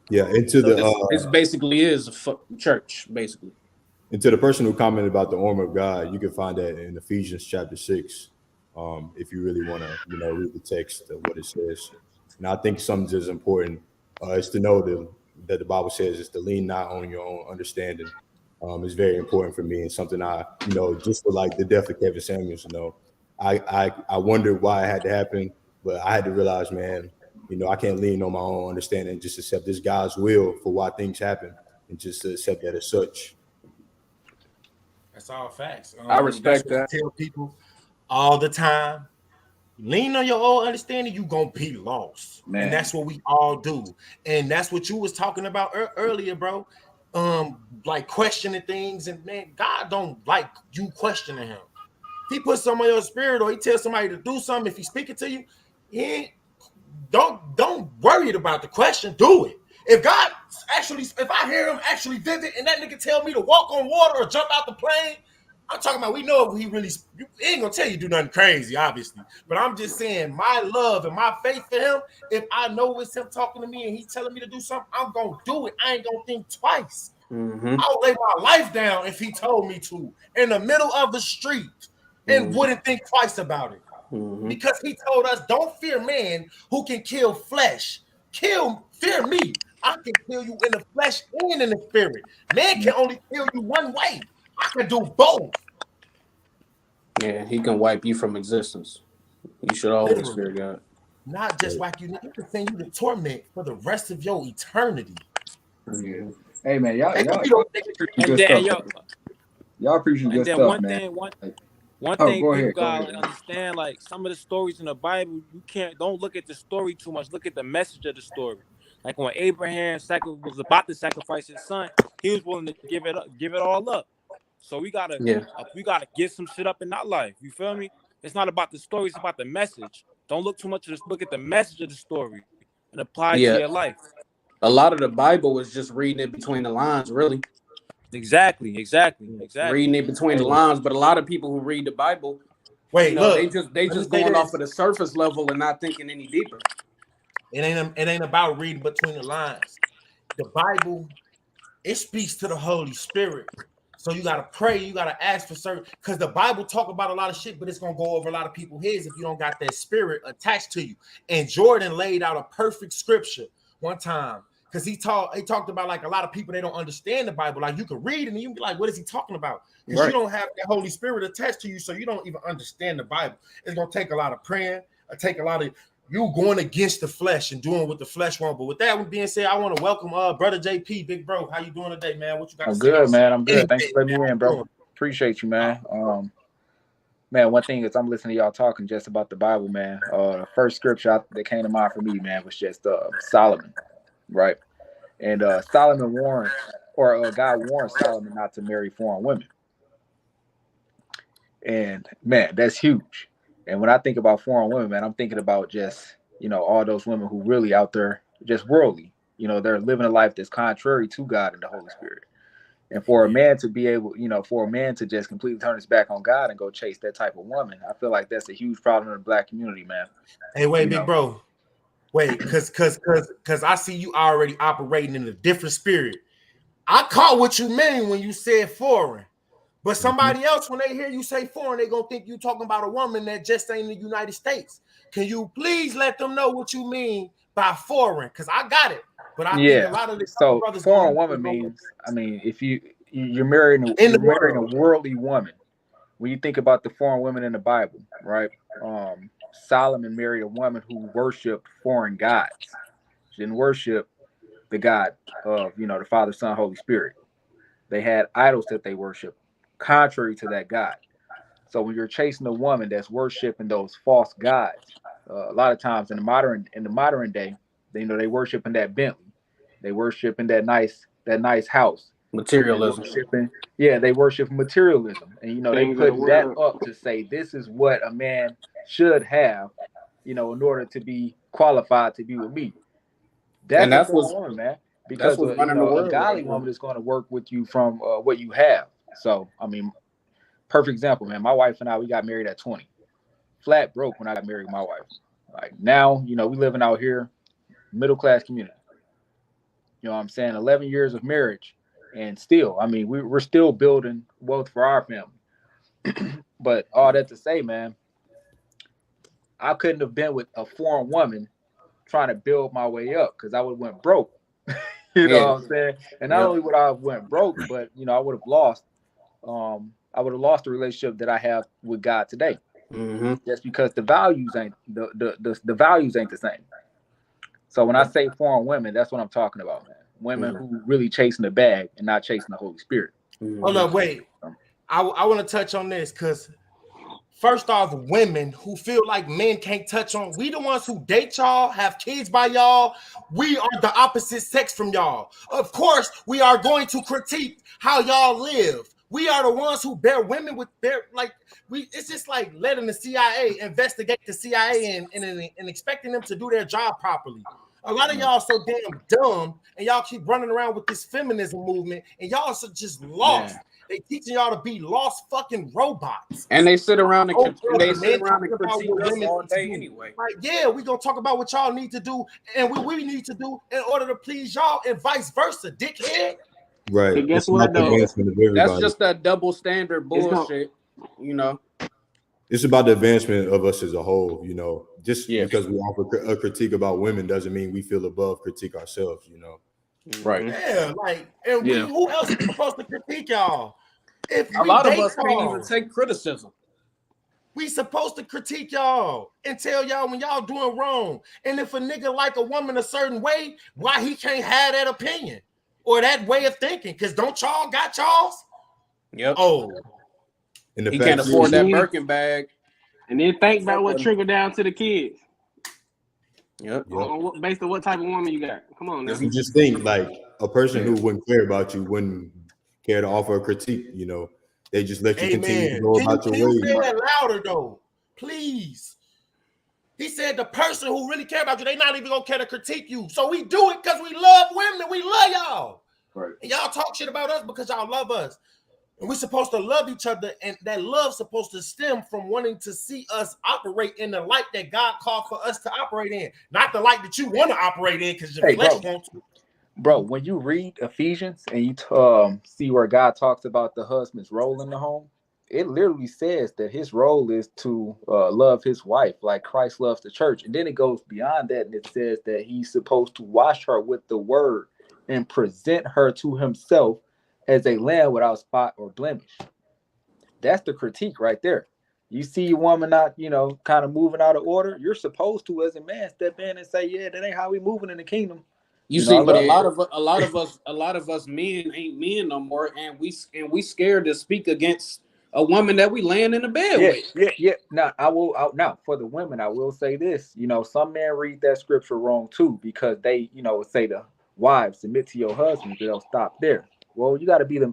Yeah, into So this basically is a church, basically. And to the person who commented about the armor of God, you can find that in Ephesians chapter 6. If you really want to, read the text of what it says. And I think something that's important is to know that the Bible says is to lean not on your own understanding. It's very important for me, and something I, just for like the death of Kevin Samuels, I wondered why it had to happen, but I had to realize, man, I can't lean on my own understanding and just accept this God's will for why things happen and just to accept that as such. That's all facts. I respect that. I tell people all the time, lean on your own understanding, you gonna be lost. Man. And that's what we all do. And that's what you was talking about earlier, bro. Like questioning things, and man, God don't like you questioning him. If he puts something on your spirit or he tells somebody to do something, if he's speaking to you, don't worry about the question. Do it. If God actually, if I hear him actually visit and that nigga tell me to walk on water or jump out the plane, I'm talking about we know he really he ain't gonna tell you do nothing crazy, obviously. But I'm just saying my love and my faith for him, if I know it's him talking to me and he's telling me to do something, I'm gonna do it. I ain't gonna think twice. I'll lay my life down if he told me to in the middle of the street and wouldn't think twice about it. Because he told us, don't fear man who can kill flesh. Fear me. I can kill you in the flesh and in the spirit. Man can only kill you one way. I can do both. Yeah, he can wipe you from existence. You should always fear God. Not just like you can send you to torment for the rest of your eternity. Yeah. Hey man, y'all preaching good stuff, man. One thing people gotta understand, like some of the stories in the Bible, don't look at the story too much. Look at the message of the story. Like when Abraham was about to sacrifice his son, he was willing to give it all up. So we gotta get some shit up in our life. You feel me? It's not about the story; it's about the message. Don't look too much at this. Look at the message of the story and apply it to your life. A lot of the Bible is just reading it between the lines, really. Exactly. Reading it between the lines, but a lot of people who read the Bible, look, they just going off of the surface level and not thinking any deeper. It ain't about reading between the lines. The Bible, it speaks to the Holy Spirit. So you gotta pray, you gotta ask for certain, because the Bible talk about a lot of shit, but it's gonna go over a lot of people's heads if you don't got that spirit attached to you. And Jordan laid out a perfect scripture one time. Because he talked about like a lot of people, they don't understand the Bible. Like you can read it and you can be like, what is he talking about? Because you don't have the Holy Spirit attached to you, so you don't even understand the Bible. It's gonna take a lot of praying, take a lot of you going against the flesh and doing what the flesh wants. But with that being said, I want to welcome brother JP, big bro. How you doing today, man? What you got to say? I'm good, man. I'm good. Thanks for letting me in, bro. Appreciate you, man. Man, one thing is I'm listening to y'all talking just about the Bible, man. The first scripture that came to mind for me, man, was just Solomon, right? And Solomon warned, or God warned Solomon not to marry foreign women. And man, that's huge. And when I think about foreign women, man, I'm thinking about just, all those women who really out there just worldly. They're living a life that's contrary to God and the Holy Spirit. And for a man to be able, for a man to just completely turn his back on God and go chase that type of woman, I feel like that's a huge problem in the black community, man. Hey, wait, big bro. Wait, cause I see you already operating in a different spirit. I caught what you mean when you said foreign. But somebody else, when they hear you say foreign, they gonna think you talking about a woman that just ain't in the United States. Can you please let them know what you mean by foreign? Because I got it, but I think a Yeah. lot of the So brothers foreign gonna woman means, I mean, if you're marrying in the you're marrying a world. worldly woman. When you think about the foreign women in the Bible, right? Solomon married a woman who worshipped foreign gods. She didn't worship the God of, the Father, Son, Holy Spirit. They had idols that they worship, contrary to that God. So when you're chasing a woman that's worshiping those false gods, a lot of times in the modern day, they worshiping that Bentley, they worshiping that nice house, they Materialism. worshiping, they worship materialism, and they Things of the put that world. up to say this is what a man should have, in order to be qualified to be with me. And That's a foreign woman, man. that's Because what's running the a world godly right now. woman is going to work with you from what you have. So I mean, perfect example, man. My wife and I, we got married at 20. Flat broke when I got married with my wife. Like now, we living out here, middle class community. You know what I'm saying? 11 years of marriage, and still, I mean, we're still building wealth for our family. But all that to say, man, I couldn't have been with a foreign woman trying to build my way up because I would have went broke. You know what I'm saying? And not only would I have went broke, but I would have lost. I would have lost the relationship that I have with God today. Mm-hmm. Just because the values ain't the values ain't the same. So when I say foreign women, that's what I'm talking about, man. Women who really chasing the bag and not chasing the Holy Spirit. Hold up, wait. I want to touch on this because first off, women who feel like men can't touch on, we the ones who date y'all, have kids by y'all. We are the opposite sex from y'all. Of course, we are going to critique how y'all live. We are the ones who bear women with their it's just like letting the CIA investigate the CIA and expecting them to do their job properly. A lot of y'all so damn dumb, and y'all keep running around with this feminism movement, and y'all are just lost. Yeah. They teaching y'all to be lost fucking robots. And they sit around and Men talking about critique what us women all need to day do. anyway. Like, yeah, we gonna talk about what y'all need to do and what we need to do in order to please y'all, and vice versa, dickhead. Right. But guess It's about what the though? advancement of everybody. That's just that double standard It's gonna bullshit, It's about the advancement of us as a whole. Just Yeah. because we offer a critique about women doesn't mean we feel above critique ourselves. Right. Yeah, who else is supposed to critique y'all? If A we lot of date us can't even take criticism. we supposed to critique y'all and tell y'all when y'all doing wrong. And if a nigga like a woman a certain way, why he can't have that opinion or that way of thinking? Because don't y'all got y'all's? Yep. Oh. And the He fact can't afford that is- Birkin bag. and then think about what trickled down to the kids. Yep. Based on what type of woman you got. Come on now. You just think like a person who wouldn't care about you wouldn't care to offer a critique. They just let you continue to go about your Can you way. say that louder though? Please. He said the person who really care about you, they not even gonna care to critique you. So we do it because we love women. We love y'all. Right. And y'all talk shit about us because y'all love us. And we're supposed to love each other, and that love's supposed to stem from wanting to see us operate in the light that God called for us to operate in, not the light that you want to operate in because your flesh wants to. Bro, when you read Ephesians and you see where God talks about the husband's role in the home, it literally says that his role is to love his wife like Christ loves the church. And then it goes beyond that, and it says that he's supposed to wash her with the word and present her to himself as a lamb without spot or blemish. That's the critique right there. You see your woman not, kind of moving out of order, you're supposed to, as a man, step in and say, yeah, that ain't how we moving in the kingdom. You see, but a lot of us men ain't men no more, and we scared to speak against a woman that we laying in the bed with. Yeah. Now for the women, I will say this. Some men read that scripture wrong too, because they, say the wives submit to your husbands. They'll stop there. Well, you got to be a man.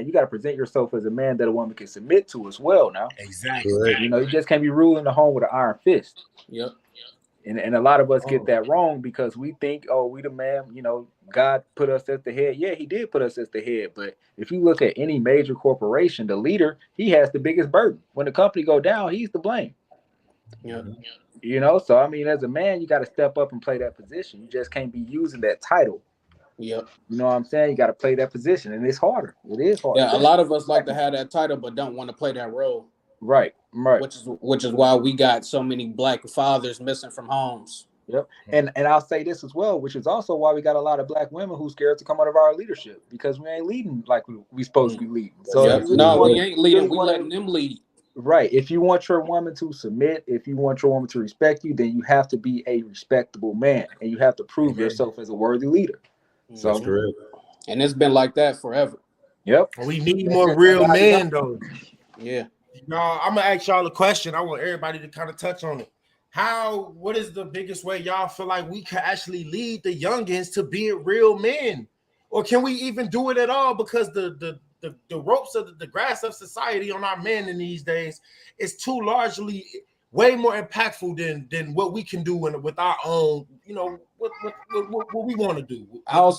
You got to present yourself as a man that a woman can submit to as well. Now, exactly. You just can't be ruling the home with an iron fist. Yep. And a lot of us get that wrong because we think, we the man, God put us as the head. Yeah, he did put us as the head. But if you look at any major corporation, the leader, he has the biggest burden. When the company go down, he's to blame. Yeah. So, I mean, as a man, you got to step up and play that position. You just can't be using that title Yep. You know what I'm saying? You got to play that position, and it's harder. It is harder. Yeah, a lot of us like to have that title, but don't want to play that role. Right. Which is why we got so many black fathers missing from homes. Yep. And I'll say this as well, which is also why we got a lot of black women who's scared to come out of our leadership, because we ain't leading like we supposed to be leading. So Yep. We ain't leading. We letting them lead. Right. If you want your woman to submit, if you want your woman to respect you, then you have to be a respectable man, and you have to prove yourself as a worthy leader. So that's correct. And it's been like that forever. Yep. We need more real men, though. Yeah. Y'all, I'm gonna ask y'all a question. I want everybody to kind of touch on it. What is the biggest way y'all feel like we can actually lead the youngins to being real men? Or can we even do it at all? Because the ropes of the grass of society on our men in these days is too largely way more impactful than what we can do with our own, you know, what we want to do. I'll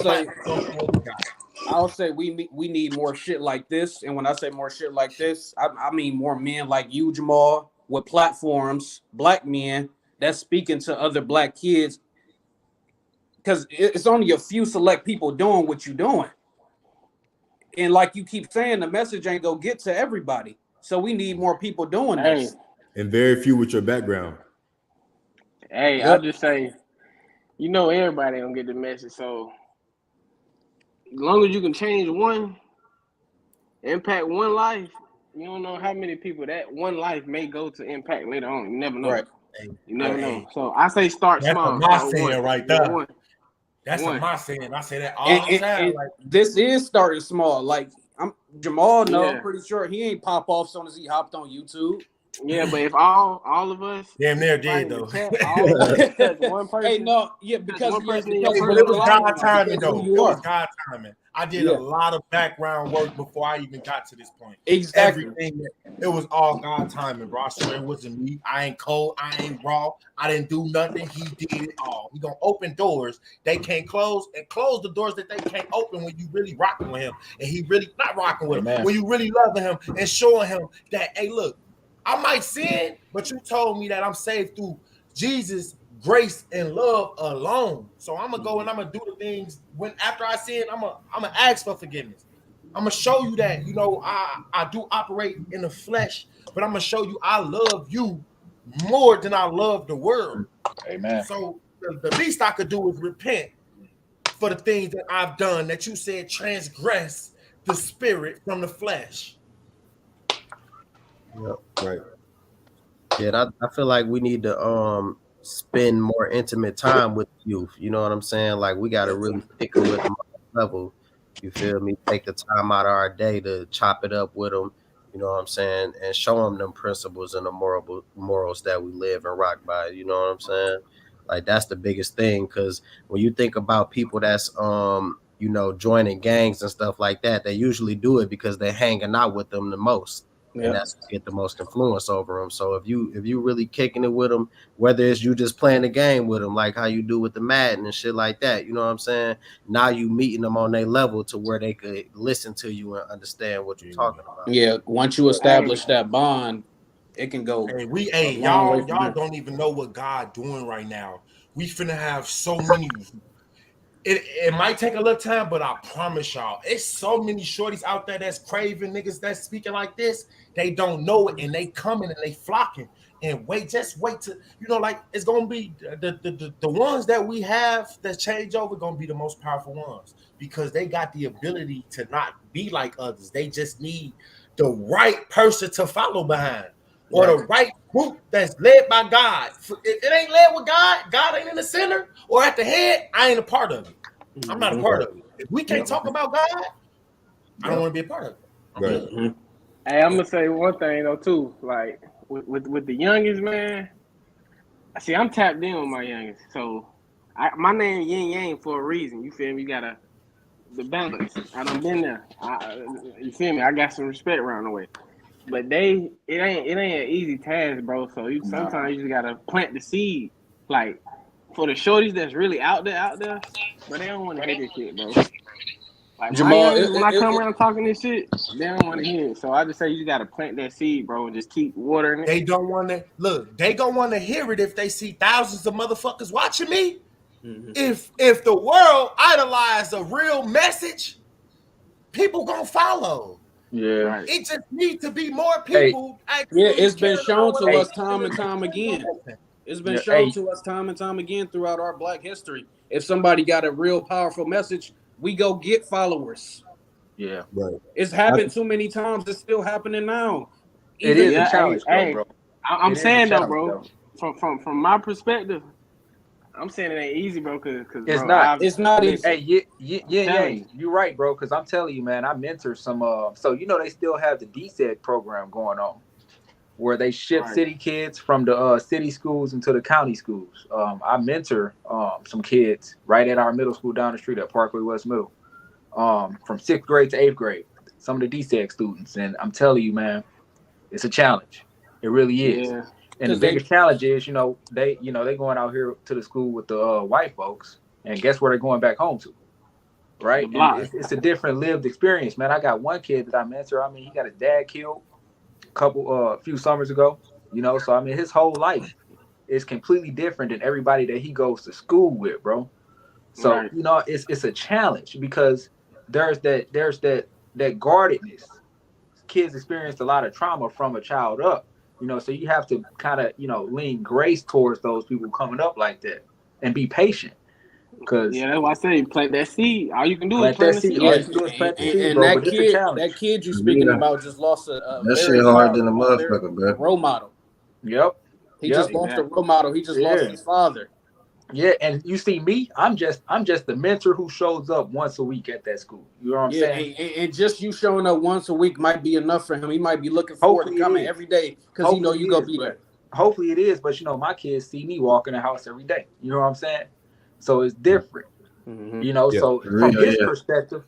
say we need more shit like this. And when I say more shit like this, I mean more men like you, Jamal, with platforms, black men that's speaking to other black kids. Because it's only a few select people doing what you're doing. And like you keep saying, the message ain't gonna get to everybody. So we need more people doing this. And very few with your background. Hey, I'll just say, you know, everybody don't get the message. So as long as you can change one, impact one life, you don't know how many people that one life may go to impact later on. You never know. Right. You never know. So I say start small. That's my saying right there. One. That's my saying. I say that all the time. And this is starting small. Like Jamal, I'm pretty sure he ain't pop off as soon as he hopped on YouTube. Yeah, but if all of us damn near did though. One person, hey, no, yeah, because one person it was God timing though. It was God timing. I did a lot of background work before I even got to this point. Exactly. Everything, it was all God timing, bro. I swear it wasn't me. I ain't cold. I ain't raw. I didn't do nothing. He did it all. He gonna open doors they can't close and close the doors that they can't open when you really rocking with him. And he really not rocking with him. When you really loving him and showing him that, hey, look, I might sin, but you told me that I'm saved through Jesus, grace, and love alone. So I'm gonna go and I'm gonna do the things when after I sin, I'm gonna ask for forgiveness. I'm gonna show you that, you know, I do operate in the flesh, but I'm gonna show you I love you more than I love the world. Amen. So the least I could do is repent for the things that I've done that you said transgress the spirit from the flesh. Yep. Right. Yeah, I feel like we need to spend more intimate time with youth. You know what I'm saying? Like we got to really stick with them on that level. You feel me? Take the time out of our day to chop it up with them. You know what I'm saying? And show them principles and the morals that we live and rock by. You know what I'm saying? Like that's the biggest thing. Because when you think about people that's you know, joining gangs and stuff like that, they usually do it because they're hanging out with them the most. And that's what get the most influence over them. So if you really kicking it with them, whether it's you just playing the game with them, like how you do with the Madden and shit like that, you know what I'm saying? Now you meeting them on their level to where they could listen to you and understand what you're talking about. Yeah, once you establish that bond, it can go. Y'all don't even know what God doing right now. We finna have so many. It might take a little time, but I promise y'all, it's so many shorties out there that's craving niggas that's speaking like this. They don't know it, and they coming and they flocking. And just wait to, you know, like it's gonna be the ones that we have that change over gonna be the most powerful ones because they got the ability to not be like others. They just need the right person to follow behind. Or the right group that's led by God. If it ain't led with God, God ain't in the center or at the head, I ain't a part of it. I'm not a part of it. If we can't talk about God, I don't want to be a part of it. Right. Hey, I'm gonna say one thing though too. Like with the youngest, man. See, I'm tapped in with my youngest, so my name Yin Yang for a reason. You feel me? You gotta the balance. I done been there. You feel me? I got some respect around the way. But it ain't an easy task, bro. So sometimes you just gotta plant the seed. Like for the shorties that's really out there, but they don't want to hear this shit, bro. Like Jamal, when I come around talking this shit, they don't want to hear it. So I just say you just gotta plant that seed, bro, and just keep watering it. They don't want to look. They gonna want to hear it if they see thousands of motherfuckers watching me. If the world idolize a real message, people gonna follow. Yeah. It just needs to be more Hey, people Yeah, actually it's been caring about shown what to other hey, us people time and doing. time again. It's been yeah, shown hey, to us time and time again throughout our Black history. If somebody got a real powerful message, we go get followers. yeah. Right. It's happened too many times. It's still happening now. It Even is a Yeah, challenge though, hey, bro. I'm It is a saying though, challenge bro, though. from my perspective, I'm saying it ain't easy, bro, cause It's bro, not. I've it's not listen, easy. Hey, I'm telling you, you're right, bro. Because I'm telling you, man, I mentor some. So you know they still have the DSEG program going on, where they ship right? city kids from the city schools into the county schools. I mentor some kids right at our middle school down the street at Parkway West Middle, from 6th grade to 8th grade. Some of the DSEG students, and I'm telling you, man, it's a challenge. It really is. Yeah, And the Because they biggest challenge is, they going out here to the school with the white folks, and guess where they're going back home to, the right? And block. it's a different lived experience, man. I got one kid that I mentor. I mean, he got his dad killed a few summers ago, so I mean, his whole life is completely different than everybody that he goes to school with, bro. So Right. it's a challenge because there's that guardedness. Kids experienced a lot of trauma from a child up, so you have to kind of lean grace towards those people coming up like that and be patient because Yeah, that's why I say plant that seed. All you can do is plant that plant the seed. All yeah, you seed. can do is plant the seed, and bro. But it's a that challenge. kid you speaking Yeah, about just lost a that very shit hard than a powerful, motherfucker, a bro. role model. Yep. He Yep. just lost a Exactly. role model. He just lost Yeah. his father. Yeah. And you see me, I'm just the mentor who shows up once a week at that school. You know what I'm Yeah, saying? and just you showing up once a week might be enough for him. He might be looking forward to Hopefully it coming is. every day because he know Hopefully it you gonna is, be there. but hopefully it is. But my kids see me walk in the house every day. You know what I'm saying? So it's different. Yeah. So For real, yeah.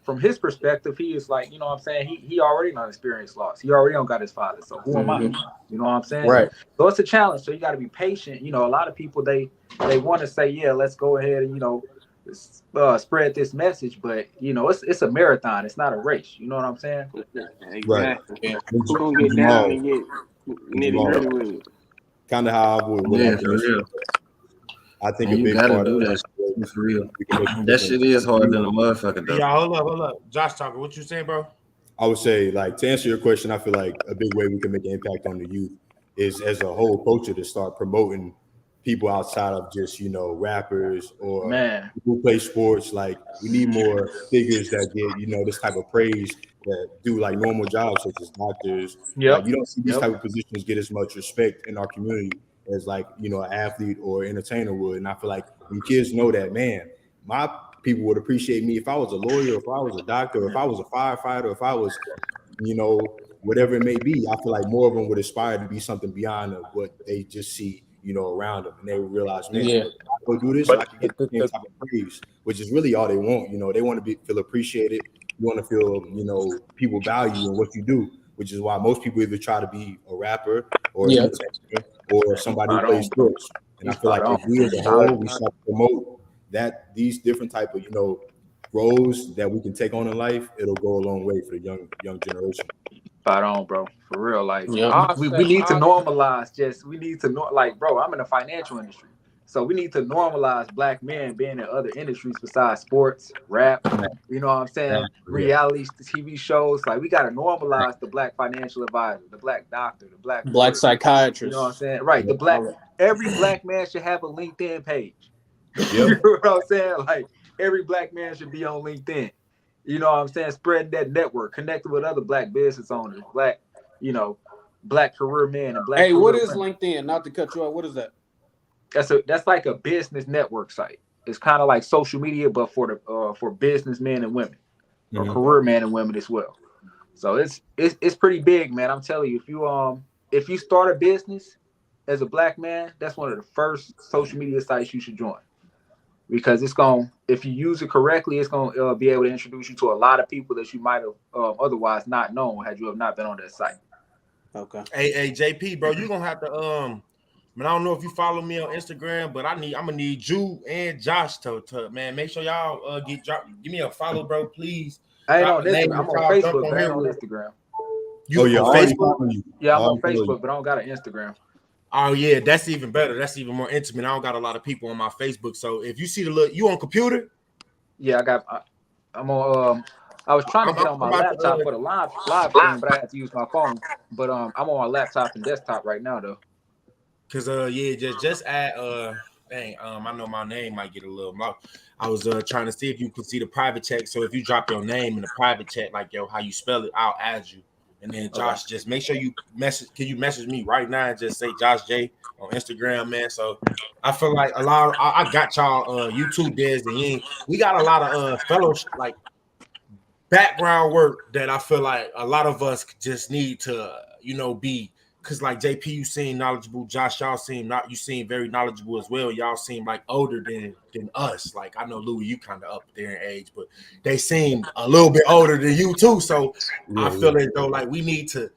from his perspective, he is like, what I'm saying? He already not experienced loss. He already don't got his father. So who am I? You know what I'm saying? Right. So it's a challenge. So you got to be patient. A lot of people, they want to say, yeah, let's go ahead and, spread this message. But, it's a marathon. It's not a race. You know what I'm saying? Right. Exactly. Yeah. Who gonna And get down Jamal, and get nitty gritty with it? kind of how what Yeah, I've for been. real. I think And a you big gotta part of do that shit, for real. we can make a That shit is difference. hard than a motherfucker, Hey, though. y'all, hold up. Josh talking. What you saying, bro? I would say, like, to answer your question, I feel like a big way we can make an impact on the youth is as a whole culture to start promoting people outside of just, rappers or Man. people who play sports. Like, we need more figures that get, this type of praise that do like normal jobs such as doctors. Like, Yep. you don't see these Yep. type of positions get as much respect in our community as like, an athlete or entertainer would. And I feel like when kids know that, man, my people would appreciate me if I was a lawyer, if I was a doctor, if I was a firefighter, if I was, whatever it may be. I feel like more of them would aspire to be something beyond of what they just see, around them, and they would realize, man, Yeah. look, if I go do this, I can get the same type of praise, which is really all they want. They want to feel appreciated. You want to feel, people value in what you do, which is why most people either try to be a rapper or an Yeah. entertainer or He's somebody who spot plays on, bro. sports. And I He's feel like spot on. if we as a Solid. whole, we start to promote these different type of, roles that we can take on in life, it'll go a long way for the young generation. Spot on, bro. For real. Like Yep. we need to normalize like, bro, I'm in the financial industry. So we need to normalize black men being in other industries besides sports, rap, you know what I'm saying? Reality TV shows. Like we gotta normalize the black financial advisor, the black doctor, the black Black lawyer. You know what I'm psychiatrist. saying? Right. Every black man should have a LinkedIn page. Yep. You know what I'm saying? Like every black man should be on LinkedIn. You know what I'm saying? Spreading that network, connecting with other black business owners, black career men and black Hey, what career is women. LinkedIn? Not to cut you off. What is that? That's like a business network site. It's kind of like social media, but for businessmen and women, or career men and women as well. So it's pretty big, man. I'm telling you, if you start a business as a black man, that's one of the first social media sites you should join. Because if you use it correctly, it's gonna be able to introduce you to a lot of people that you might have otherwise not known had you have not been on that site. Okay. Hey, JP, bro, you gonna have to man, I don't know if you follow me on Instagram, but I'm gonna need you and Josh to man, make sure y'all give me a follow, bro, please. I ain't Drop on the name Instagram. I'm that on y'all jump Facebook, on but I ain't here on with. Instagram. You on Facebook? Yeah, I'm on Facebook, but I don't got an Instagram. Oh yeah, that's even better. That's even more intimate. I don't got a lot of people on my Facebook, so if you see the look, you on computer? Yeah, I'm on. I was trying to get on I'm my about laptop to. for the live stream, but I had to use my phone. But I'm on my laptop and desktop right now though. Cause yeah, just add dang, I know my name might get a little low. I was trying to see if you could see the private chat. So if you drop your name in the private chat, like yo, how you spell it, I'll add you. And then Okay. Josh, just make sure you message. Can you message me right now and just say Josh J on Instagram, man? So I feel like a lot. I got y'all YouTube Des and Ying. We got a lot of fellowship like background work that I feel like a lot of us just need to, be because like JP, you seem knowledgeable. Josh, y'all seem not you seem very knowledgeable as well. Y'all seem like older than us. Like I know Louis, you kind of up there in age, but they seem a little bit older than you too. So I feel as though like we need to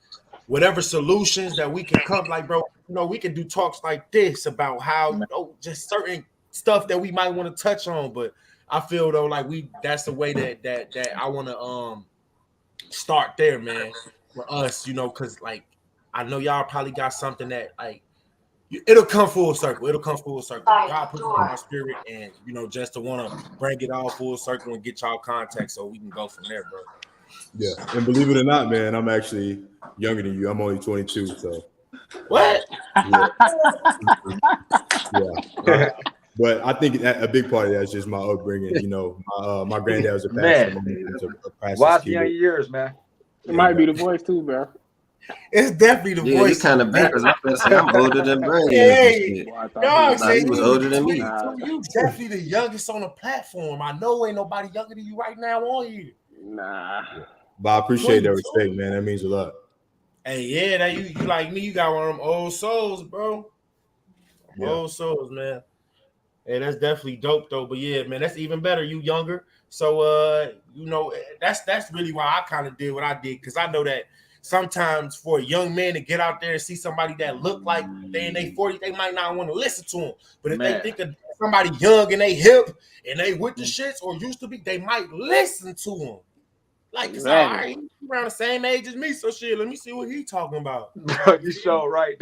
whatever solutions that we can come, like bro, we can do talks like this about how just certain stuff that we might want to touch on, but I feel though like that's the way that I want to start there, man, for us, because like I know y'all probably got something that like it'll come full circle. It'll come full circle. God put it in my spirit, and just to want to bring it all full circle and get y'all contact so we can go from there, bro. Yeah, and believe it or not, man, I'm actually younger than you. I'm only 22, so what? Yeah. But I think a big part of that is just my upbringing. My granddad was a pastor. My mom was a pastor's Wise kid. young years, man. It might be the voice too, bro. It's definitely the voice. You kind of backwards. I'm gonna say I'm older than Brandon. Hey, dog, say he was older than me. You definitely the youngest on the platform. I know ain't nobody younger than you right now on here. Nah. But I appreciate that respect, man. That means a lot. Hey, yeah, that you like me. You got one of them old souls, bro. Yeah. Old souls, man. Hey, that's definitely dope though. But yeah, man, that's even better. You younger, so that's really why I kind of did what I did, because I know that sometimes for a young man to get out there and see somebody that look like they in their 40s, they might not want to listen to him. But if they think of somebody young and they hip and they with the shits or used to be, they might listen to him. Like, it's all right, around the same age as me, so shit, let me see what he talking about. Bro, you show right.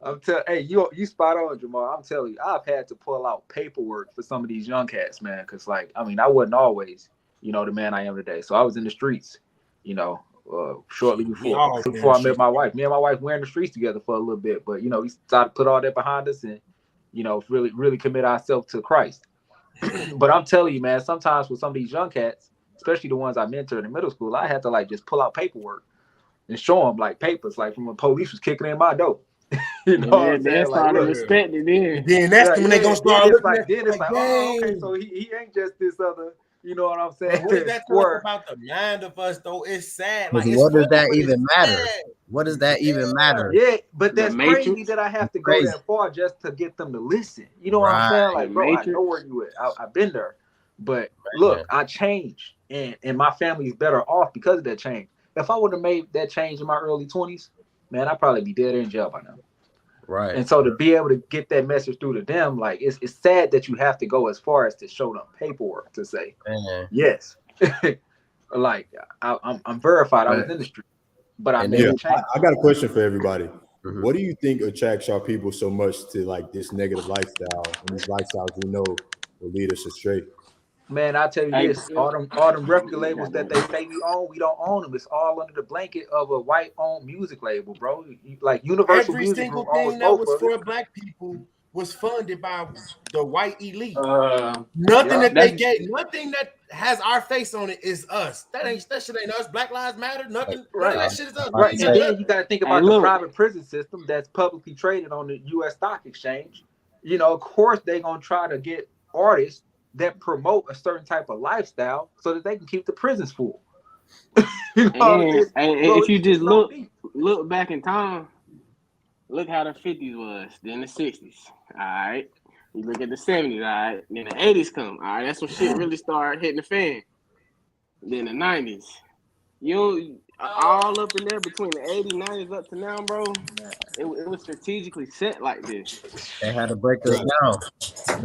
I'm telling. Hey, you spot on, Jamal. I'm telling you, I've had to pull out paperwork for some of these young cats, man. Because like, I mean, I wasn't always, the man I am today. So I was in the streets, shortly before I met my wife. Me and my wife were in the streets together for a little bit, but we started to put all that behind us and really, really commit ourselves to Christ. But I'm telling you, man, sometimes with some of these young cats, especially the ones I mentored in middle school, I had to like just pull out paperwork and show them like papers, like from when police was kicking in my door. You know what I'm saying? Like, look, respect it then. Then that's when they gonna start looking at then it's like, oh, okay, so he ain't just this other, you know what I'm saying? What does that talk about the mind of us though? It's sad. Like, what does that even matter? What does that even matter? Yeah, but that's crazy that I have to go that far just to get them to listen. You know what I'm saying? Like, bro, I know where you at. I've been there. But look, I changed, and my family's better off because of that change. If I would have made that change in my early 20s, man, I'd probably be dead in jail by now. Right. And so to be able to get that message through to them, like it's sad that you have to go as far as to show them paperwork to say, yes, like I'm verified. I was in the street, but I made a change. I got a question for everybody. Mm-hmm. What do you think attracts our people so much to like this negative lifestyle and these lifestyles we know will lead us astray? Man, I tell you this, all them record labels that they say we own, we don't own them. It's all under the blanket of a white-owned music label, bro. Like Universal every Music single Group thing that was for black people was funded by the white elite. Nothing that they gave, nothing that has our face on it is us. That shit ain't us. Black Lives Matter, nothing. None of that shit is us. Right. And then you got to think about the private prison system that's publicly traded on the U.S. Stock Exchange. Of course, they're gonna try to get artists that promote a certain type of lifestyle so that they can keep the prisons full. If you just look back in time, look how the 50s was, then the 60s. All right. You look at the 70s, all right. Then the 80s come. All right. That's when shit really started hitting the fan. Then the 90s. All up in there between the 80s, 90s up to now, bro. It was strategically set like this. They had to break us down.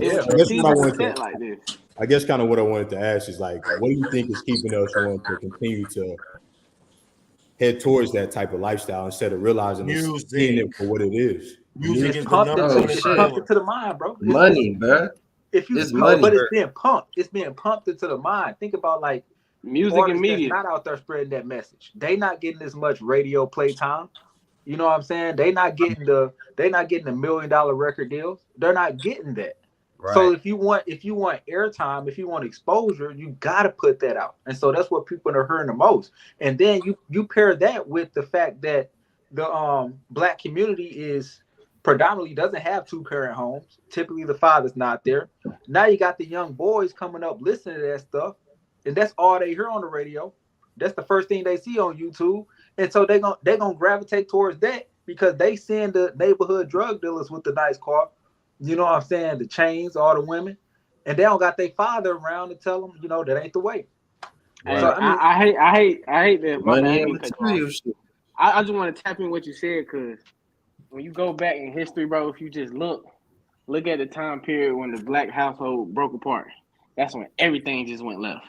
It was strategically set like this. I guess kind of what I wanted to ask is like, what do you think is keeping us wanting to continue to head towards that type of lifestyle instead of realizing seeing it for what it is? Music is the pumped number into Oh one it's shit, pumped killer. into the mind, bro. money, bro. If you It's money. but it's being pumped. It's being pumped into the mind. Think about like Music and artists that's media. not out there spreading that message. They not getting as much radio play time. You know what I'm saying? They not getting the $1 million record deals. They're not getting that. So Right. if you want airtime, if you want exposure, you gotta put that out. And so that's what people are hearing the most. And then you pair that with the fact that the black community is predominantly doesn't have 2-parent homes. Typically the father's not there. Now you got the young boys coming up listening to that stuff, and that's all they hear on the radio. That's the first thing they see on YouTube. And so they're gonna gravitate towards that because they seeing the neighborhood drug dealers with the nice car. You know what I'm saying? The chains, all the women, and they don't got their father around to tell them, that ain't the way. Hey, So I mean, I hate that. My bad, I Money didn't and mean to cut you off. material shit. I just want to tap in what you said, because when you go back in history, bro, if you just look at the time period when the black household broke apart, that's when everything just went left.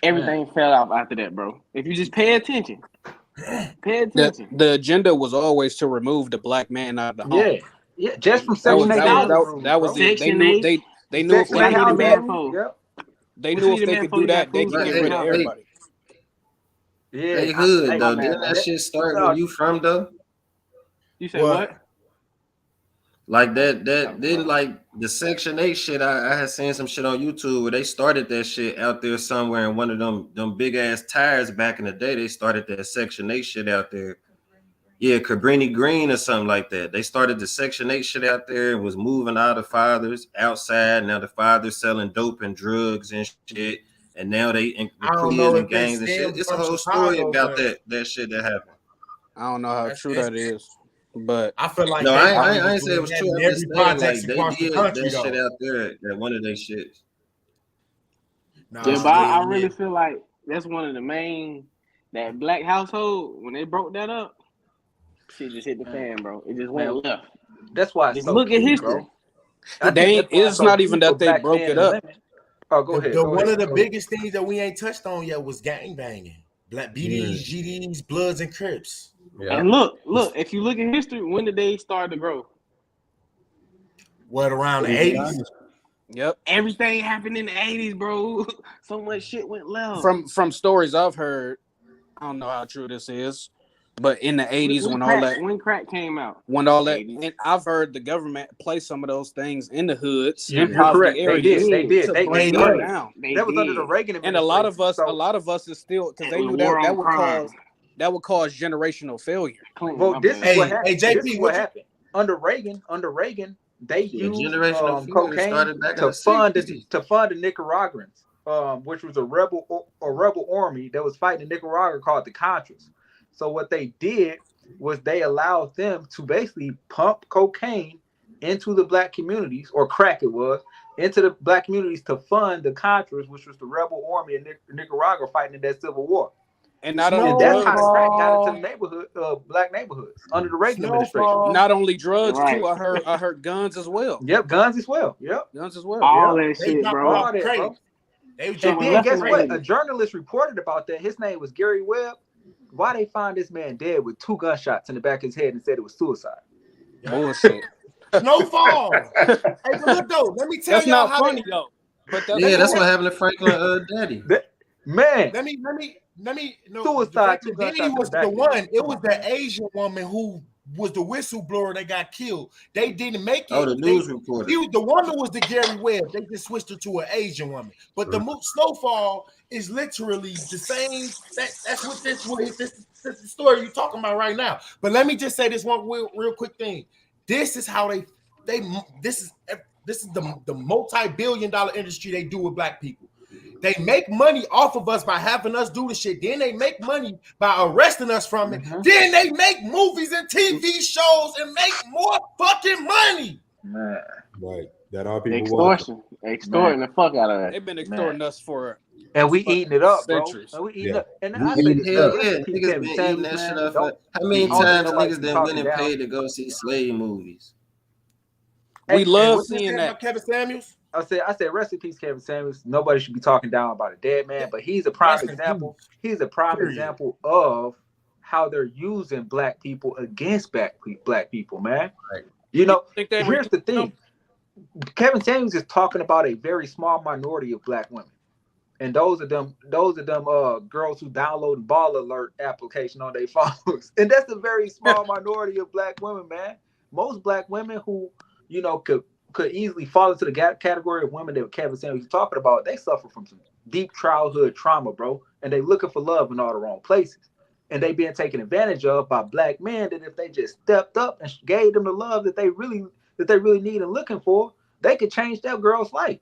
Everything fell off after that, bro. If you just pay attention. The agenda was always to remove the black man out of the home. Yeah, just from That was Section 8 housing rules, that was bro. it. Section 8. They knew if Section they 8 could do housing that. rules. Yep. They knew if they could do that, they could But get rid of everybody. Hey, Hood, though, my didn't bad, that shit start where you from, though? You said what? Like that then like the Section 8 shit, I had seen some shit on YouTube where they started that shit out there somewhere in one of them big ass tires back in the day. They started that Section 8 shit out there. Yeah, Cabrini Green or something like that. They started the Section 8 shit out there and was moving all the fathers outside. Now the fathers selling dope and drugs and shit. And now they I don't know recruiting if they gangs and shit. stem It's a from whole Chicago, story about but that shit that happened. I don't know how true that is, but I feel like No, they probably I was ain't say it doing was that true. in I'm just every saying, projects like, they across the did country, that shit though. out there at one of their shits. Yeah, but I really feel like that's one of the main, that black household, when they broke that up, shit just hit the fan, bro. It just went left. That's why it's Just so look at key, history. bro. It's not even that they broke it up. Oh, go ahead. One of the biggest things that we ain't touched on yet was gang banging. Black BDs, GDs, Bloods, and Crips. And look, if you look at history, when did they start to grow? What, around the 80s? Yep. Everything happened in the 80s, bro. So much shit went left. From stories I've heard, I don't know how true this is, but in the 80s when crack came out, and I've heard the government play some of those things in the hoods You're and poverty correct. areas. They did. to They bring did. it down. That was under the Reagan And administration. a lot of us is still, because they It knew was war that on crime. that would cause generational failure. Well, this is what happened. JP, This is what happened under Reagan. They used generational fear cocaine started back in to the fund 60s. the Nicaraguans, which was a rebel army that was fighting in Nicaragua called the Contras. So what they did was they allowed them to basically pump cocaine into the black communities, or crack it was, into the black communities to fund the Contras, which was the rebel army in Nicaragua fighting in that civil war. And not And only that's drugs, how the crack got into the neighborhood, black neighborhoods under the Reagan administration. not only drugs Right. too. I heard guns as well. Yep, guns as well. Yep, Guns as well. All that shit, bro. all that, bro. And then guess what? A journalist reported about that. His name was Gary Webb. Why they find this man dead with 2 gunshots in the back of his head and said it was suicide? Bullshit. Snowfall. Hey, but look though, let me tell That's y'all not how funny though. But That's what happened to Franklin Daddy. Man, Let me no, suicide. Franklin Daddy was the one. It was the Asian woman who was the whistleblower that got killed. They didn't make it. Oh, the news reporter. The woman was the Gary Webb. They just switched her to an Asian woman. But the Snowfall is literally the same. That's what this the story you're talking about right now. But let me just say this one real quick thing. This is how this is the multi-billion-dollar industry they do with black people. They make money off of us by having us do the shit. Then they make money by arresting us from it. Then they make movies and TV shows and make more fucking money. Man. Right. That all people extorting the fuck out of us. They've been extorting us for and we eating it up, centuries. bro. And we eating up. And I say this, Niggas been eating that shit up. How many times niggas done went and paid to go see slave movies? We love seeing that. Kevin Samuels. I said, rest in peace, Kevin Samuels. Nobody should be talking down about a dead man, but he's a prime example. He's a prime example of how they're using black people against black people, man. Right. You Think here's the thing. Kevin Samuels is talking about a very small minority of black women. And those are them girls who download Ball Alert application on their phones. And that's a very small minority of black women, man. Most black women who, could easily fall into the category of women that Kevin Samuels is talking about, they suffer from some deep childhood trauma, bro. And they looking for love in all the wrong places. And they being taken advantage of by black men that if they just stepped up and gave them the love that they really need and looking for, they could change that girl's life.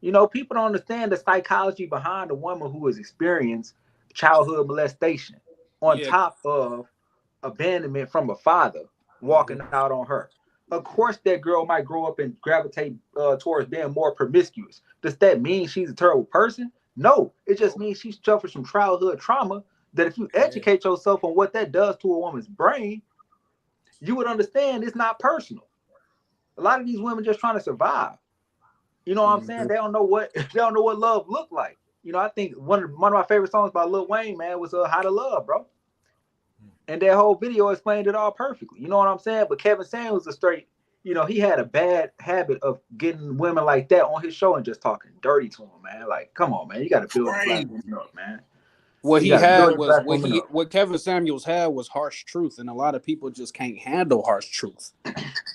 People don't understand the psychology behind a woman who has experienced childhood molestation on top of abandonment from a father walking out on her. Of course, that girl might grow up and gravitate towards being more promiscuous. Does that mean she's a terrible person? No, it just means she suffered some childhood trauma that if you educate yourself on what that does to a woman's brain, you would understand it's not personal. A lot of these women just trying to survive. You know what I'm saying? They don't know what love look like. I think one of my favorite songs by Lil Wayne, man, was How to Love, bro. And that whole video explained it all perfectly. You know what I'm saying? But Kevin Samuels was a straight, he had a bad habit of getting women like that on his show and just talking dirty to them, man. Like, come on, man. You got to build the black woman up, man. What Kevin Samuels had was harsh truth, and a lot of people just can't handle harsh truth.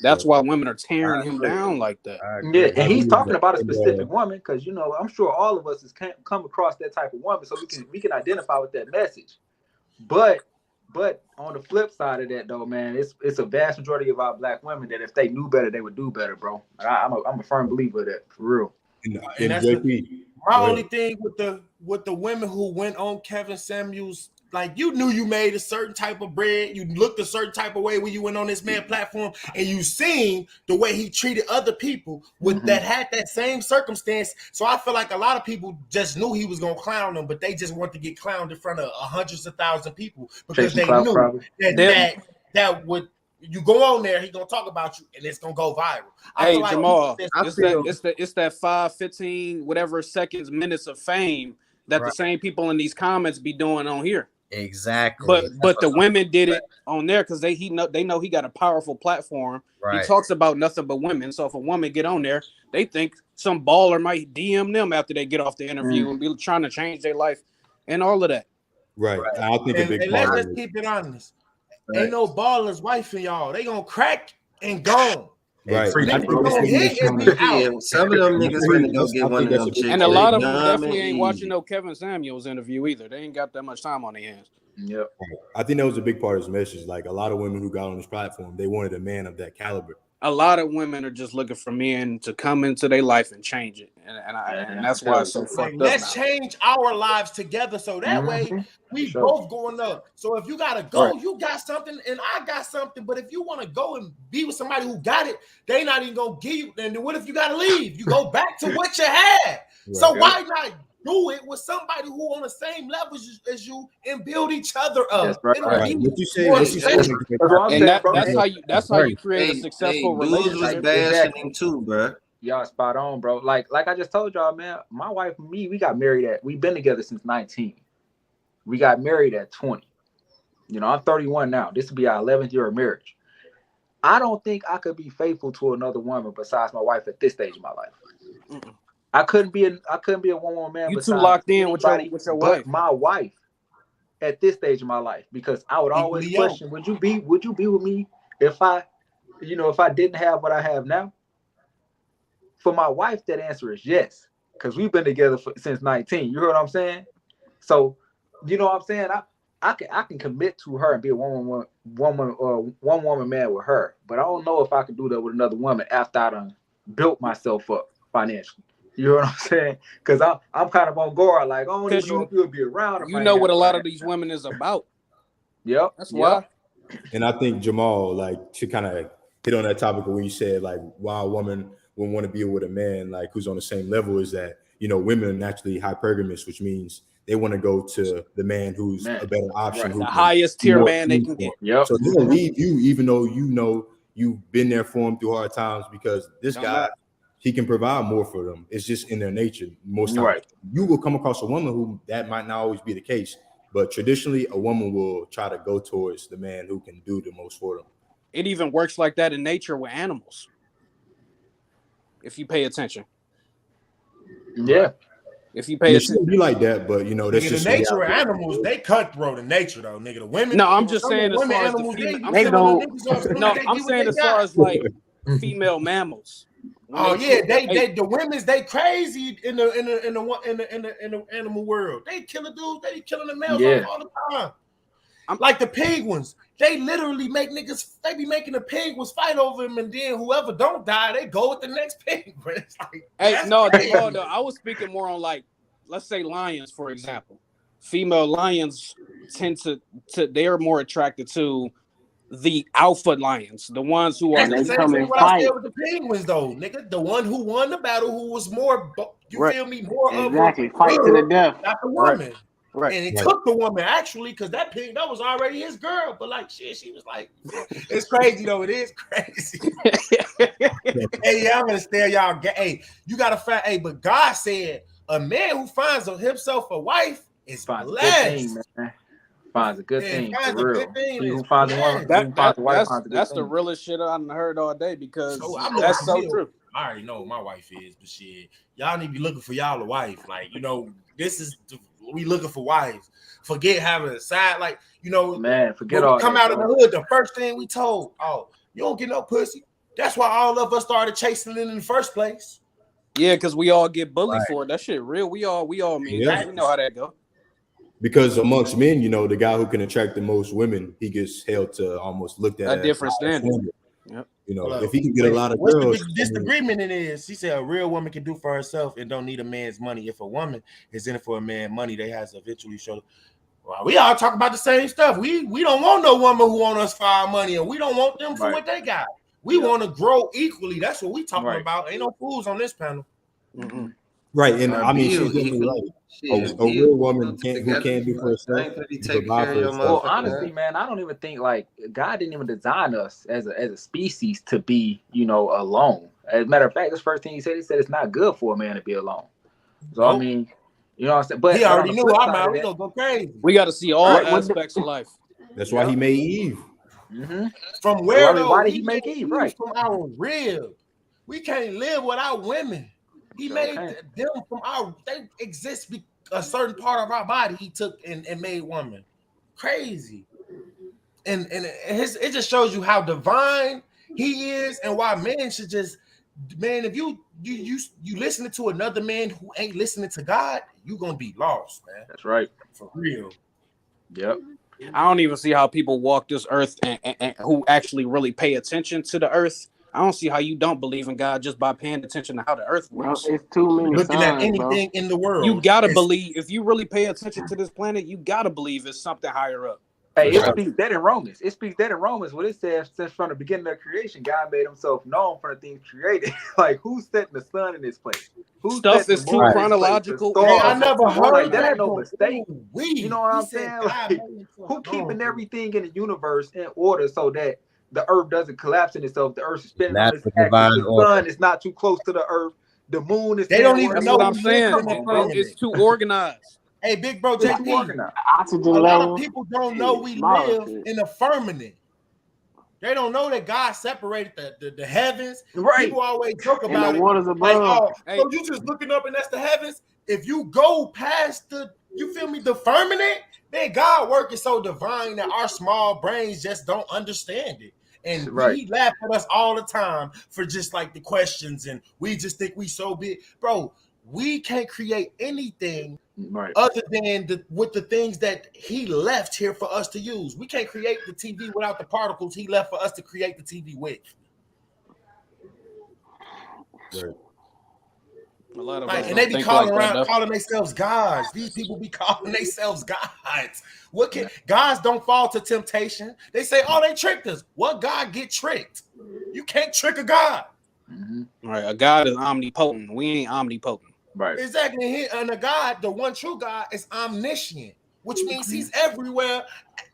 That's why women are tearing him down like that. Yeah, and he's talking about a specific woman because I'm sure all of us has come across that type of woman, so we can identify with that message. But on the flip side of that, though, man, it's a vast majority of our black women that if they knew better, they would do better, bro. I'm a firm believer of that, for real. And that's my only thing with the women who went on Kevin Samuels, like you knew you made a certain type of bread, you looked a certain type of way when you went on this man platform, and you seen the way he treated other people with that had that same circumstance. So I feel like a lot of people just knew he was gonna clown them, but they just want to get clowned in front of hundreds of thousands of people because they knew that would. You go on there, he's gonna talk about you, and it's gonna go viral. Hey, Jamal, it's that 5, 15, whatever seconds, minutes of fame that the same people in these comments be doing on here. Exactly. But the women did it on there because they know he got a powerful platform. Right. He talks about nothing but women. So if a woman get on there, they think some baller might DM them after they get off the interview and be trying to change their life and all of that. Right. I think a big part. Let's keep it honest. Ain't no baller's wife in y'all. They gonna crack and gone. Right. Some of them niggas ready to go get one of them chicks. And a lot of them definitely ain't watching no Kevin Samuels interview either. They ain't got that much time on their hands. Yep. I think that was a big part of his message. Like a lot of women who got on this platform, they wanted a man of that caliber. A lot of women are just looking for men to come into their life and change it, and that's why it's so fucked up. Let's change our lives together, so that way we both going up. So if you gotta go, you got something, and I got something. But if you want to go and be with somebody who got it, they not even gonna give you. And then what if you gotta leave? You go back to what you had. Right. So why not do it with somebody who on the same level as you and build each other up? That's right. What you say? And that's how you create a successful relationship. Exactly. Too, bro. Y'all spot on, bro. Like I just told y'all, man. My wife and me, we got married we've been together since 19. We got married at 20. I'm 31 now. This will be our 11th year of marriage. I don't think I could be faithful to another woman besides my wife at this stage of my life. Mm-mm. I couldn't be a one-woman man. You too locked in with your wife. My wife at this stage of my life, because I would always question: Would you be with me if I didn't have what I have now? For my wife, that answer is yes, because we've been together since 19. You heard what I'm saying? So, you know what I'm saying? I can commit to her and be a one woman man with her, but I don't know if I can do that with another woman after I done built myself up financially. You know what I'm saying? Because I'm kind of on guard, like, I don't even know if you'll be around. You know what a lot of these women is about. Yep. That's why. And I think Jamal, like, to kind of hit on that topic where you said, like, why a woman would want to be with a man, like, who's on the same level is that, women are naturally hypergamous, which means they want to go to the man who's a better option. Right. The highest tier man they can get. Yep. So they'll leave you, even though you've been there for them through hard times, because this guy, he can provide more for them. It's just in their nature. Most times, you will come across a woman who that might not always be the case, but traditionally, a woman will try to go towards the man who can do the most for them. It even works like that in nature with animals. If you pay attention. Yeah. If you And pay it attention. shouldn't be like that, but you know, that's Nigga, the just nature of reality. animals, they cutthroat in nature though, nigga. The women, No, I'm just some of saying the as women far as the animals, female. they I'm killing saying, the niggas off as soon no, as they I'm get what saying they as far got. as like female mammals. When Oh yeah, hey, the women's they crazy in the animal world. They killing dudes, they killing the males off Yeah. all the time. Like the penguins, they literally make niggas. They be making the penguins fight over them, and then whoever don't die, they go with the next penguin. It's like, hey, that's no, crazy. Jamal, though, I was speaking more on like, let's say lions, for example. Female lions tend to they're more attracted to the alpha lions, the ones who are That's And the they the same come thing and what I fight. said with the penguins, though, nigga. The one who won the battle, who was more, you right, feel me, more of a Exactly. Fight to the death. not the right, woman. right. And it Right. took the woman actually, because that pig that was already his girl. But like shit, she was like, it's crazy though. It is crazy. Hey, yeah, I'm gonna stare y'all. Hey, you gotta find. Hey, but God said a man who finds himself a wife is Finds a good blessed. thing, man. Finds a good Yeah, thing finds for a real. good thing He is who finds a blessed. he who finds a wife finds a good That's the thing. realest shit I've heard all day because So I'm looking that's for so me. true. I already know what my wife is, but shit, y'all need to be looking for y'all a wife. Like, you know, this is we looking for wives. Forget having a side, like, you know, Man, forget when we all come that, out of the bro. hood, the first thing we told, oh, you don't get no pussy. That's why all of us started chasing it in the first place. Yeah, because we all get bullied Right. for it. That shit real. We all mean Yeah. that. We know how that go. Because amongst men, you know, the guy who can attract the most women, he gets held to almost looked at A as different a standard. swindler. Yep. You know, Look, if he can get a lot of what's the girls, big disagreement in is? She said a real woman can do for herself and don't need a man's money. If a woman is in it for a man's money, they has to eventually show. Well, we all talk about the same stuff. We don't want no woman who want us for our money, and we don't want them for Right. what they got. We Yep. want to grow equally. That's what we talking Right. about. Ain't no fools on this panel. Mm-mm. right? And Or I mean, she's build definitely equally. right. Shit, A build real woman who together. can do for I herself, ain't gonna be can taking provide care for of your herself. Well, honestly, motherfucker. man, I don't even think like God didn't even design us as a species to be, alone. As a matter of fact, this first thing he said it's not good for a man to be alone. So I Nope. mean, you know what I'm saying? He But on already the knew flip I'm side out. of We that, gonna go crazy. We got to see all right? aspects of life. That's why he made Eve. Mm-hmm. From Well, where I mean, though? why did He he made make Eve? Eve Right. from our rib. We can't live without women. He Sure made can. them from our. They exist a certain part of our body. He took and made woman. Crazy. And it just shows you how divine he is and why men should just, man, if you listening to another man who ain't listening to God, you gonna be lost, man. That's right. For real. Yep. I don't even see how people walk this earth and who actually really pay attention to the earth. I don't see how you don't believe in God just by paying attention to how the earth Bro, works. it's too many Looking at signs, bro. anything in the You world. gotta believe if you really pay attention to this planet. You gotta believe it's something higher up. Hey, For it sure. speaks that in Romans. It speaks that in Romans when it says, since from the beginning of creation, God made himself known for the things created. Like, who's setting the sun in this place? Who's Stuff setting is the too moon in this place? The chronological. Man, I stars. never Like, heard that that, ain't no but mistake. You know what he I'm said saying? God Like, made himself who keeping known. everything in the universe in order so that the earth doesn't collapse in itself? The earth is spinning on its Natural axis. divine The order. sun is not too close to the earth. The moon is They staying don't where even it That's know what is. I'm we live saying. in Come the on, bro. It's firmament. too organized. Hey, big bro It's too JP, organized. Oxygen a lot of level. people don't know we Small live shit. in the firmament. They don't know that God separated the heavens. Right. People always joke And the about it. waters Like, above. oh, Hey, so you just looking up and that's the heavens? If you go past you feel me, the firmament, then God working so divine that our small brains just don't understand it. And Right. he laugh at us all the time for just like the questions, and we just think we so big. Bro, we can't create anything Right. other than with the things that he left here for us to use. We can't create the TV without the particles he left for us to create the TV with. Right. a lot of Like, us and they don't be think like calling that, around though. calling themselves gods. These people be calling themselves gods. What can gods don't fall to temptation? They say, oh, they tricked us. What God get tricked? You can't trick a God. Mm-hmm. All right, a God is omnipotent. We ain't omnipotent. Right. Exactly. And a God, the one true God, is omniscient, which means he's everywhere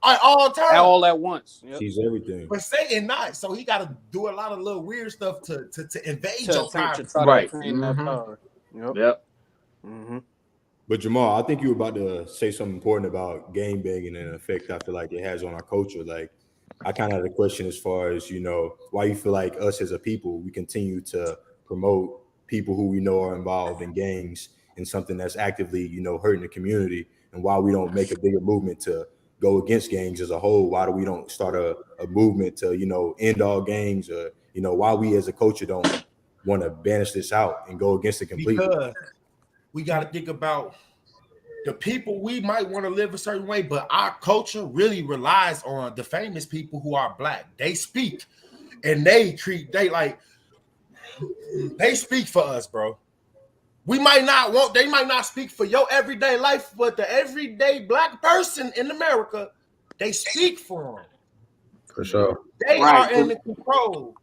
at all times. All at once. Yep. He's everything. But Satan not. So he got to do a lot of little weird stuff to invade To your attempt to privacy. try to Right. attain that Mhm. power. Yep. Yep. Mm-hmm. But Jamal, I think you were about to say something important about game banging and the effect I feel like it has on our culture. Like, I kind of had a question as far as, why you feel like us as a people, we continue to promote people who we know are involved in gangs and something that's actively, hurting the community, and why we don't make a bigger movement to go against gangs as a whole. Why do we don't start a movement to, end all gangs, or, why we as a culture don't want to banish this out and go against it completely? Because we got to think about the people. We might want to live a certain way, but our culture really relies on the famous people who are black. They speak and they speak for us, bro. They might not speak for your everyday life, but the everyday black person in America, they speak for them. For sure. They Right. are in the control.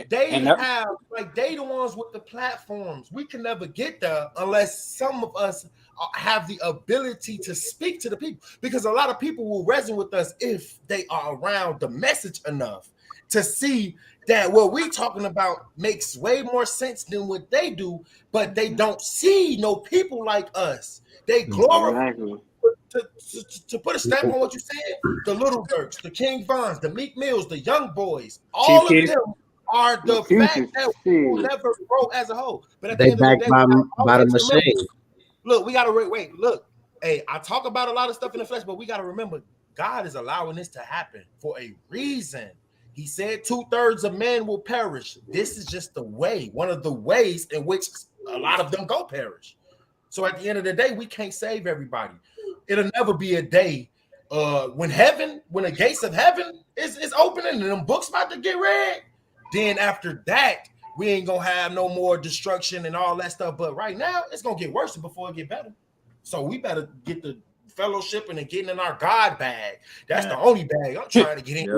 They And that- have, they the ones with the platforms. We can never get there unless some of us have the ability to speak to the people, because a lot of people will resonate with us if they are around the message enough to see that what we talking about makes way more sense than what they do, but they don't see no people like us. They glorify. Exactly. To put a stamp on what you said, the Little Dirks, the King Vons, the Meek Mills, the Young Boys, all of them are the fact that we will never grow as a whole. But at the They end of the backed day, by the always machine. remember, look, we gotta wait. Look, hey, I talk about a lot of stuff in the flesh, but we gotta remember, God is allowing this to happen for a reason. He said 2/3 of men will perish. This is just the way, one of the ways in which a lot of them go perish. So at the end of the day, we can't save everybody. It'll never be a day when the gates of heaven is opening and them books about to get read. Then after that, we ain't gonna have no more destruction and all that stuff. But right now, it's gonna get worse before it get better. So we better get the fellowship and getting in our God bag. That's the only bag I'm trying to get in.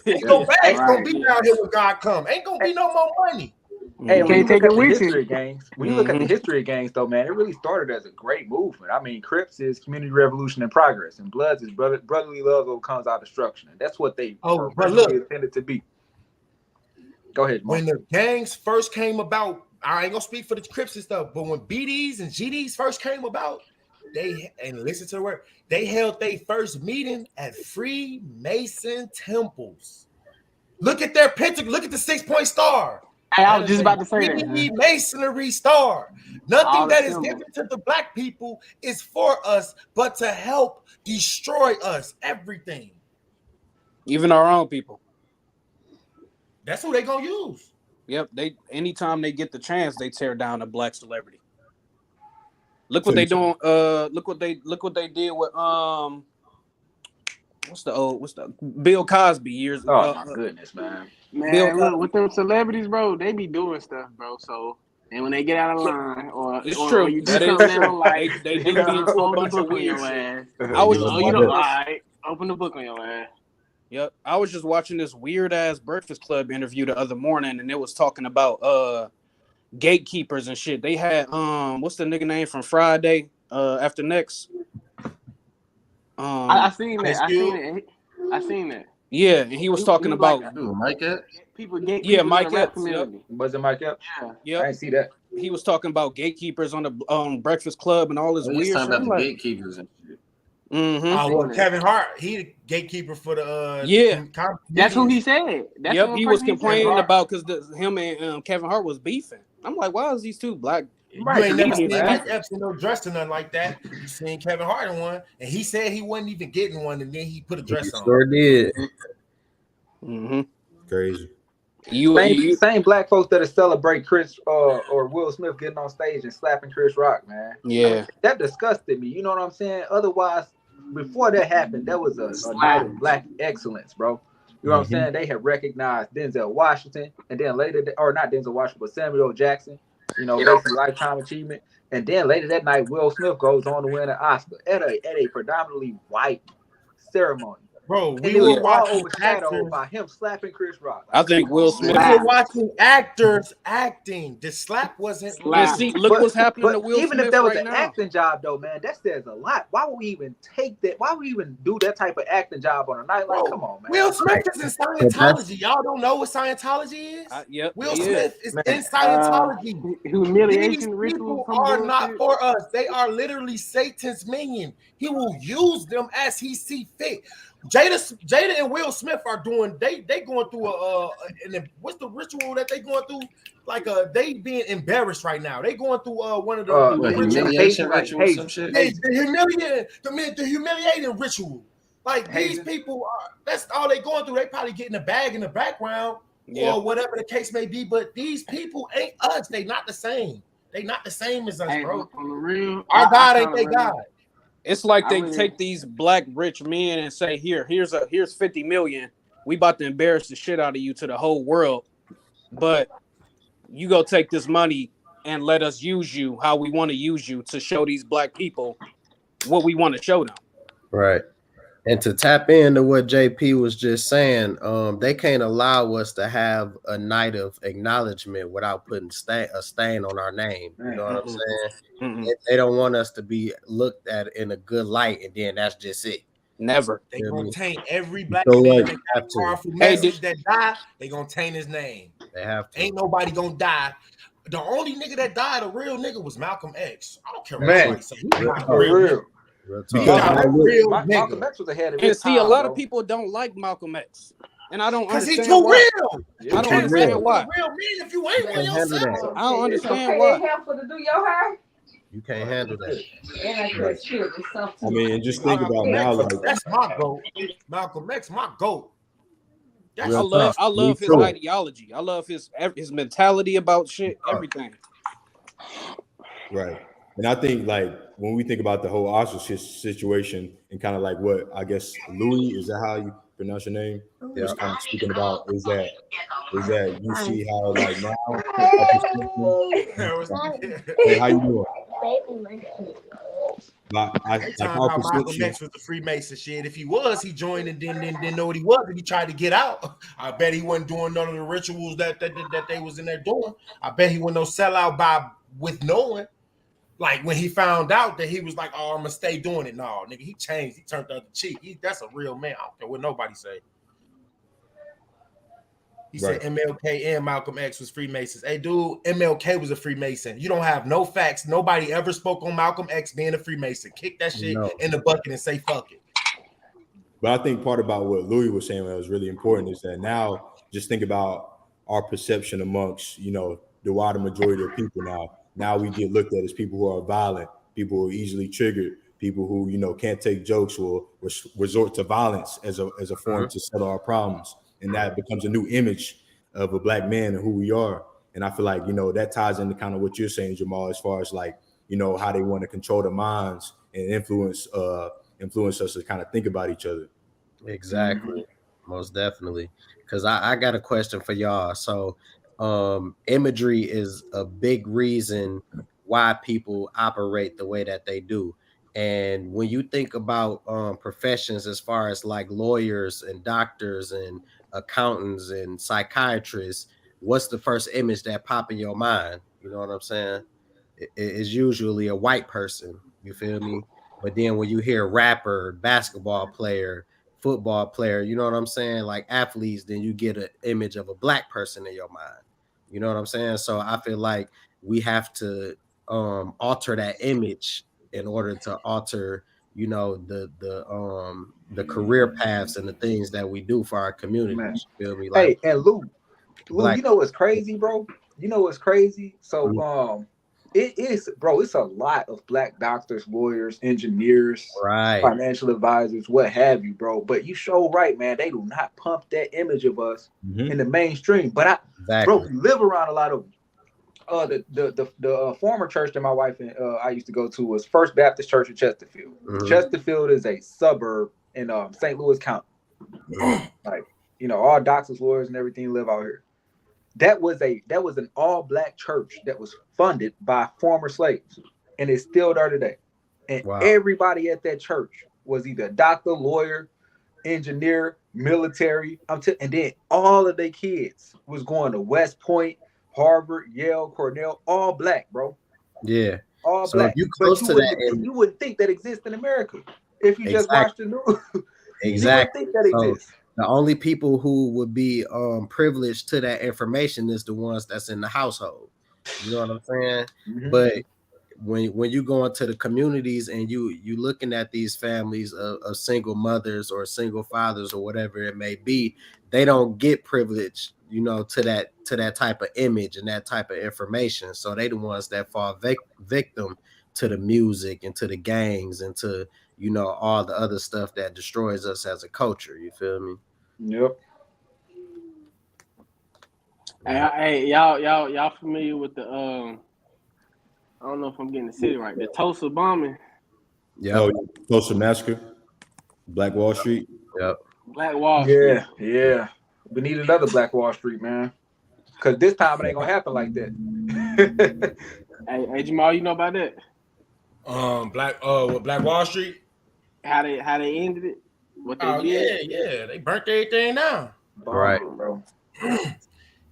Ain't no bag's gonna be down here when God come. Ain't gonna be no more money. Hey, when you Can't look take at it the with history you. of gangs, history of gangs, though, man, it really started as a great movement. I mean, Crips is community revolution in progress, and Bloods is brotherly love overcomes our destruction. And that's what they But originally look, intended to be. Go ahead, Mark. when the gangs first came about, I ain't gonna speak for the Crips and stuff, but when BDs and GDs first came about, listen to the word, they held their first meeting at Freemason temples. Look at their picture, look at the 6-point star. Hey, I was just about to say that. Freemasonry star. Nothing All the that is symbols. given to the black people is for us, but to help destroy us. Everything. even our own people. That's who they gonna use. Yep. Anytime they get the chance, they tear down a black celebrity. Look what they doing. Look what they did with what's the Bill Cosby years ago. Oh my goodness, man. Man, look, with them celebrities, bro, they be doing stuff, bro. So, and when they get out of line, or you do something they don't like, they do get into a open the bunch book of on your weird ass. shit. I was just You know, all right, open the book on your ass. Yep, I was just watching this weird ass Breakfast Club interview the other morning, and it was talking about gatekeepers and shit. They had what's the nigga name from Friday after next? I seen that. I seen that. Yeah, and he was talking about like, Mike Epps? People gatekeepers yeah, Mike in the rap Epps. Yep. community. Was it Mike Epps? Yeah. Yep. I didn't see that. He was talking about gatekeepers on the Breakfast Club and all this He's weird talking shit. about the gatekeepers and shit. Well, Kevin Hart, he the gatekeeper for the yeah. That's who he said. That's yep, the he was person complaining said. about because him and Kevin Hart was beefing. I'm like, why is these two black? You ain't never seen Mike Epps in no dress or nothing like that. You seen Kevin Hart in one, and he said he wasn't even getting one, and then he put a dress on. Sure did. Crazy. Same black folks that celebrate Chris or Will Smith getting on stage and slapping Chris Rock, man. Yeah, I mean, that disgusted me. You know what I'm saying? Otherwise, before that happened, that was a night of black excellence, bro. You know what I'm saying? They had recognized Denzel Washington, and then later, or not Denzel Washington, but Samuel Jackson. You know, basically lifetime achievement. And then later that night, Will Smith goes on to win an Oscar at a predominantly white ceremony. Bro, we were all overshadowed by him slapping Chris Rock. I think Will Smith. We were watching actors acting. The slap wasn't. See, look what's happening to Will even Smith if that was right an now. acting job, though, man, that says a lot. Why would we even take that? Why would we even do that type of acting job on a night? Like, come on, man. Will Smith is in Scientology. Y'all don't know what Scientology is? Yep. Will Smith is in Scientology. These people are not for us. They are literally Satan's minion. He will use them as he see fit. Jada and Will Smith are doing. They going through what's the ritual that they going through? Like they being embarrassed right now. They going through one of the humiliation ritual, hazing, some shit. The humiliating ritual. Like these hazing. people are. That's all they going through. They probably getting a bag in the background or whatever the case may be. But these people ain't us. They not the same. They not the same as us, bro. On the real, Our God ain't their God. It's like they take these black rich men and say, here's 50 million. We about to embarrass the shit out of you to the whole world. But you go take this money and let us use you how we want to use you to show these black people what we want to show them. Right. And to tap into what JP was just saying, they can't allow us to have a night of acknowledgement without putting a stain on our name. You know what I'm saying? They don't want us to be looked at in a good light, and then that's just it. Never. They gonna taint every black So, man like, that got a powerful message that die. They gonna taint his name. They have to. Ain't nobody gonna die. The only nigga that died, a real nigga, was Malcolm X. I don't care what nobody say. He's not a real nigga. Malcolm X was ahead of and his see, time, a lot bro. of people don't like Malcolm X, and I don't Because understand he's too why. real. I don't understand why. Real man if you ain't one yourself. I don't understand why. Helpful to do your hair. You can't handle that. I mean, just think about now, like That's my goat. Malcolm X, my goat. I love his ideology. I love his mentality about shit, everything. Right. And I think like when we think about the whole Oscar situation and kind of like what I guess Louis, is that how you pronounce your name? Yeah. Was kind of speaking about is that you see how like now hey, how you doing? They talking about Malcolm X was the Freemason shit. If he was, he joined and didn't know what he was, and he tried to get out. I bet he wasn't doing none of the rituals that they was in there doing. I bet he wasn't no sellout with knowing. Like when he found out that he was like, "Oh, I'm gonna stay doing it." No, nigga, he changed. He turned the other cheek. That's a real man. I don't care what nobody say. He said MLK and Malcolm X was Freemasons. Hey, dude, MLK was a Freemason. You don't have no facts. Nobody ever spoke on Malcolm X being a Freemason. Kick that shit in the bucket and say fuck it. But I think part about what Louis was saying that was really important is that now just think about our perception amongst, the wider majority of people now. Now we get looked at as people who are violent, people who are easily triggered, people who, can't take jokes or resort to violence as a form to settle our problems. And that becomes a new image of a black man and who we are. And I feel like, that ties into kind of what you're saying, Jamal, as far as like, how they want to control the minds and influence us to kind of think about each other. Exactly. Most definitely. Because I got a question for y'all. So imagery is a big reason why people operate the way that they do. And when you think about professions as far as like lawyers and doctors and accountants and psychiatrists, what's the first image that pop in your mind? You know what I'm saying? It's usually a white person. You feel me? But then when you hear rapper, basketball player, football player, you know what I'm saying? Like athletes, then you get an image of a black person in your mind. You know what I'm saying? So I feel like we have to alter that image in order to alter, the career paths and the things that we do for our communities. You feel me? Like, hey, and Lou, you know what's crazy, bro? You know what's crazy? So it is, bro, it's a lot of black doctors, lawyers, engineers, financial advisors, what have you, bro. But you show right, man, they do not pump that image of us in the mainstream. But bro, we live around a lot of the former church that my wife and I used to go to was First Baptist Church in Chesterfield. Chesterfield is a suburb in St. Louis County. Like, all doctors, lawyers, and everything live out here. That was an all-black church that was funded by former slaves, and it's still there today. And everybody at that church was either a doctor, lawyer, engineer, military. And then all of their kids was going to West Point, Harvard, Yale, Cornell, all black, bro. Yeah. All black. You close to that, you wouldn't think that exists in America if you just watch the news. Exactly. You wouldn't think that exists. The only people who would be privileged to that information is the ones that's in the household. You know what I'm saying? But when you go into the communities and you looking at these families of single mothers or single fathers or whatever it may be, they don't get privilege, you know, to that type of image and that type of information. So they the ones that fall victim to the music and to the gangs and to, you know, all the other stuff that destroys us as a culture. You feel me? Yep. Hey, y'all familiar with the I don't know if I'm getting the city right. The Tulsa bombing. Yeah. Oh, Tulsa Massacre, Black Wall Street. Yep. Black Wall Yeah, Street. yeah. We need another Black Wall Street, man. Cause this time it ain't gonna happen like that. Hey, Jamal, you know about that? Black Wall Street. How they ended it? What they Oh did? yeah, they burnt everything down. Right. Bro.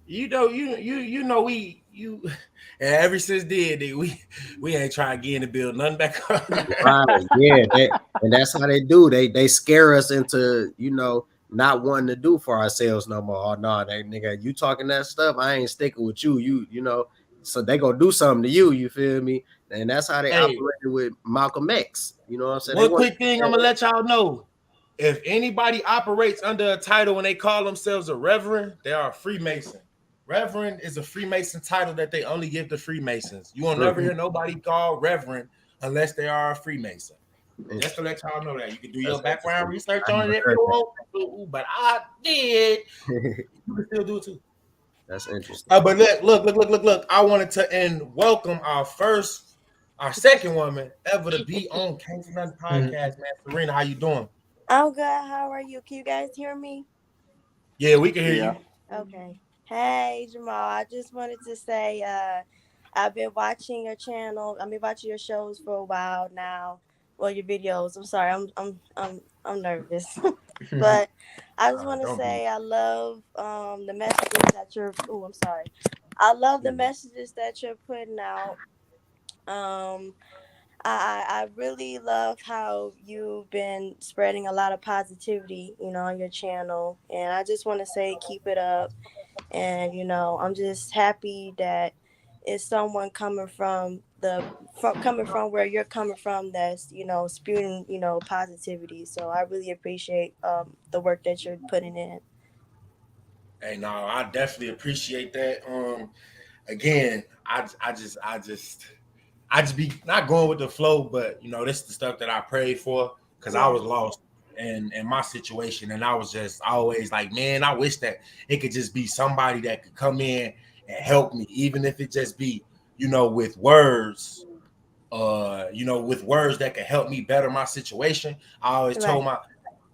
You know, we and ever since then, we ain't trying to get in the build nothing back up. Right. Yeah. And that's how they do. They scare us into, you know, not wanting to do for ourselves no more. Oh no, that nigga, you talking that stuff, I ain't sticking with you. You know, so they gonna do something to you. You feel me? And that's how they Hey, operated with Malcolm X. You know what I'm saying? one quick thing I'm gonna let y'all know: if anybody operates under a title and they call themselves a reverend, they are a Freemason. Reverend is a Freemason title that they only give to Freemasons. You will never hear nobody called reverend unless they are a Freemason. Just to let y'all know that. You can do your background research on it if you want to, but I did. You can still do it too. That's interesting. But look. I wanted to welcome our second woman ever to be on Can't Say Nothing podcast, man. Serena, how you doing? I'm good. How are you? Can you guys hear me? Yeah, we can hear you. Okay. Hey, Jamal. I just wanted to say I've been watching your channel. I've been watching your shows for a while now. Well, your videos. I'm sorry. I'm nervous. But I just want to say I love the messages that you're I'm sorry. I love the messages that you're putting out. I really love how you've been spreading a lot of positivity, you know, on your channel. And I just want to say keep it up. And, you know, I'm just happy that it's someone coming from coming from where you're coming from that's, you know, spewing, you know, positivity. So I really appreciate the work that you're putting in. Hey, no, I definitely appreciate that. Again, I just be not going with the flow, but you know, this is the stuff that I prayed for because I was lost in my situation, and I was just always like, man, I wish that it could just be somebody that could come in and help me, even if it just be, you know, with words, with words that could help me better my situation. I always told my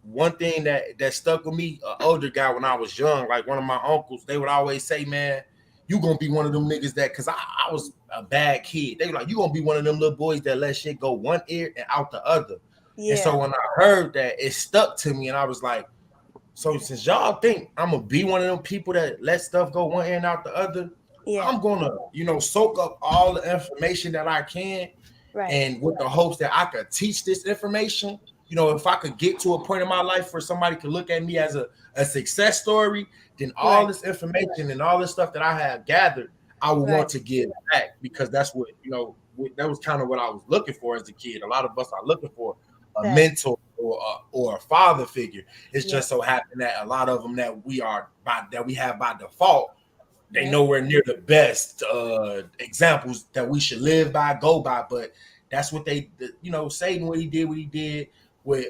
one thing that stuck with me, an older guy when I was young, like one of my uncles, they would always say, man, you gonna be one of them niggas that, cause I was a bad kid. They were like, you gonna be one of them little boys that let shit go one ear and out the other. Yeah. And so when I heard that, it stuck to me, and I was like, so since y'all think I'm gonna be one of them people that let stuff go one ear and out the other, I'm gonna, you know, soak up all the information that I can, and with the hopes that I could teach this information. You know, if I could get to a point in my life where somebody could look at me as a success story, then all this information and all this stuff that I have gathered, I would want to give back, because that's what, you know, that was kind of what I was looking for as a kid. A lot of us are looking for a mentor or a father figure. It's just so happened that a lot of them that we have by default, they nowhere near the best examples that we should live by, go by. But that's what Satan, what he did with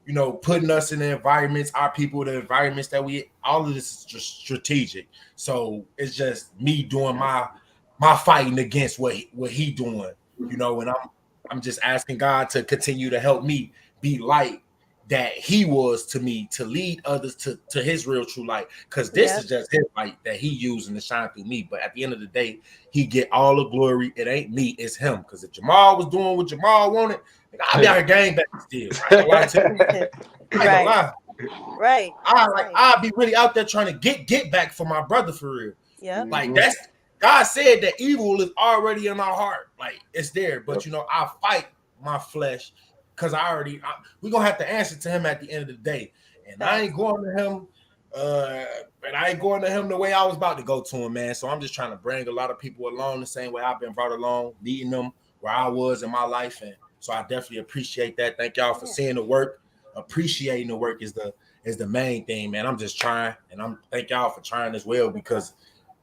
you know, putting us in the environments, our people, the environments that all of this is just strategic. So it's just me doing my fighting against what he doing, you know, and I'm just asking God to continue to help me be light that he was to me, to lead others to his real true light, because this is just his light that he using to shine through me. But at the end of the day, he get all the glory. It ain't me, it's him. Because if Jamal was doing what Jamal wanted, I'll be out here gang back still. I ain't gonna lie to you. I ain't gonna lie. Right. I'll be really out there trying to get back for my brother for real. Yeah. Like that's God said that evil is already in our heart. Like it's there. But you know, I fight my flesh because we're gonna have to answer to him at the end of the day. And I ain't going to him But I ain't going to him the way I was about to go to him, man. So I'm just trying to bring a lot of people along the same way I've been brought along, meeting them where I was in my life. And so I definitely appreciate that. Thank y'all for seeing the work. Appreciating the work is the main thing, man. I'm just trying, and I'm thank y'all for trying as well, because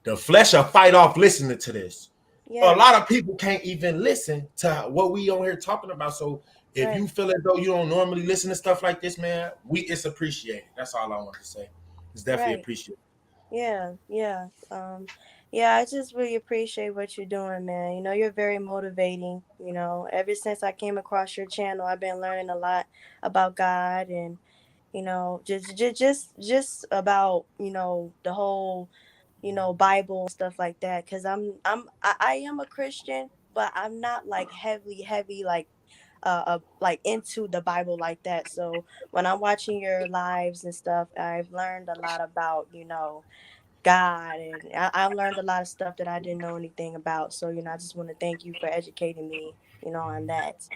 the flesh will fight off listening to this. Yeah. A lot of people can't even listen to what we on here talking about. So if you feel as though you don't normally listen to stuff like this, man, it's appreciated. That's all I want to say. It's definitely appreciated. Yeah. Yeah, I just really appreciate what you're doing, man. You know, you're very motivating. You know, ever since I came across your channel, I've been learning a lot about God, and you know, just about, you know, the whole, you know, Bible and stuff like that. Because I am a Christian, but I'm not like heavy like into the Bible like that. So when I'm watching your lives and stuff, I've learned a lot about, you know, God, and I've learned a lot of stuff that I didn't know anything about. So, you know, I just want to thank you for educating me, you know, on that.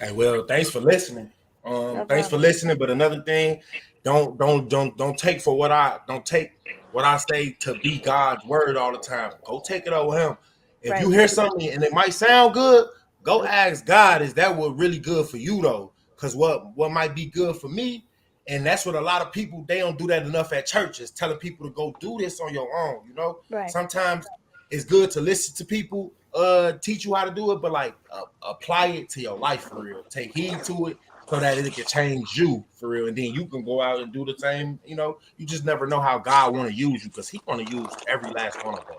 Hey, well, thanks for listening. No Thanks for problem. listening. But another thing, don't take what I say to be God's word all the time. Go take it over him. If you Right. hear something and it might sound good, go ask God, is that what really good for you though? Because what might be good for me, and that's what a lot of people, they don't do that enough at churches, telling people to go do this on your own. You know, Right. sometimes it's good to listen to people teach you how to do it, but like apply it to your life for real. Take heed to it so that it can change you for real, and then you can go out and do the same. You know, you just never know how God want to use you, because He want to use every last one of us.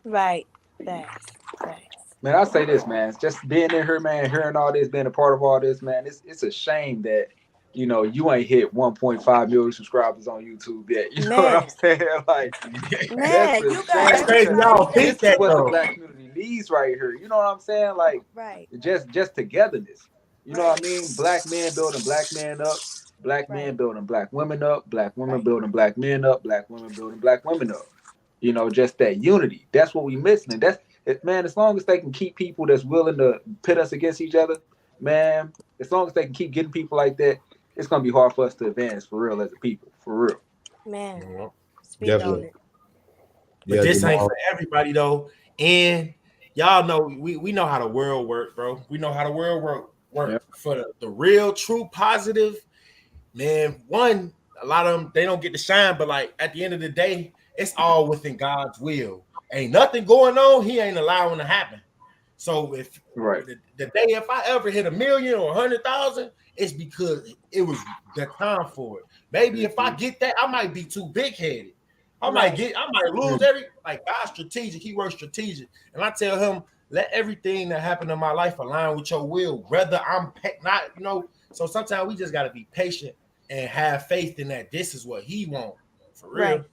Right. Facts. Man, I say this, man. It's just being in here, man, hearing all this, being a part of all this, man. It's a shame that you ain't hit 1.5 million subscribers on YouTube yet. You know what I'm saying? Like, that's Man, a you got shame, crazy. because Y'all everybody think this is that what the though. black community needs right here. You know what I'm saying? Like, right. just togetherness. You know what I mean? Black men building black men up, black men Right. building black women up, black women Right. building black men up, black women building black women up. Just that unity. That's what we missing. And that's it, man. As long as they can keep people that's willing to pit us against each other, man. As long as they can keep getting people like that, it's gonna be hard for us to advance for real as a people. For real. Man, Mhm. speak on Definitely. it. But Yeah, this ain't Jamal. for everybody though. And y'all know we know how the world work, bro. We know how the world Yeah. work for the real, true, positive. Man, a lot of them, they don't get to shine, but like at the end of the day, it's all within God's will. Ain't nothing going on, He ain't allowing to happen. So if Right. the day if I ever hit 1,000,000 or 100,000, it's because it was the time for it. Maybe if I get that, I might be too big headed. I Right. might lose like God's strategic. He works strategic, and I tell him, let everything that happened in my life align with your will. Whether I'm not, So sometimes we just got to be patient and have faith in that this is what He wants for real. Right.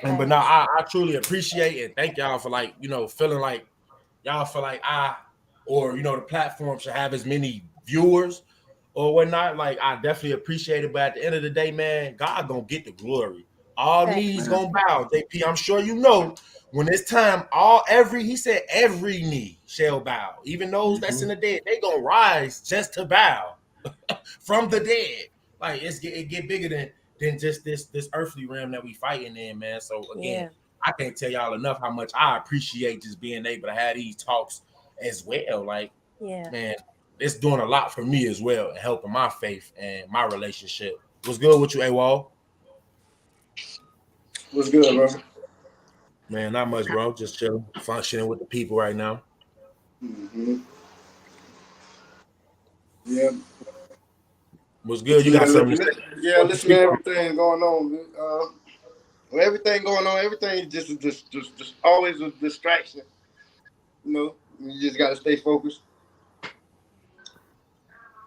And but now I truly appreciate and thank y'all for feeling like y'all feel like the platform should have as many viewers or whatnot. Like I definitely appreciate it, but at the end of the day, man, God gonna get the glory. All Right. knees gonna bow. JP, I'm sure you know when it's time. He said every knee shall bow, even those that's in the dead. They gonna rise just to bow from the dead. Like it get bigger than just this earthly realm that we fighting in, man. So again, Yeah. I can't tell y'all enough how much I appreciate just being able to have these talks as well. Like, Yeah. man, it's doing a lot for me as well and helping my faith and my relationship. What's good with you, AWOL? What's good, bro? Man, not much, bro. Just chill, functioning with the people right now. Mm-hmm. Yeah. What's good? You got something to say? Listen to everything going on. Everything going on, everything just always a distraction. You just got to stay focused.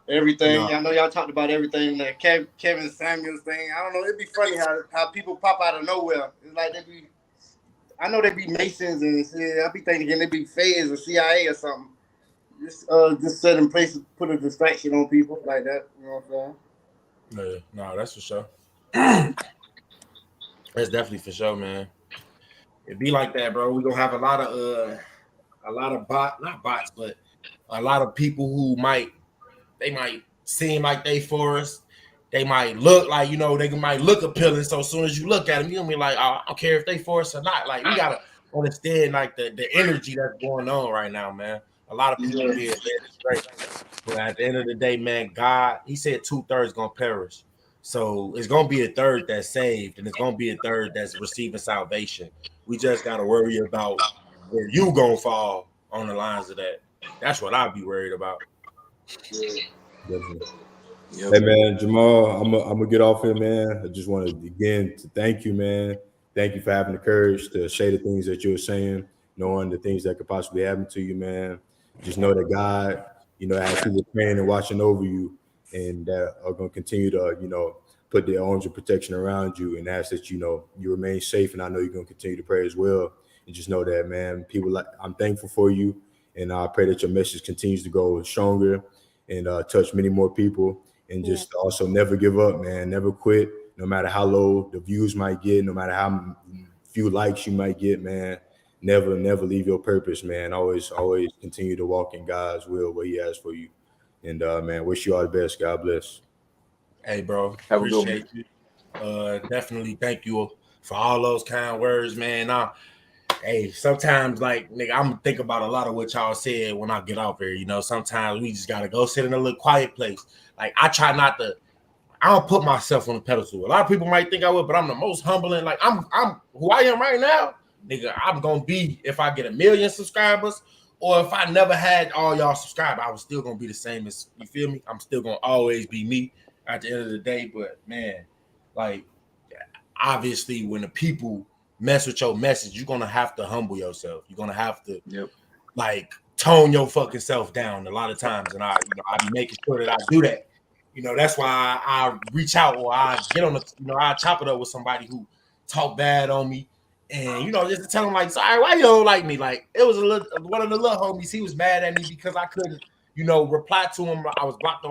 Everything. No. I know y'all talked about everything, that Kevin Samuels thing. I don't know. It'd be funny how people pop out of nowhere. It's like I know they be Masons and shit. I be thinking they be Feds or CIA or something. Just set in place to put a distraction on people like that. You know what I'm saying? Yeah, no, that's for sure. That's definitely for sure, man. It be like that, bro. We gonna have a lot of not bots, but a lot of people who might seem like they for us, they might look like, they might look appealing. So as soon as you look at them, you're gonna be like, oh, I don't care if they for us or not. Like, we gotta understand like the energy that's going on right now, man. A lot of people being led astray. But at the end of the day, man, God, he said 2/3 gonna perish. So it's gonna be a third that's saved, and it's gonna be a third that's receiving salvation. We just gotta worry about where you gonna fall on the lines of that. That's what I'd be worried about. Definitely. Yep. Hey man, Jamal, I'm gonna get off here, man. I just wanted again to thank you, man. Thank you for having the courage to say the things that you were saying, knowing the things that could possibly happen to you, man. Just know that God, has people praying and watching over you, and that are gonna continue to, put their arms of protection around you, and ask that you remain safe. And I know you're gonna continue to pray as well. And just know that, man. I'm thankful for you, and I pray that your message continues to go stronger and touch many more people. And just also never give up, man. Never quit, no matter how low the views might get, no matter how few likes you might get, man. Never leave your purpose, man. Always continue to walk in God's will, what He has for you. And man, wish you all the best. God bless. Hey, bro, Have a good one. appreciate you. Definitely thank you for all those kind words, man. Hey, sometimes like nigga, I'm gonna think about a lot of what y'all said when I get out there. Sometimes we just gotta go sit in a little quiet place. Like, I try not to. I don't put myself on the pedestal. A lot of people might think I would, but I'm the most humbling. Like, I'm who I am right now, nigga. I'm gonna be if I get 1 million subscribers, or if I never had all y'all subscribe, I was still gonna be the same as, you feel me? I'm still gonna always be me at the end of the day. But man, like, obviously when the people mess with your message, you're gonna have to humble yourself. You're gonna have to like tone your fucking self down a lot of times. And I be making sure that I do that. That's why I reach out, or I get on I chop it up with somebody who talk bad on me. And just to tell them, like, sorry, why you don't like me? Like, it was one of the little homies, he was mad at me because I couldn't, reply to him. I was blocked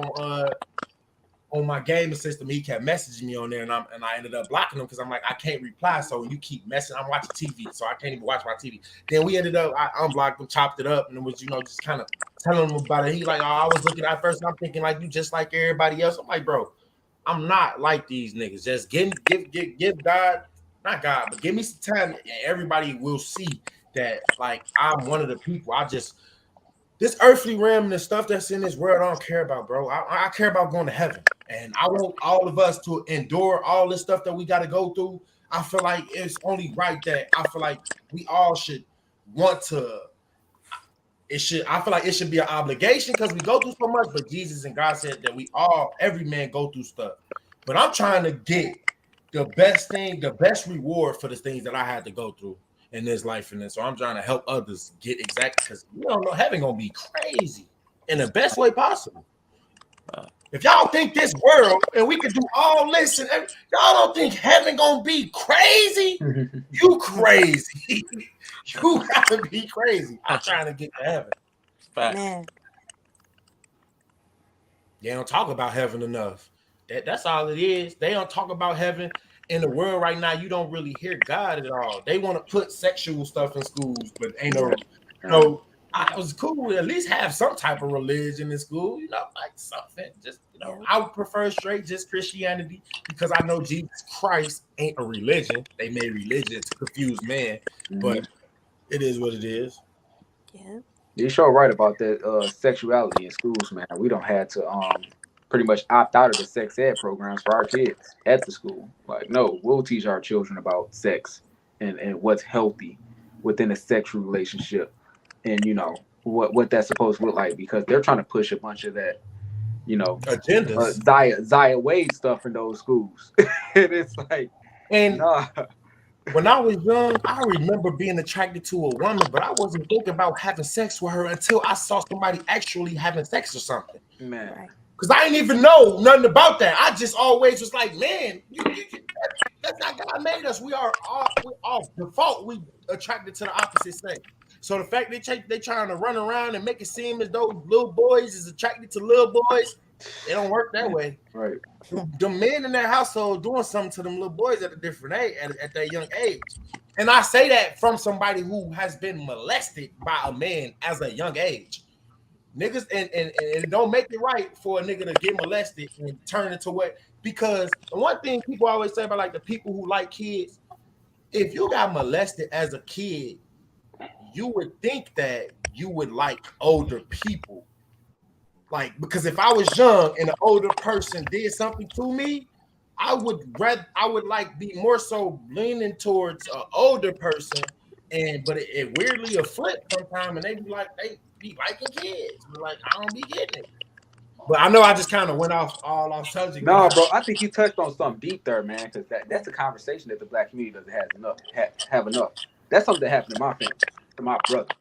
on my gaming system. He kept messaging me on there, and I ended up blocking him because I'm like, I can't reply. So when you keep messaging, I'm watching TV, so I can't even watch my TV. Then we ended up, I unblocked him, chopped it up, and it was, just kind of telling him about it. He like, oh, I was looking at first, and I'm thinking like, you just like everybody else. I'm like, bro, I'm not like these niggas. Just give God, not God, but give me some time, and everybody will see that like I'm one of the people. This earthly realm and the stuff that's in this world, I don't care about, bro. I care about going to heaven. And I want all of us to endure all this stuff that we got to go through. I feel like it's only right that I feel like we all should want to. I feel like it should be an obligation because we go through so much. But Jesus and God said that every man go through stuff. But I'm trying to get the best reward for the things that I had to go through in this life. And so I'm trying to help others get exactly, because you don't know, heaven gonna be crazy in the best way possible. If y'all think this world and we can do all this and y'all don't think heaven gonna be crazy, you crazy. You gotta be crazy. I'm trying to get to heaven. Man. They don't talk about heaven enough. That's all it is. They don't talk about heaven. In the world right now, you don't really hear God at all. They want to put sexual stuff in schools, but ain't no. I was cool to at least have some type of religion in school, like something. Just I would prefer straight just Christianity, because I know Jesus Christ ain't a religion. They made religion to confuse man, but it is what it is. Yeah. You're sure right about that sexuality in schools, man. We don't have to pretty much opt out of the sex ed programs for our kids at the school. Like, no, we'll teach our children about sex and what's healthy within a sexual relationship, and what that's supposed to look like, because they're trying to push a bunch of that, agendas, Zaya Wade stuff in those schools. And it's like, nah. When I was young, I remember being attracted to a woman, but I wasn't thinking about having sex with her until I saw somebody actually having sex or something. Man. Because I didn't even know nothing about that. I just always was like, man, that's not God made us. We all default, we attracted to the opposite sex. So the fact they trying to run around and make it seem as though little boys is attracted to little boys, it don't work that way. Right. The men in that household doing something to them little boys at a different age, at that young age. And I say that from somebody who has been molested by a man as a young age. Niggas, and it don't make it right for a nigga to get molested and turn into what Because the one thing people always say about like the people who like kids, if you got molested as a kid, you would think that you would like older people. Like, because if I was young and an older person did something to me, I would like be more so leaning towards an older person. And but it weirdly a flip sometime, and they be liking kids. But like I don't be getting it. But I know I just kind of went off subject there. No, bro, I think you touched on something deep there, man, because that's a conversation that the black community doesn't have enough. That's something that happened to my family, to my brother.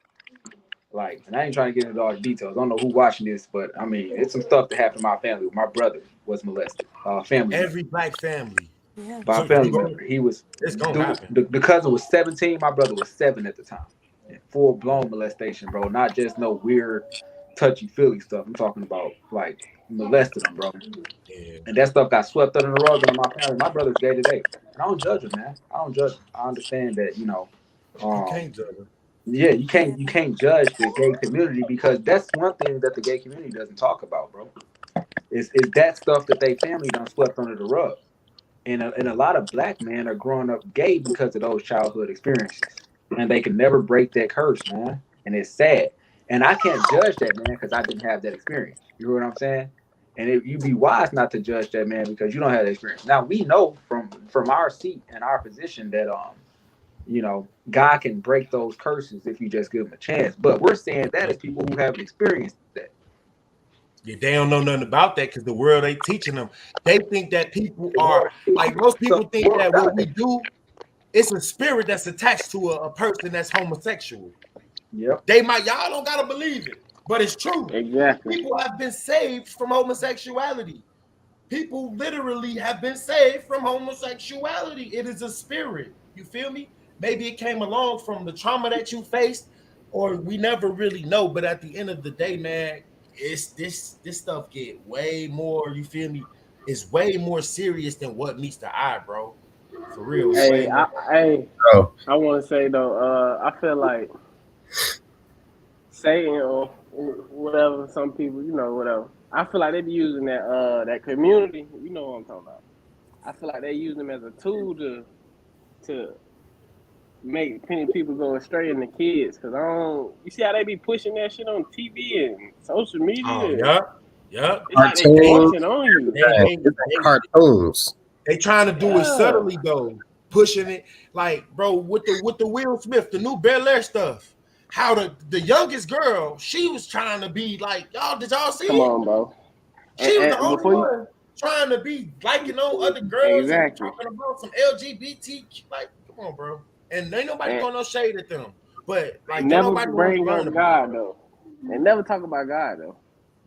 Like, and I ain't trying to get into all the details. I don't know who watching this, but I mean, it's some stuff that happened to my family. My brother was molested. Family Every black family. Yeah. by a family member. He was It's gonna happen. The cousin was 17. My brother was 7 at the time. Full blown molestation, bro. Not just no weird touchy feely stuff. I'm talking about like molested him, bro. Yeah. And that stuff got swept under the rug in my family. My brother's gay today, and I don't judge him, man. I don't judge him. I understand that, You can't judge him. yeah, you can't judge the gay community, because that's one thing that the gay community doesn't talk about, bro. Is that stuff that they family done swept under the rug. And a lot of black men are growing up gay because of those childhood experiences, and they can never break that curse, man. And it's sad. And I can't judge that man because I didn't have that experience. You know what I'm saying? And you'd be wise not to judge that man because you don't have that experience. Now we know from our seat and our position that God can break those curses if you just give him a chance. But we're saying that as people who haven't experienced that. Yeah, they don't know nothing about that because the world ain't teaching them. They think that people are like most people think that what we do, it's a spirit that's attached to a person that's homosexual. Yep. Y'all don't gotta believe it, but it's true. Exactly. People have been saved from homosexuality. People literally have been saved from homosexuality. It is a spirit. You feel me? Maybe it came along from the trauma that you faced, or we never really know. But at the end of the day, man, it's this stuff get way more. You feel me? It's way more serious than what meets the eye, bro. For real. Hey, I want to say though, I feel like Satan or whatever, some people, whatever. I feel like they be using that community. You know what I'm talking about. I feel like they use them as a tool to make people go astray in the kids. Cause you see how they be pushing that shit on TV and social media. Oh, yeah. It's like they forcing on you. Cartoons. They trying to do it subtly though, pushing it like, bro, with the Will Smith, the new Bel Air stuff. How the youngest girl, she was trying to be like, did y'all see Come it? on, bro. She was the only one trying to be liking on other girls and talking about some LGBT. Like, come on, bro. And ain't nobody throwing no shade at them. But like, never nobody bring up God though. They never talk about God though.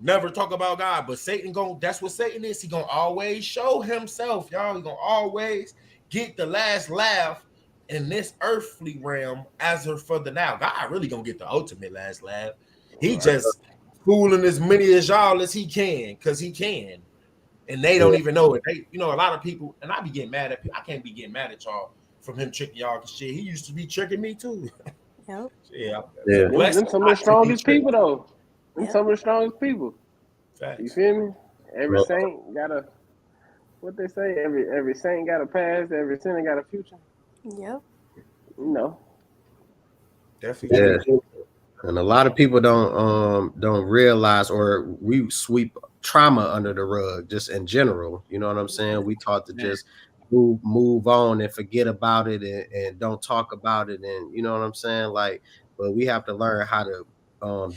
Never talk about God, but Satan that's what Satan is. He gonna always show himself, y'all. He gonna always get the last laugh in this earthly realm as for the now. God really gonna get the ultimate last laugh. He just fooling as many as y'all as he can, because he can. And they don't even know it. A lot of people, and I be getting mad at people. I can't be getting mad at y'all from him tricking y'all because shit. He used to be tricking me too. Yep. Them some of the strongest people though. Some of the strongest people. Facts. You feel me? Every saint got a, what they say, every saint got a past, every sinner got a future. Yep. Definitely. Yeah. And a lot of people don't realize, or we sweep trauma under the rug just in general. You know what I'm saying? We taught to just move on and forget about it and don't talk about it. And you know what I'm saying? Like, but we have to learn how to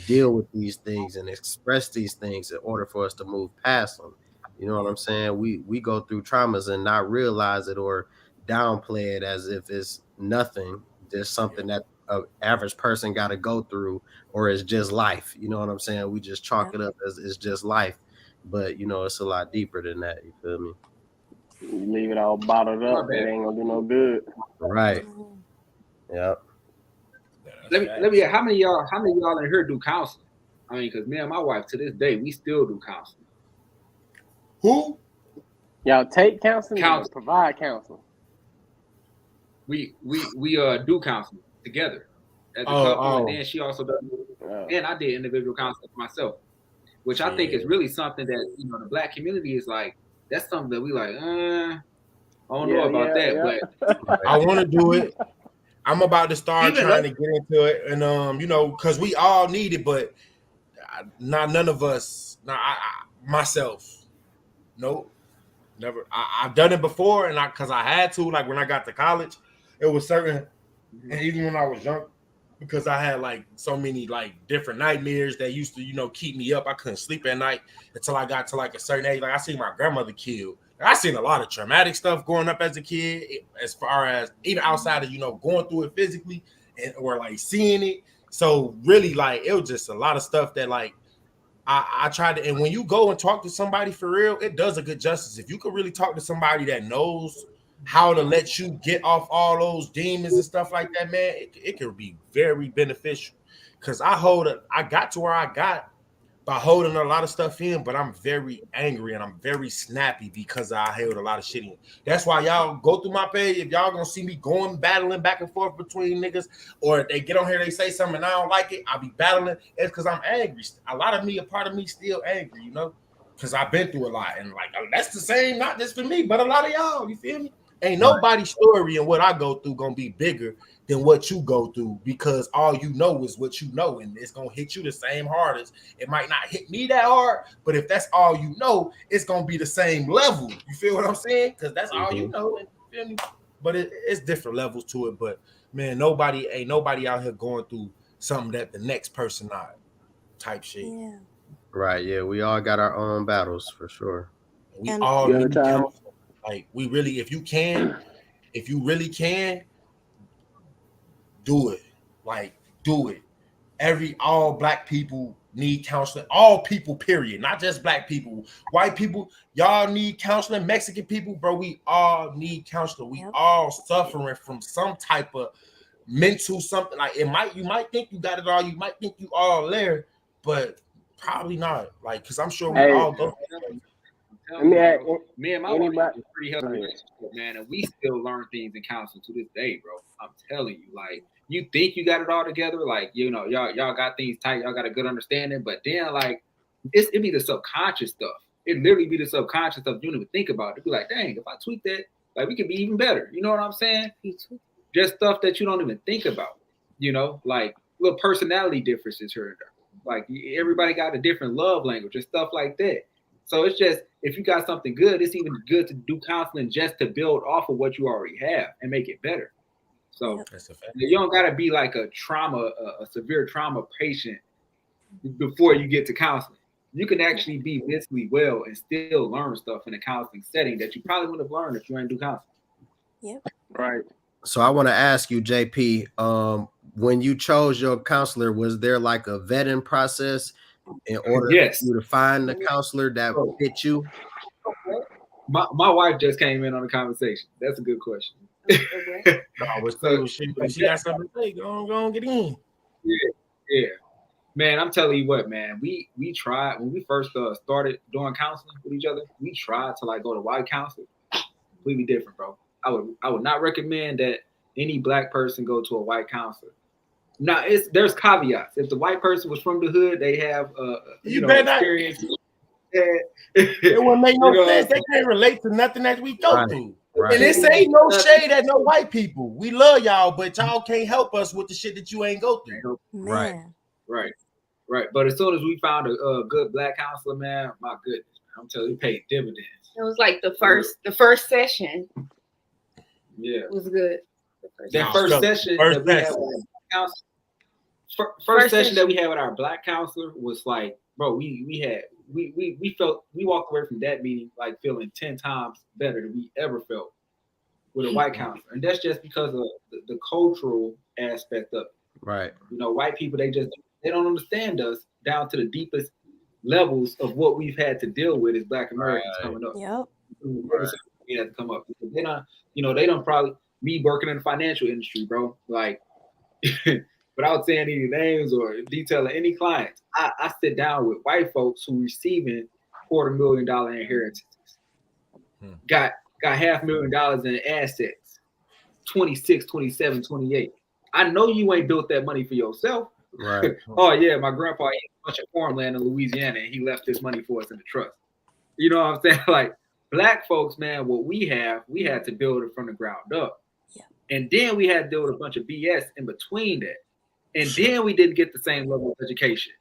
deal with these things and express these things in order for us to move past them. You know what I'm saying? We go through traumas and not realize it or downplay it as if it's nothing. There's something that an average person got to go through, or it's just life. You know what I'm saying? We just chalk it up as it's just life, but it's a lot deeper than that. You feel me? You leave it all bottled up, it ain't gonna do no good. Right. Yep. Let me. How many of y'all in here do counseling? I mean, because me and my wife to this day we still do counseling. Who? Y'all take counseling or provide counseling? We do counseling together as a couple, and then she also does. And I did individual counseling for myself, which I think is really something that the Black community is like that's something that we like. I don't know about that, but I want to do it. I'm about to start Even trying though- to get into it, and you know, because we all need it, but not none of us. Not myself. Nope, never. I've done it before, and because I had to, like when I got to college, it was certain, and even when I was young, because I had like so many like different nightmares that used to, you know, keep me up. I couldn't sleep at night until I got to like a certain age. Like I seen my grandmother killed. I seen a lot of traumatic stuff growing up as a kid, as far as even outside of, you know, going through it physically or like seeing it. So really, like it was just a lot of stuff that like I tried to. And when you go and talk to somebody for real, it does a good justice. If you could really talk to somebody that knows how to let you get off all those demons and stuff like that, man, it could be very beneficial. Because I got to where I got by holding a lot of stuff in, but I'm very angry and I'm very snappy because I held a lot of shit in. That's why y'all go through my page. If y'all gonna see me going battling back and forth between niggas, or if they get on here, they say something and I don't like it, I'll be battling. It's because I'm angry. A lot of me, a part of me still angry, you know, because I've been through a lot. And like, that's the same, not just for me, but a lot of y'all, you feel me? Ain't nobody's story and what I go through gonna be bigger than what you go through, because all you know is what you know, and it's gonna hit you the same hard as it might not hit me that hard, but if that's all you know, it's gonna be the same level. You feel what I'm saying? Because that's all you know. And, you feel me? But it's different levels to it. But man, ain't nobody out here going through something that the next person not type shit. Yeah. Right. Yeah, we all got our own battles for sure. We And all need counseling. Like we really, if you really can, do it. Like, do it. All black people need counseling. All people, period. Not just black people. White people, y'all need counseling. Mexican people, bro, we all need counseling. We all suffering from some type of mental something. Like you might think you got it all. You might think you all there, but probably not. Like, because I'm sure we Hey, all go. Let me ask Me and my wife anybody. have a pretty healthy Go ahead. relationship, man, and we still learn things in counseling to this day, bro. I'm telling you, like, you think you got it all together, like, you know, y'all got things tight, y'all got a good understanding, but then like it be the subconscious stuff. It literally be the subconscious stuff you don't even think about. It be like, dang, if I tweak that, like we could be even better. You know what I'm saying? Just stuff that you don't even think about. You know, like little personality differences here and there. Like everybody got a different love language and stuff like that. So it's just, if you got something good, it's even good to do counseling just to build off of what you already have and make it better. So That's a fact. you don't got to be like a severe trauma patient before you get to counseling. You can actually be mentally well and still learn stuff in a counseling setting that you probably would have learned if you ain't do counseling. Yep. Right. So I want to ask you, JP, when you chose your counselor, was there like a vetting process in order Yes. for you to find the counselor that fit you? My wife just came in on the conversation. That's a good question. She got something to say. Go on, get in. Yeah. Man, I'm telling you what, man. We tried when we first started doing counseling with each other. We tried to like go to white counselor. Completely different, bro. I would not recommend that any black person go to a white counselor. Now, there's caveats. If the white person was from the hood, they have experience. It wouldn't make no sense. They can't relate to nothing that we go through. And this ain't no shade at no white people. We love y'all, but y'all can't help us with the shit that you ain't go through. Right. But as soon as we found a good black counselor, man, my goodness, I'm telling you, paid dividends. It was like the first session. Yeah, was good. That first session that we had with our first session that we had with our black counselor was like, bro, we felt, we walked away from that meeting like feeling 10 times better than we ever felt with a white counselor, and that's just because of the cultural aspect of it. Right. You know, white people, they don't understand us down to the deepest levels of what we've had to deal with as Black Americans coming up. Yep. We had to come up. They don't probably, me working in the financial industry, bro, like without saying any names or detailing any clients, I sit down with white folks who receiving $250,000 inheritances. Got $500,000 in assets, 26, 27, 28. I know you ain't built that money for yourself. Right. Oh yeah, my grandpa had a bunch of farmland in Louisiana and he left this money for us in the trust. You know what I'm saying? Like Black folks, man, what we had to build it from the ground up. And then we had to deal with a bunch of BS in between that. And then we didn't get the same level of education.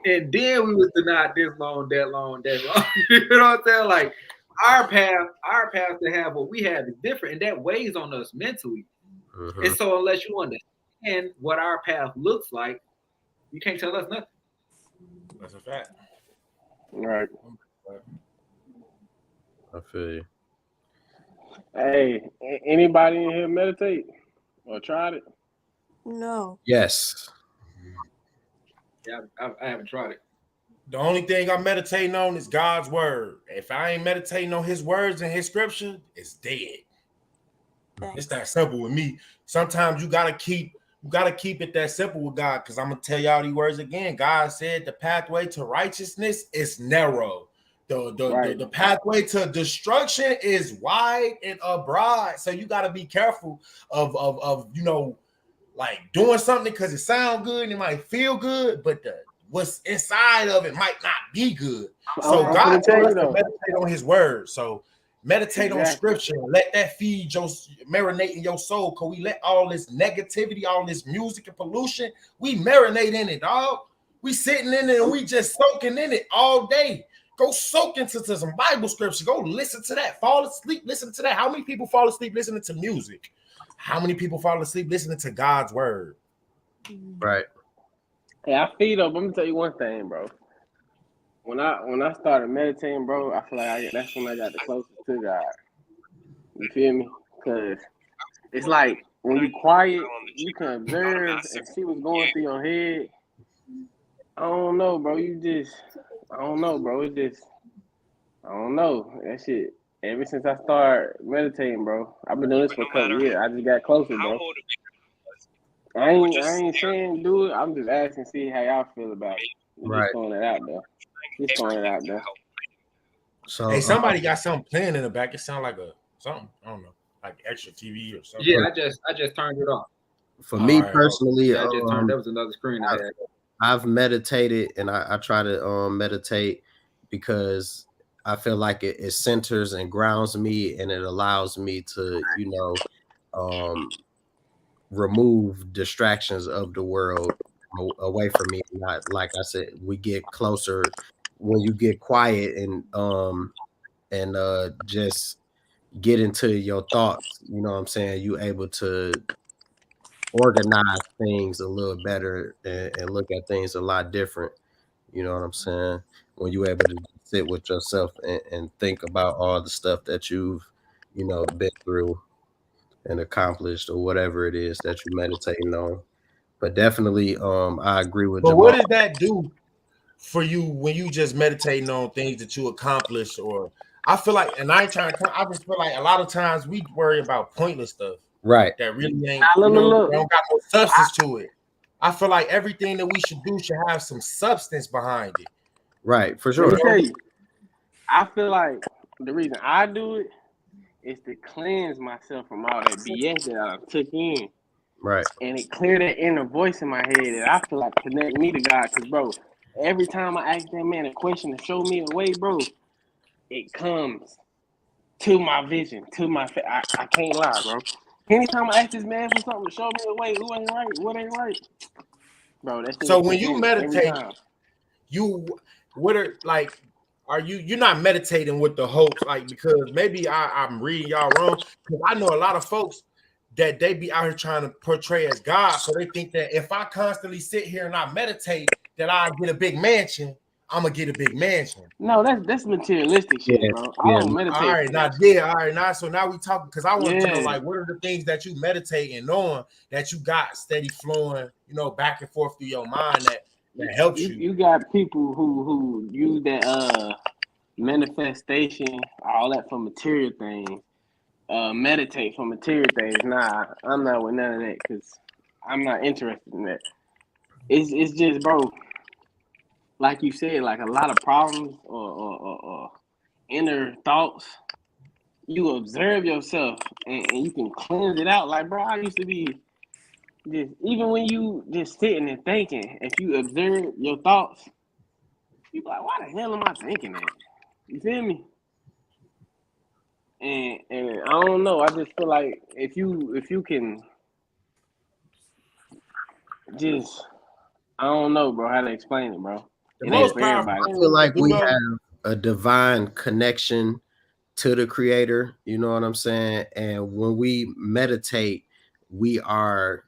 And then we was denied this loan, that loan, that loan. You know what I'm saying? Like our path to have what we have is different, and that weighs on us mentally. Mhm. And so unless you understand what our path looks like, you can't tell us nothing. That's a fact. Right. I feel you. Hey, anybody in here meditate or tried it? No. Yes. Yeah, I haven't tried it. The only thing I'm meditating on is God's word. If I ain't meditating on his words and his scripture, it's dead. It's that simple with me. Sometimes you gotta keep it that simple with God, because I'm gonna tell y'all these words again. God said the pathway to righteousness is narrow. The pathway to destruction is wide and broad. So you gotta be careful of you know, like doing something because it sounds good and it might feel good, but what's inside of it might not be good. So I'm God gonna tell told you us to though. meditate on his word. So meditate on Exactly. scripture. Let that feed your marinate in your soul. Cause we let all this negativity, all this music and pollution, we marinate in it, dog. We sitting in it and we just soaking in it all day. Go soak into some Bible scripture. Go listen to that. Fall asleep, listen to that. How many people fall asleep listening to music? How many people fall asleep listening to God's word? Right. Hey, I feel up. I'm gonna tell you one thing, bro. When I started meditating, bro, I feel like that's when I got the closest to God. You feel me? Cause it's like when you quiet, you can observe and see what's going through your head. I don't know, bro. I don't know, bro. I don't know. That shit. Ever since I started meditating, bro, I've been doing this for a couple of years. I just got closer, bro. I ain't saying do it. I'm just asking, see how y'all feel about it. Right. Just throwing it out there. Just throwing it out there. So Hey, somebody got something playing in the back. It sounds like something. I don't know, like extra TV or something. Yeah, I just turned it off. For me personally, Yeah, I just turned. That was another screen I had. I've meditated, and I try to meditate because I feel like it centers and grounds me, and it allows me to, remove distractions of the world away from me. Not like I said, we get closer when you get quiet and just get into your thoughts. You know what I'm saying? You able to organize things a little better and look at things a lot different. You know what I'm saying? When you're able to sit with yourself and think about all the stuff that you've, been through and accomplished or whatever it is that you're meditating on. But definitely, I agree with But Jamal. what does that do for you when you just meditating on things that you accomplished? Or I feel like, and I ain't trying to, I just feel like a lot of times we worry about pointless stuff. Right. That really ain't, Look. don't got no substance to it. I feel like everything that we should do should have some substance behind it. Right, for sure. Let me tell you, I feel like the reason I do it is to cleanse myself from all that BS that I took in. Right. And it cleared that inner voice in my head that I feel like connect me to God. Because, bro, every time I ask that man a question to show me a way, bro, it comes to my vision, to my I can't lie, bro. Anytime I ask this man for something to show me a way, who ain't right, what ain't right, bro, that shit. So when you meditate, you're not meditating with the hopes, like, because maybe I'm reading y'all wrong, because I know a lot of folks that they be out here trying to portray as God, so they think that if I constantly sit here and I meditate, that I get a big mansion. I'm gonna get a big mansion. No, that's materialistic shit, bro. I don't meditate. All right, now so now we talking, because I want to know, like, what are the things that you meditate and knowing that you got steady flowing, back and forth through your mind that helps you. You got people who use that manifestation, all that for material things. Meditate for material things. Nah, I'm not with none of that because I'm not interested in that. It's just, bro, like you said, like a lot of problems or inner thoughts. You observe yourself and you can cleanse it out. Like, bro, I used to be just, even when you just sitting and thinking, if you observe your thoughts, you be like, why the hell am I thinking that? You feel me? And I don't know. I just feel like if you can just, I don't know, bro, how to explain it, bro. The It ain't most for powerful everybody. I thing feel you like could do we though. have a divine connection to the creator, you know what I'm saying? And when we meditate, we are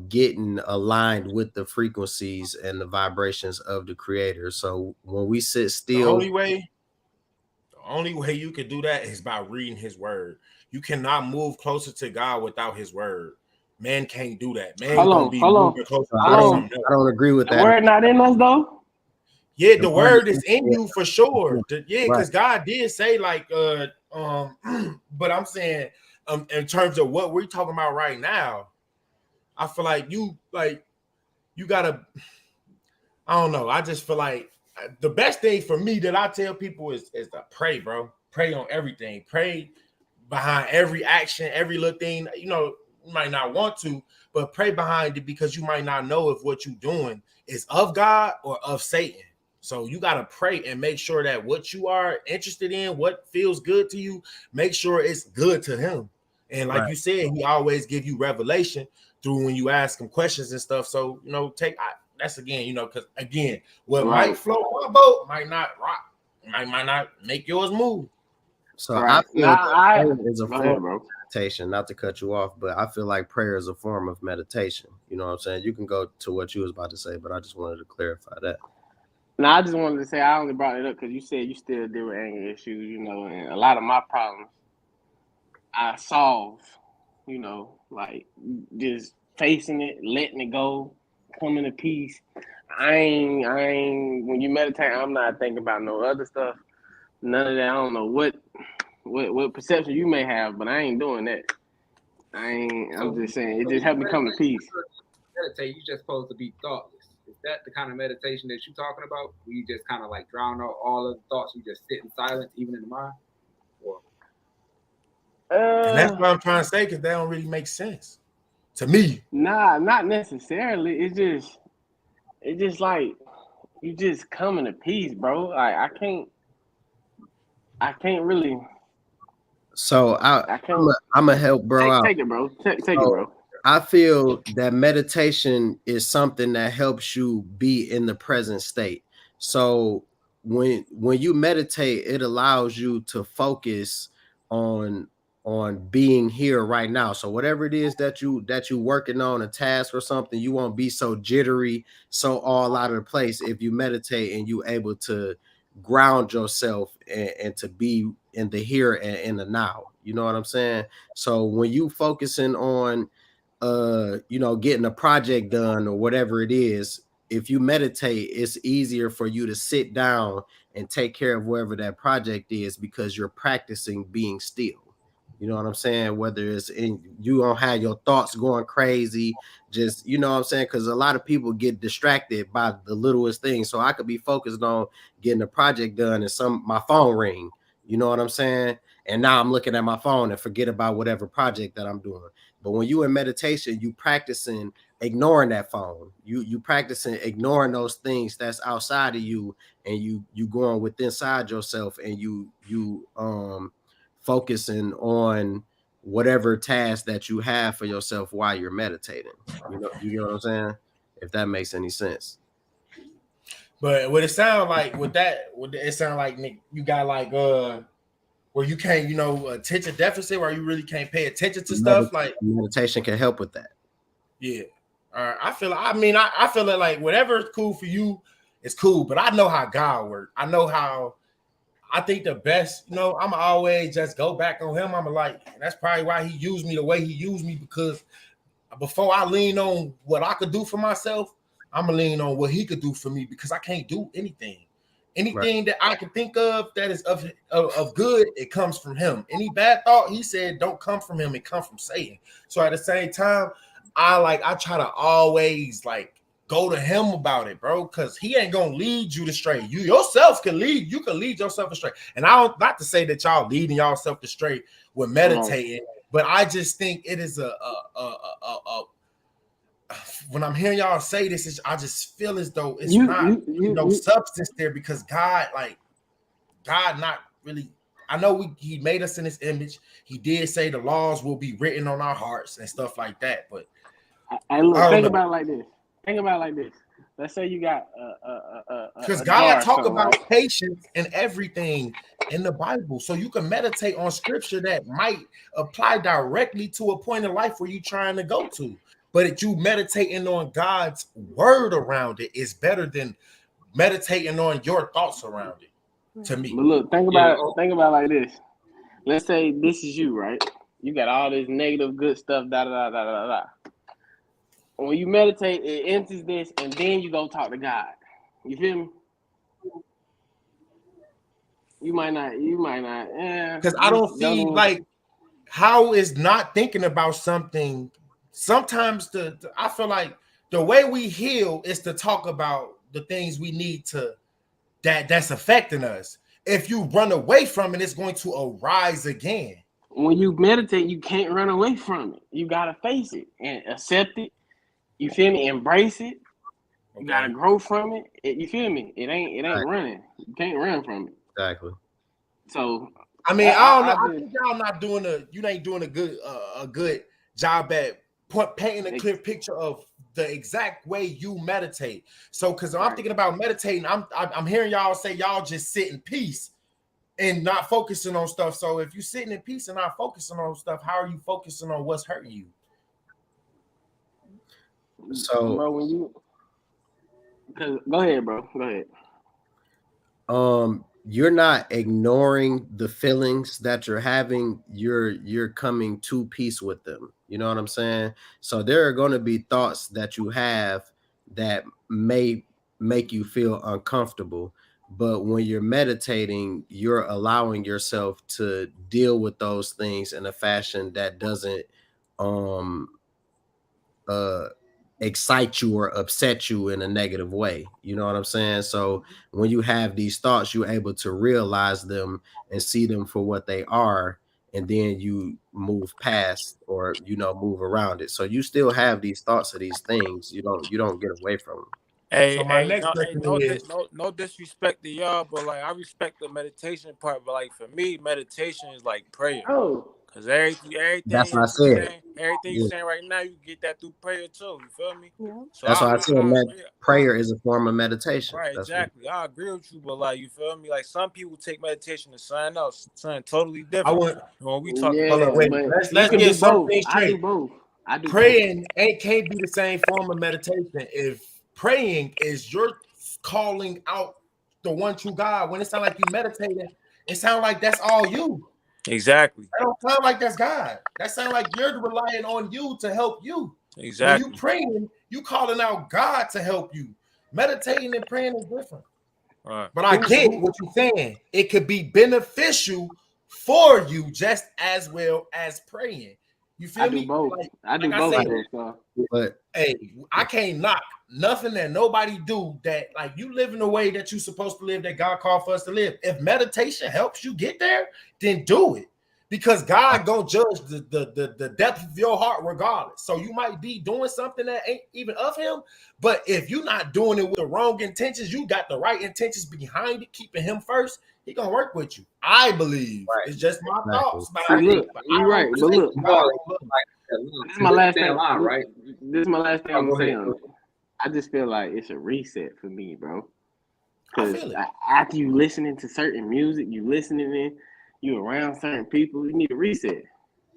getting aligned with the frequencies and the vibrations of the creator. So when we sit The still, only way you could do that is by reading his word. You cannot move closer to God without his word. Man can't do that. Man Hold gonna on, be hold on, moving closer hold to on. something else. I don't agree with The that. word not in us though. Yeah, The the word word is is in you for sure. Yeah, right. because God did say like but I'm saying in terms of what we're talking about right now, I feel like you gotta, I don't know. I just feel like the best thing for me that I tell people is to pray, bro. Pray on everything. Pray behind every action, every little thing. You know, you might not want to, but pray behind it because you might not know if what you're doing is of God or of Satan. So you got to pray and make sure that what you are interested in, what feels good to you, make sure it's good to him. And like Right. you said, he always give you revelation through when you ask him questions and stuff. So, you know, that's again, you know, because again, what might Right. float my boat might not rock, might not make yours move. So I Right. feel Nah, that prayer is a go form ahead, of bro. meditation, not to cut you off, but I feel like prayer is a form of meditation. You know what I'm saying? You can go to what you was about to say, but I just wanted to clarify that. Now I just wanted to say I only brought it up because you said you still deal with anger issues, you know, and a lot of my problems I solve, you know, like just facing it, letting it go, coming to peace. I ain't when you meditate, I'm not thinking about no other stuff. None of that. I don't know what perception you may have, but I ain't doing that. I'm just saying it So just when helped you me come to peace. meditate, you just supposed to be thoughtless. Is that the kind of meditation that you're talking about? Where you just kind of like drown out all of the thoughts, you just sit in silence, even in the mind? Or And that's what I'm trying to say, because that don't really make sense to me. Nah, not necessarily. It's just like you just coming to peace, bro. Like I can't really. So I can't I'm a help bro out. take it, bro. Take it, So bro. I feel that meditation is something that helps you be in the present state. So when you meditate, it allows you to focus on being here right now. So whatever it is that you working on, a task or something, you won't be so jittery, so all out of the place if you meditate and you able to ground yourself and to be in the here and in the now. You know what I'm saying? So when you focusing on you know, getting a project done or whatever it is, if you meditate, it's easier for you to sit down and take care of wherever that project is because you're practicing being still. You know what I'm saying? Whether it's in, you don't have your thoughts going crazy, just, you know what I'm saying? Because a lot of people get distracted by the littlest thing. So I could be focused on getting a project done and my phone ring. You know what I'm saying? And now I'm looking at my phone and forget about whatever project that I'm doing. But when you in meditation, you practicing ignoring that phone. You practicing ignoring those things that's outside of you, and you going with inside yourself, and you focusing on whatever task that you have for yourself while you're meditating. You know what I'm saying? If that makes any sense. But what it sound like with that, it sound like Nick, you got like where you can't, you know, attention deficit, where you really can't pay attention to stuff. Like Meditation can help with that. Yeah. I feel I feel it like whatever is cool for you is cool, but I know how God works. I know how I think the best, you know, I'm always just go back on him. I'm like, that's probably why he used me the way he used me, because before I lean on what I could do for myself, I'm gonna lean on what he could do for me, because I can't do anything. Anything that I can think of that is of good, it comes from him. Any bad thought, he said, don't come from him, it come from Satan. So at the same time, I try to always like go to him about it, bro, because he ain't gonna lead you astray. You yourself can lead, you can lead yourself astray. And I don't, not to say that y'all leading yourself astray with meditating, but I just think it is a when I'm hearing y'all say this, I just feel as though it's not no substance there, because God not really, I know he made us in his image. He did say the laws will be written on our hearts and stuff like that. But Hey, look, I don't think know. about it like this. Think about it like this. Let's say you got Because a God jar or talk something, about right? patience and everything in the Bible. So you can meditate on scripture that might apply directly to a point in life where you're trying to go to. But if you meditating on God's word around it is better than meditating on your thoughts around it, to me. But look, think Yeah. about it. Think about it like this. Let's say this is you, right? You got all this negative, good stuff, da da da da da da. When you meditate, it enters this, and then you go talk to God. You feel me? You might not. Because I don't see like how is not thinking about something. Sometimes I feel like the way we heal is to talk about the things we need to that's affecting us. If you run away from it, it's going to arise again. When you meditate, you can't run away from it. You gotta face it and accept it. You feel me? Embrace it. You gotta grow from it. You feel me? It ain't running. You can't run from it. Exactly. So I mean, I don't know. I think y'all not doing you ain't doing a good job at painting a clear picture of the exact way you meditate. So, because I'm thinking about meditating, I'm hearing y'all say y'all just sit in peace and not focusing on stuff. So, if you're sitting in peace and not focusing on stuff, how are you focusing on what's hurting you? So, bro, when you go ahead, bro. Go ahead. You're not ignoring the feelings that you're having. You're coming to peace with them. You know what I'm saying? So there are going to be thoughts that you have that may make you feel uncomfortable, but when you're meditating, you're allowing yourself to deal with those things in a fashion that doesn't excite you or upset you in a negative way. You know what I'm saying? So when you have these thoughts, you're able to realize them and see them for what they are, and then you move past or move around it. So you still have these thoughts of these things. You don't get away from them. So my next question is no disrespect to y'all, but like I respect the meditation part, but like for me, meditation is like prayer. Oh, Cause everything That's what I you said. saying, everything you saying right now, you get that through prayer too. You feel me? Yeah. So That's why I said prayer is a form of meditation. Right, That's exactly. I agree with you, but like you feel me? Like some people take meditation to something else, something totally different. When we talk hold on, wait. Let's get something straight. I do both. Praying can't be the same form of meditation. If praying is you're calling out the one true God, when it sounds like you meditating, it sounds like that's all you. Exactly. That don't sound like that's God. That sounds like you're relying on you to help you. Exactly. When you praying, you calling out God to help you. Meditating and praying is different. Right. But I get what you're saying. It could be beneficial for you just as well as praying. You feel me? Both. Like, I do like both. I said, but hey, I can't knock nothing that nobody do that like you live in the way that you're supposed to live, that God called for us to live. If meditation helps you get there, then do it. Because God gonna judge the depth of your heart regardless. So you might be doing something that ain't even of him, but if you're not doing it with the wrong intentions, you got the right intentions behind it, keeping him first, he gonna work with you. I believe. Right. It's just my thoughts. But you're right. But look, this is my last thing. Right? This is my last thing I'm go gonna say ahead. on it. I just feel like it's a reset for me, bro. I Because feel it. after you listening to certain music, you around certain people, you need a reset.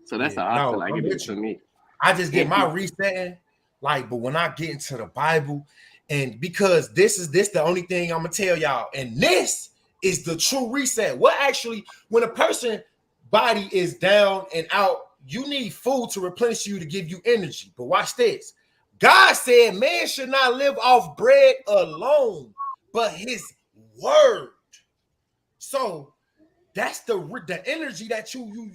So that's how I feel like it is for me. I just get my resetting, like, but when I get into the Bible, and because this the only thing I'm gonna tell y'all, and this is the true reset. What actually, when a person body is down and out, you need food to replenish you to give you energy. But watch this. God said man should not live off bread alone, but his word. So that's the energy that you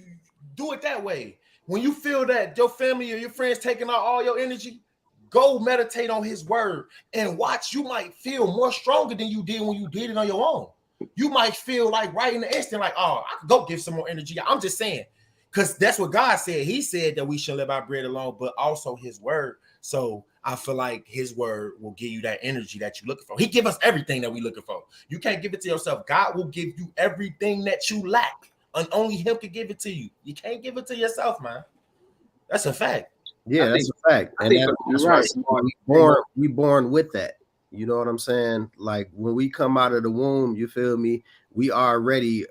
do it that way. When you feel that your family or your friends taking out all your energy, go meditate on his word and watch. You might feel more stronger than you did when you did it on your own. You might feel like right in the instant, like, oh, I could go give some more energy. I'm just saying, because that's what God said. He said that we should live our bread alone, but also his word. So I feel like his word will give you that energy that you're looking for. He give us everything that we're looking for. You can't give it to yourself. God will give you everything that you lack. and only him can give it to you. You can't give it to yourself, man. That's a fact. Yeah, that's a fact. And that's why I say we born with that. You know what I'm saying? Like when we come out of the womb, you feel me? We already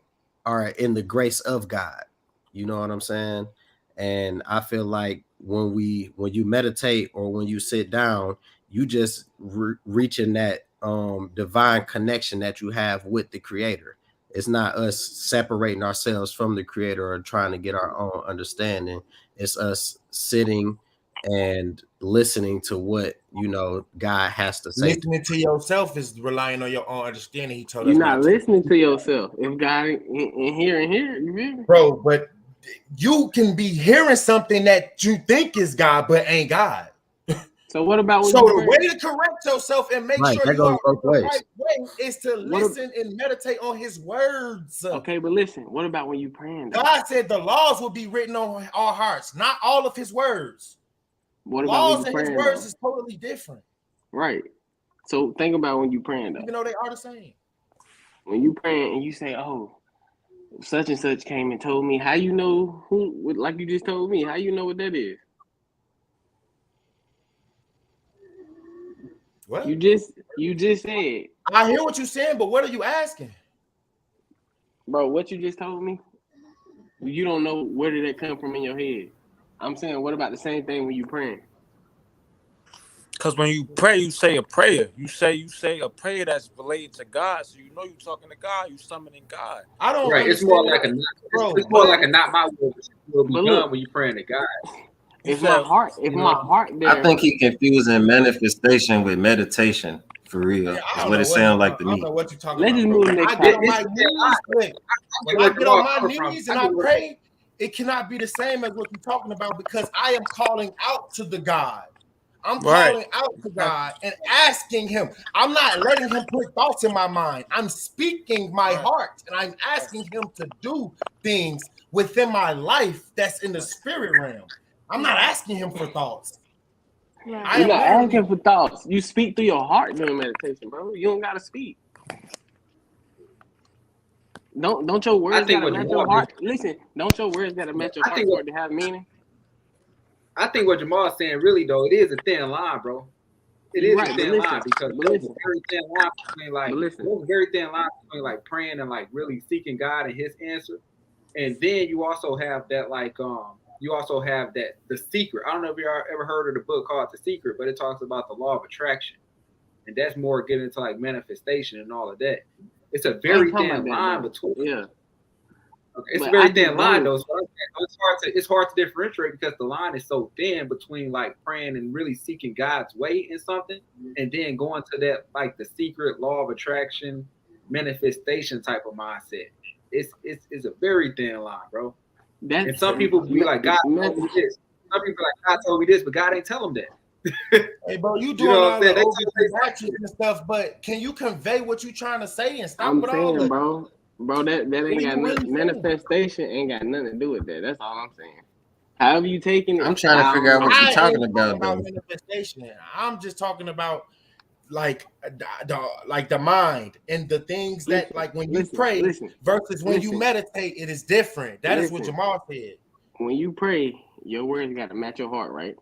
are in the grace of God. You know what I'm saying? And I feel like when you meditate or when you sit down, you just reaching that divine connection that you have with the creator. It's not us separating ourselves from the creator or trying to get our own understanding. It's us sitting and listening to what God has to say. Listening to yourself is relying on your own understanding. He told us You're not not to. listening to yourself. If God in here, you feel me? Bro, but you can be hearing something that you think is God, but ain't God. So what about when so you the pray? way to correct yourself and make sure you are both the ways. right way is to listen and meditate on his words. Okay, but listen, what about when you praying? Though? God said the laws will be written on our hearts, not all of his words. What laws about and praying, his words though? is totally different. Right. So think about when you praying though. Even though they are the same. When you praying and you say, "Oh, such and such came and told me," how you know who? Like you just told me, how you know what that is? What? You just said. I hear what you're saying, but what are you asking? Bro, what you just told me, you don't know where did that come from in your head. I'm saying, what about the same thing when you praying? Because when you pray, you say a prayer. You say a prayer that's related to God. So you know you're talking to God. You summoning God. I don't Right. It's more like it's more like a not my will, but your will be done when you're praying to God. If my heart there, I think he confusing manifestation with meditation for real. Yeah, Is what it sounds like to me. I don't know what you're talking Let's about. just move to the next I get on topic. my knees. When I get on my knees and I pray, it cannot be the same as what you're talking about because I am calling out to the God. I'm calling out to God and asking him. I'm not letting him put thoughts in my mind. I'm speaking my heart and I'm asking him to do things within my life that's in the spirit realm. I'm not asking him for thoughts. You're not asking for thoughts. You speak through your heart during meditation, bro. You don't gotta speak. Don't your words gotta match your heart? Listen, don't your words gotta match your heart for it to have meaning? I think what Jamal's saying really though, it is a thin line, bro. It is a thin line because there's a very thin line between there's a very thin line between like praying and like really seeking God and his answer. And then you also have that you also have that the secret. I don't know if you ever heard of the book called The Secret, but it talks about the law of attraction. And that's more getting into like manifestation and all of that. It's a very thin line between. Yeah. Okay, it's a very thin line though. So it's hard to differentiate because the line is so thin between like praying and really seeking God's way in something, and then going to that like the secret law of attraction manifestation type of mindset. It's a very thin line, bro. And some people be like, God told me this. Some people like, God told me this, but God ain't tell them that. Hey, bro, you doing all the over actions and stuff, but can you convey what you trying to say and stop with all the... Bro, that ain't got nothing. Manifestation ain't got nothing to do with that. That's all I'm saying. However you taking it. I'm trying to figure out what you're talking about. Manifestation. I'm just talking about like the mind and the things that like when you pray versus when you meditate, it is different. That is what Jamal said. When you pray, your words got to match your heart, right?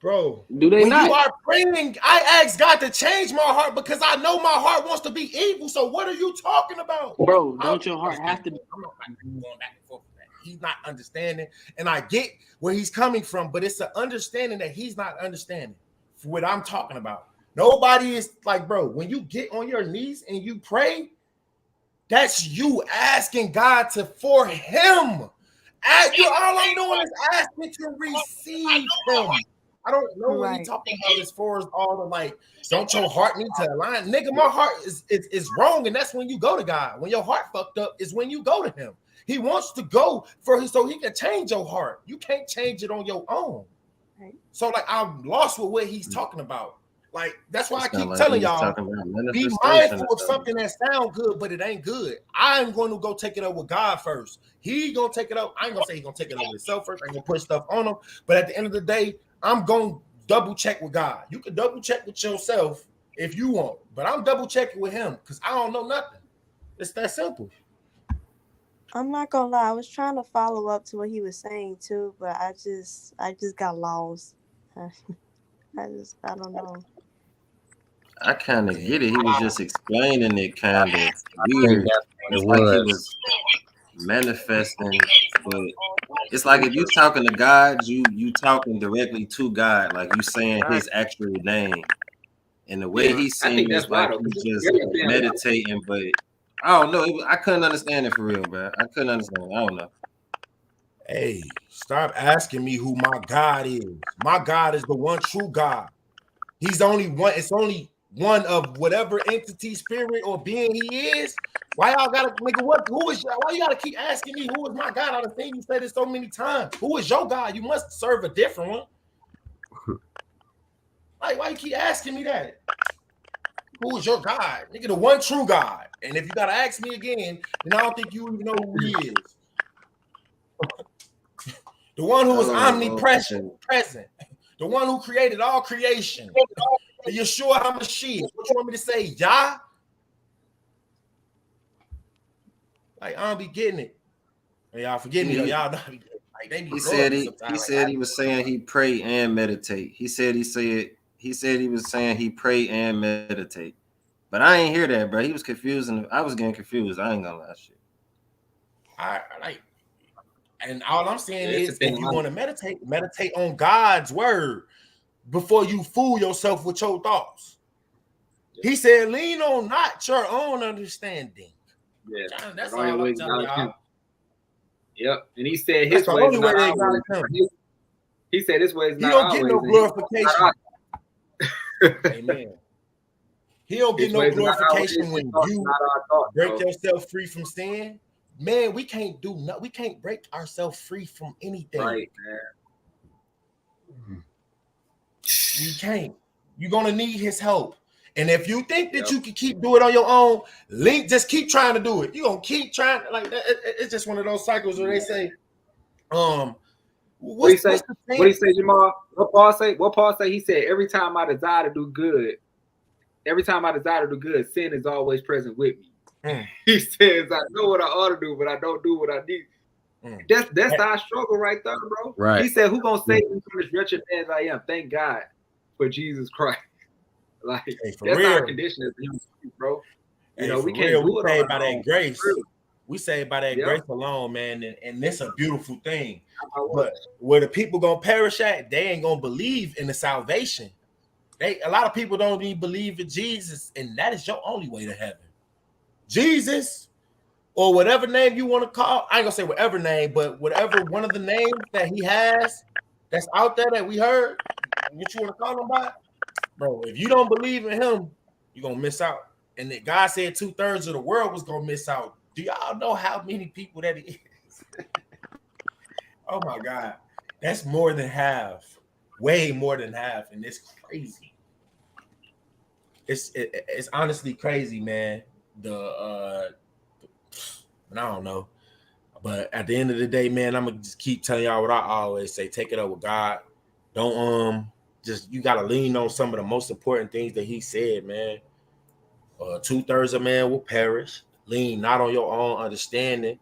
Bro, do they when not? You are praying, I ask God to change my heart because I know my heart wants to be evil. So what are you talking about? Bro, don't your heart have to be? I'm not going back and forth with that. He's not understanding. And I get where he's coming from, but it's an understanding that he's not understanding for what I'm talking about. Nobody is like, bro, when you get on your knees and you pray, that's you asking God for him. All I'm doing is asking to receive him. I don't know what he's talking about as far as all the like, don't your heart need to align? Nigga, my heart is wrong, and that's when you go to God. When your heart fucked up is when you go to him. He wants to go for so he can change your heart. You can't change it on your own. Right. So like I'm lost with what he's talking about. Like that's why I keep telling y'all, be mindful of something that sounds good, but it ain't good. I'm going to go take it up with God first. He gonna take it up. I ain't gonna say he's gonna take it up with himself first. I ain't gonna put stuff on him. But at the end of the day, I'm going to double check with God. You can double check with yourself if you want, but I'm double checking with him because I don't know nothing. It's that simple. I'm not gonna lie. I was trying to follow up to what he was saying too, but I just got lost. I don't know. I kind of get it. He was just explaining it kind of I think weird. that's what It's it like he was. was manifesting, but it's like if you talking to God, you talking directly to God, like you saying Right. His actual name. And the way Yeah, he I think seems that's why like though, he because just everything. meditating, but I don't know. I couldn't understand it for real, bro. I couldn't understand it. I don't know. Hey, stop asking me who my God is. My God is the one true God. He's only one. It's only one of whatever entity, spirit, or being he is. Why y'all gotta, nigga? What? Who is? Why you gotta keep asking me who is my God? I done seen you say this so many times. Who is your God? You must serve a different one. Like, why you keep asking me that? Who is your God? Nigga, the one true God. And if you gotta ask me again, then I don't think you even know who he is. The one who is omnipresent, present. The one who created all creation. The Yeshua HaMashiach. What you want me to say? Yah? Like, I don't be getting it. And y'all forgive me though. Y'all not be like they be He blowing said me he sometimes. said he was saying he pray and meditate. He said he was saying he pray and meditate. But I ain't hear that, bro. He was confused and I was getting confused. I ain't gonna lie, shit. I like, and all I'm saying Yeah, it's a is, thing. if you want to meditate on God's word before you fool yourself with your thoughts. He said, lean on not your own understanding. Yeah, That's only all way I'm to telling acknowledge him. y'all. Yep, and he said That's his the ways only are way not they our acknowledge ways. him. He said his ways He not don't our get ways. no And his ways glorification. not Amen. He don't get his no ways are not our ways. glorification His when thoughts are you not our thoughts. break Bro. yourself free from sin. Man, we can't do nothing. We can't break ourselves free from anything. Right, man. We can't. You're gonna need his help. And if you think that you can keep doing it on your own, just keep trying to do it. You're gonna keep trying. Like it's just one of those cycles where they say, What what's he say? the thing? What he say, Jamal? What Paul say? What Paul say? He said, every time I desire to do good, sin is always present with me. He says, I know what I ought to do, but I don't do what I need. That's our struggle right there, bro. Right. He said, who gonna save me from this wretched man as I am? Thank God for Jesus Christ. Like, that's real. our condition as human beings, bro. You know, we can't real, do it we on saved by our own. that grace. We saved by that grace alone, man. And it's a beautiful thing. But where the people gonna perish at, they ain't gonna believe in the salvation. A lot of people don't even believe in Jesus, and that is your only way to heaven. Jesus, or whatever name you want to call. I ain't gonna say whatever name, but whatever one of the names that he has that's out there that we heard, what you want to call him by, bro. If you don't believe in him, you're gonna miss out. And that God said 2/3 of the world was gonna miss out. Do y'all know how many people that is? Oh my God, that's more than half, way more than half, and it's crazy. It's honestly crazy, man. I don't know. But at the end of the day, man, I'm gonna just keep telling y'all what I always say: take it up with God. Don't just you gotta lean on some of the most important things that He said, man. 2/3 of man will perish. Lean not on your own understanding.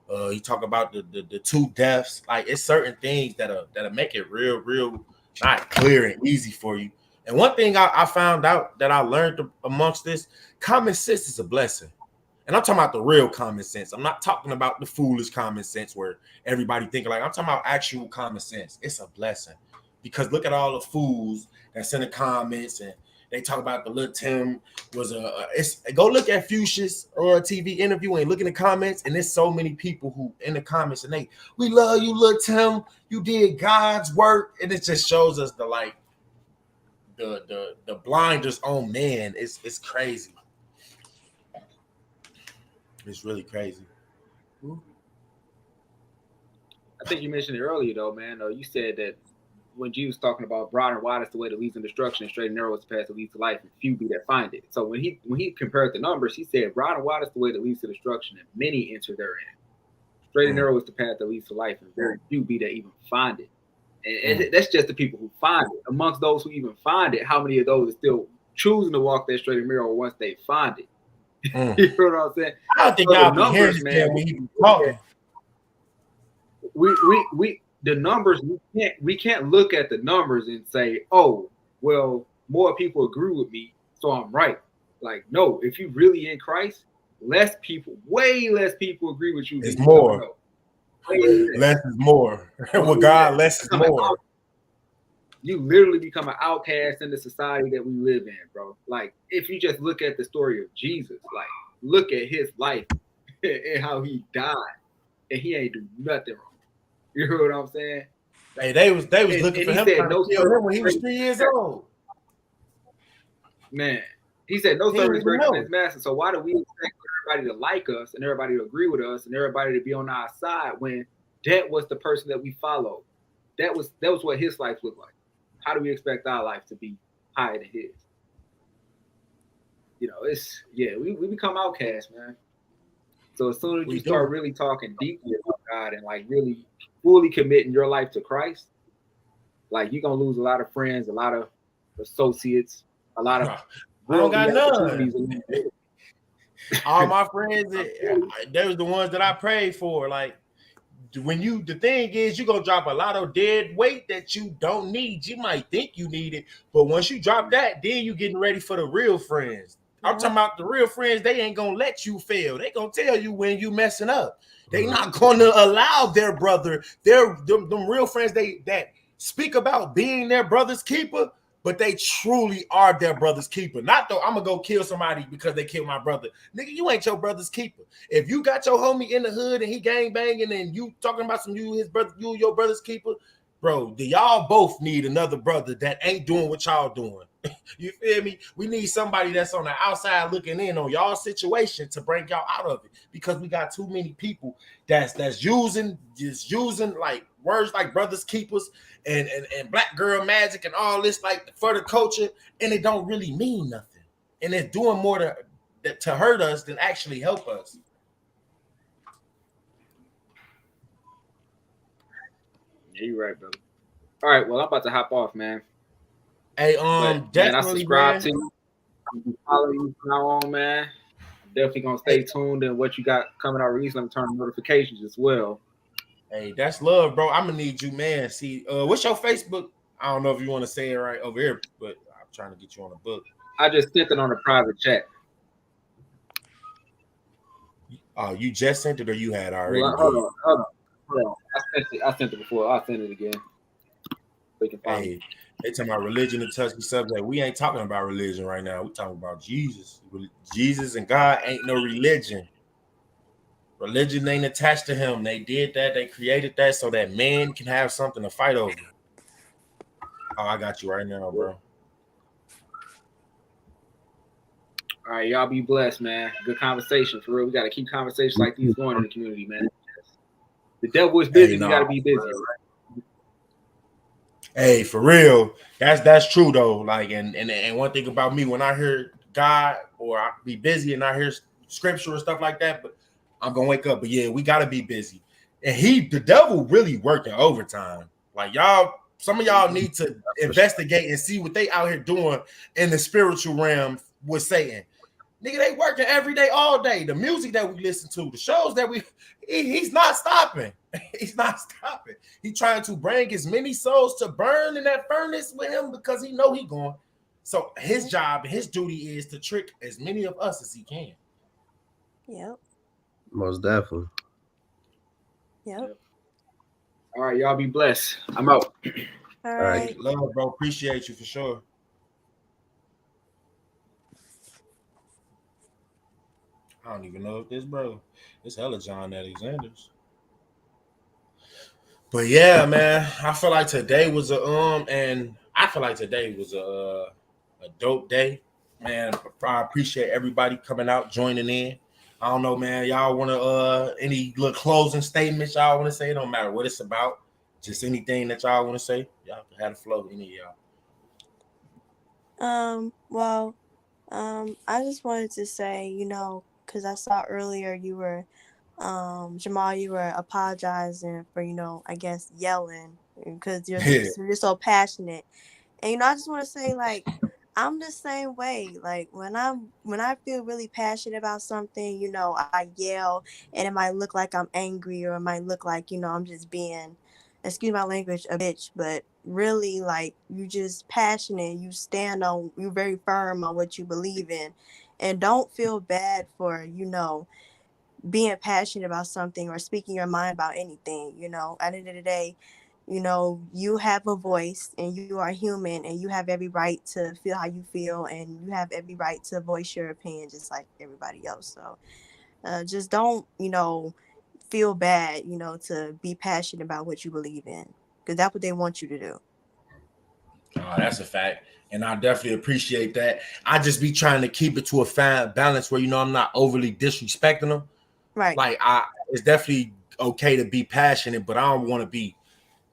You talk about the two deaths. Like it's certain things that'll make it real not clear and easy for you. And one thing I found out that I learned amongst this, common sense is a blessing. And I'm talking about the real common sense. I'm not talking about the foolish common sense where everybody thinking like, I'm talking about actual common sense. It's a blessing. Because look at all the fools that's in the comments and they talk about the Lul Tim was go look at Fuchsia's TV interview and look in the comments, and there's so many people who in the comments and we love you, Lul Tim. You did God's work, and it just shows us the blinders on man. It's crazy. It's really crazy. I think you mentioned it earlier, though, man. You said that when Jesus was talking about broad and wide is the way that leads to destruction, and straight and narrow is the path that leads to life, and few be that find it. So when he compared the numbers, he said broad and wide is the way that leads to destruction, and many enter therein. Straight and narrow is the path that leads to life, and very few be that even find it. And that's just the people who find it. Amongst those who even find it, how many of those are still choosing to walk that straight and narrow once they find it? You know what I'm saying? I don't think So the y'all be hearing numbers, this man. man when he be talking. We the numbers, we can't look at the numbers and say, oh, well, more people agree with me, so I'm right. Like, no, if you really in Christ, way less people agree with you than It's you don't more. know. Way Less is more. With Way God, less. less is more. You literally become an outcast in the society that we live in, bro. Like, if you just look at the story of Jesus, like, look at his life and how he died, and he ain't do nothing wrong. You hear what I'm saying? Hey, they was looking for he him, said trying to no kill him when he was service 3 years greater old. man. He said no He didn't service even greater than know. his master. So why do we expect everybody to like us and everybody to agree with us and everybody to be on our side when that was the person that we followed? That was what his life looked like. How do we expect our life to be higher than his? You know, we become outcasts, man. So as soon as you start really talking deeply about God and like really fully committing your life to Christ, like you're gonna lose a lot of friends, a lot of associates, a lot of I don't got opportunities. none. All my friends, they was the ones that I prayed for. Like, the thing is, you're gonna drop a lot of dead weight that you don't need. You might think you need it, but once you drop that, then you getting ready for the real friends. I'm talking about the real friends. They ain't gonna let you fail. They gonna tell you when you messing up. They not gonna allow their brother, them real friends that speak about being their brother's keeper, but they truly are their brother's keeper. Not though I'm gonna go kill somebody because they killed my brother. Nigga, you ain't your brother's keeper. If you got your homie in the hood and he gang banging and you talking about you your brother's keeper, bro, y'all both need another brother that ain't doing what y'all doing. You feel me? We need somebody that's on the outside looking in on y'all situation to bring y'all out of it, because we got too many people that's using like words like brothers keepers and black girl magic and all this like for the culture, and it don't really mean nothing, and it's doing more to hurt us than actually help us. Yeah, you're right, brother. All right, well, I'm about to hop off, man. Hey, but, man, I subscribe to you. I'm following you from now on, man. I'm definitely gonna stay tuned in what you got coming out release. I'm turning notifications as well. Hey, that's love, bro. I'm gonna need you, man. See, what's your Facebook? I don't know if you want to say it right over here, but I'm trying to get you on the book. I just sent it on a private chat. Oh, you just sent it, or you had already? Well, hold on. I sent it before. I'll send it again. Hey, they talking about religion and touchy subject. We ain't talking about religion right now. We talking about Jesus. Jesus and God ain't no religion. Religion ain't attached to him. They did that. They created that so that man can have something to fight over. Oh, I got you right now, bro. All right, y'all be blessed, man. Good conversation. For real, we got to keep conversations like these going in the community, man. The devil is busy. We got to be busy, right? Hey, for real, that's true though. Like, and one thing about me, when I hear God or I be busy and I hear scripture and stuff like that, but I'm gonna wake up. But yeah, we gotta be busy. And the devil really working overtime. Like y'all, some of y'all need to investigate and see what they out here doing in the spiritual realm with Satan. Nigga, they working every day, all day. The music that we listen to, the shows that he's not stopping. He's not stopping. He's trying to bring as many souls to burn in that furnace with him because he know he going. So his job, his duty is to trick as many of us as he can. Yep. Most definitely. Yep. All right, y'all be blessed. I'm out. All right. Love, bro. Appreciate you for sure. I don't even know if this, bro. It's hella John Alexander's. But yeah, man, I feel like today was a dope day, man. I appreciate everybody coming out, joining in. I don't know, man. Y'all want to any little closing statements y'all want to say? It don't matter what it's about. Just anything that y'all want to say. Y'all can have the flow. Any of y'all. Well, I just wanted to say, because I saw earlier you were, Jamal, you were apologizing for, I guess yelling because you're so passionate. And, I just want to say, like, I'm the same way. Like when I feel really passionate about something, you know, I yell, and it might look like I'm angry, or it might look like, you know, I'm just being, excuse my language, a bitch, but really, like, you just passionate, you very firm on what you believe in, and don't feel bad for, you know, being passionate about something or speaking your mind about anything. You know, at the end of the day, you know, you have a voice and you are human, and you have every right to feel how you feel, and you have every right to voice your opinion just like everybody else. So just don't, you know, feel bad, you know, to be passionate about what you believe in, because that's what they want you to do. That's a fact. And I definitely appreciate that. I just be trying to keep it to a fine balance where, you know, I'm not overly disrespecting them. Right. Like, it's definitely okay to be passionate, but I don't want to be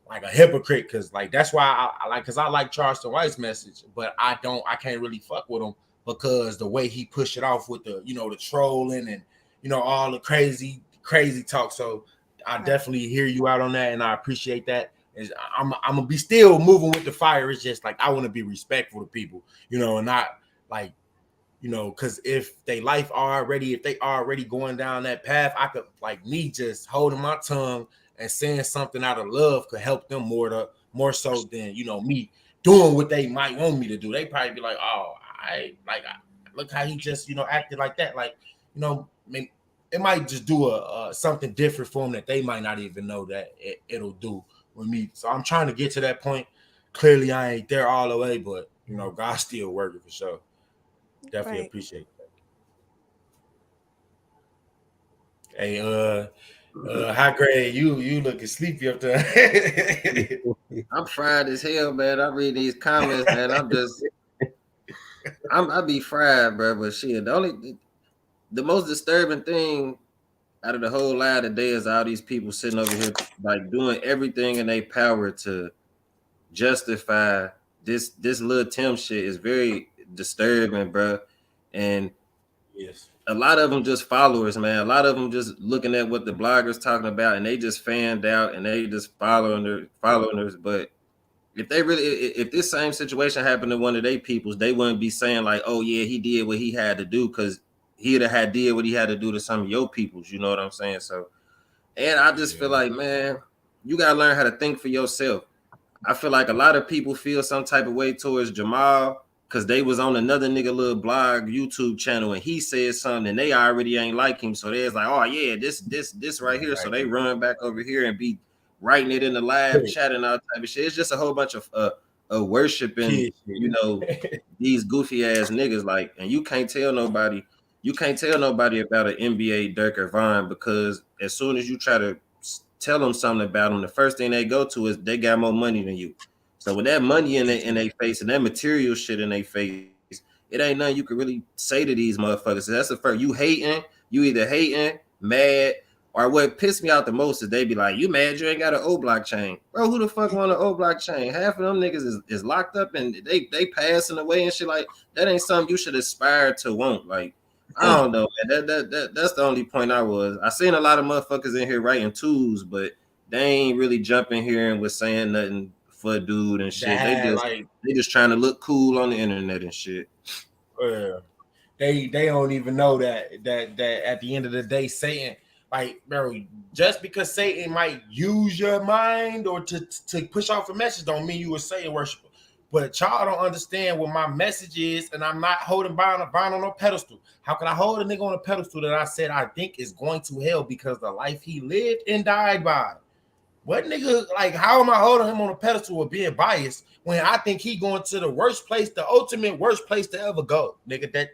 like a hypocrite, because like that's why I like, because I like Charleston White's message, but I can't really fuck with him because the way he pushed it off with the, you know, the trolling and, you know, all the crazy talk. So I definitely hear you out on that, and I appreciate that. I'm gonna be still moving with the fire. It's just like I want to be respectful to people, you know, and not like, you know, because if they already going down that path, I could, like, me just holding my tongue and saying something out of love could help them more so than, you know, me doing what they might want me to do. They probably be like, oh, look how he just, you know, acted like that. Like, you know, I mean, it might just do a something different for them that they might not even know that it'll do with me. So I'm trying to get to that point. Clearly, I ain't there all the way, but, you know, God's still working for sure. Definitely Right. appreciate that. Hey, high grade, you looking sleepy up there. I'm fried as hell, man. I read these comments, man. I be fried, bro. But shit, the most disturbing thing out of the whole lie today is all these people sitting over here like doing everything in their power to justify this Lul Tim shit. Is very disturbing, bro. And yes, a lot of them just followers, man. A lot of them just looking at what the bloggers talking about, and they just fanned out and they just following us. But if this same situation happened to one of their peoples, they wouldn't be saying like, oh yeah, he did what he had to do, because he'd have did what he had to do to some of your peoples. You know what I'm saying? So, and I just feel like, man, you gotta learn how to think for yourself. I feel like a lot of people feel some type of way towards Jamal because they was on another nigga little blog YouTube channel and he said something and they already ain't like him. So they was like, oh yeah, this right here. So they run back over here and be writing it in the live chat and all type of shit. It's just a whole bunch of worshiping, you know, these goofy ass niggas. Like, and you can't tell nobody about an NBA Dirk or Vaughn, because as soon as you try to tell them something about them, the first thing they go to is they got more money than you. So with that money in their face and that material shit in their face, it ain't nothing you can really say to these motherfuckers. So that's the first. You either hating, mad, or what pissed me out the most is they be like, you mad you ain't got an O block chain. Bro, who the fuck want an O block chain? Half of them niggas is locked up and they passing away and shit. Like, that ain't something you should aspire to want. Like, I don't know, man. That's the only point I seen a lot of motherfuckers in here writing twos, but they ain't really jumping here and was saying nothing for a dude and shit. They just trying to look cool on the internet and shit. They don't even know that at the end of the day, Satan, like, bro, just because Satan might use your mind or to push off a message don't mean you a Satan worshiper. But y'all don't understand what my message is, and I'm not holding Bond on no pedestal. How can I hold a nigga on a pedestal that I said I think is going to hell because the life he lived and died by? What nigga, like, how am I holding him on a pedestal of being biased when I think he going to the worst place, the ultimate worst place to ever go? Nigga, that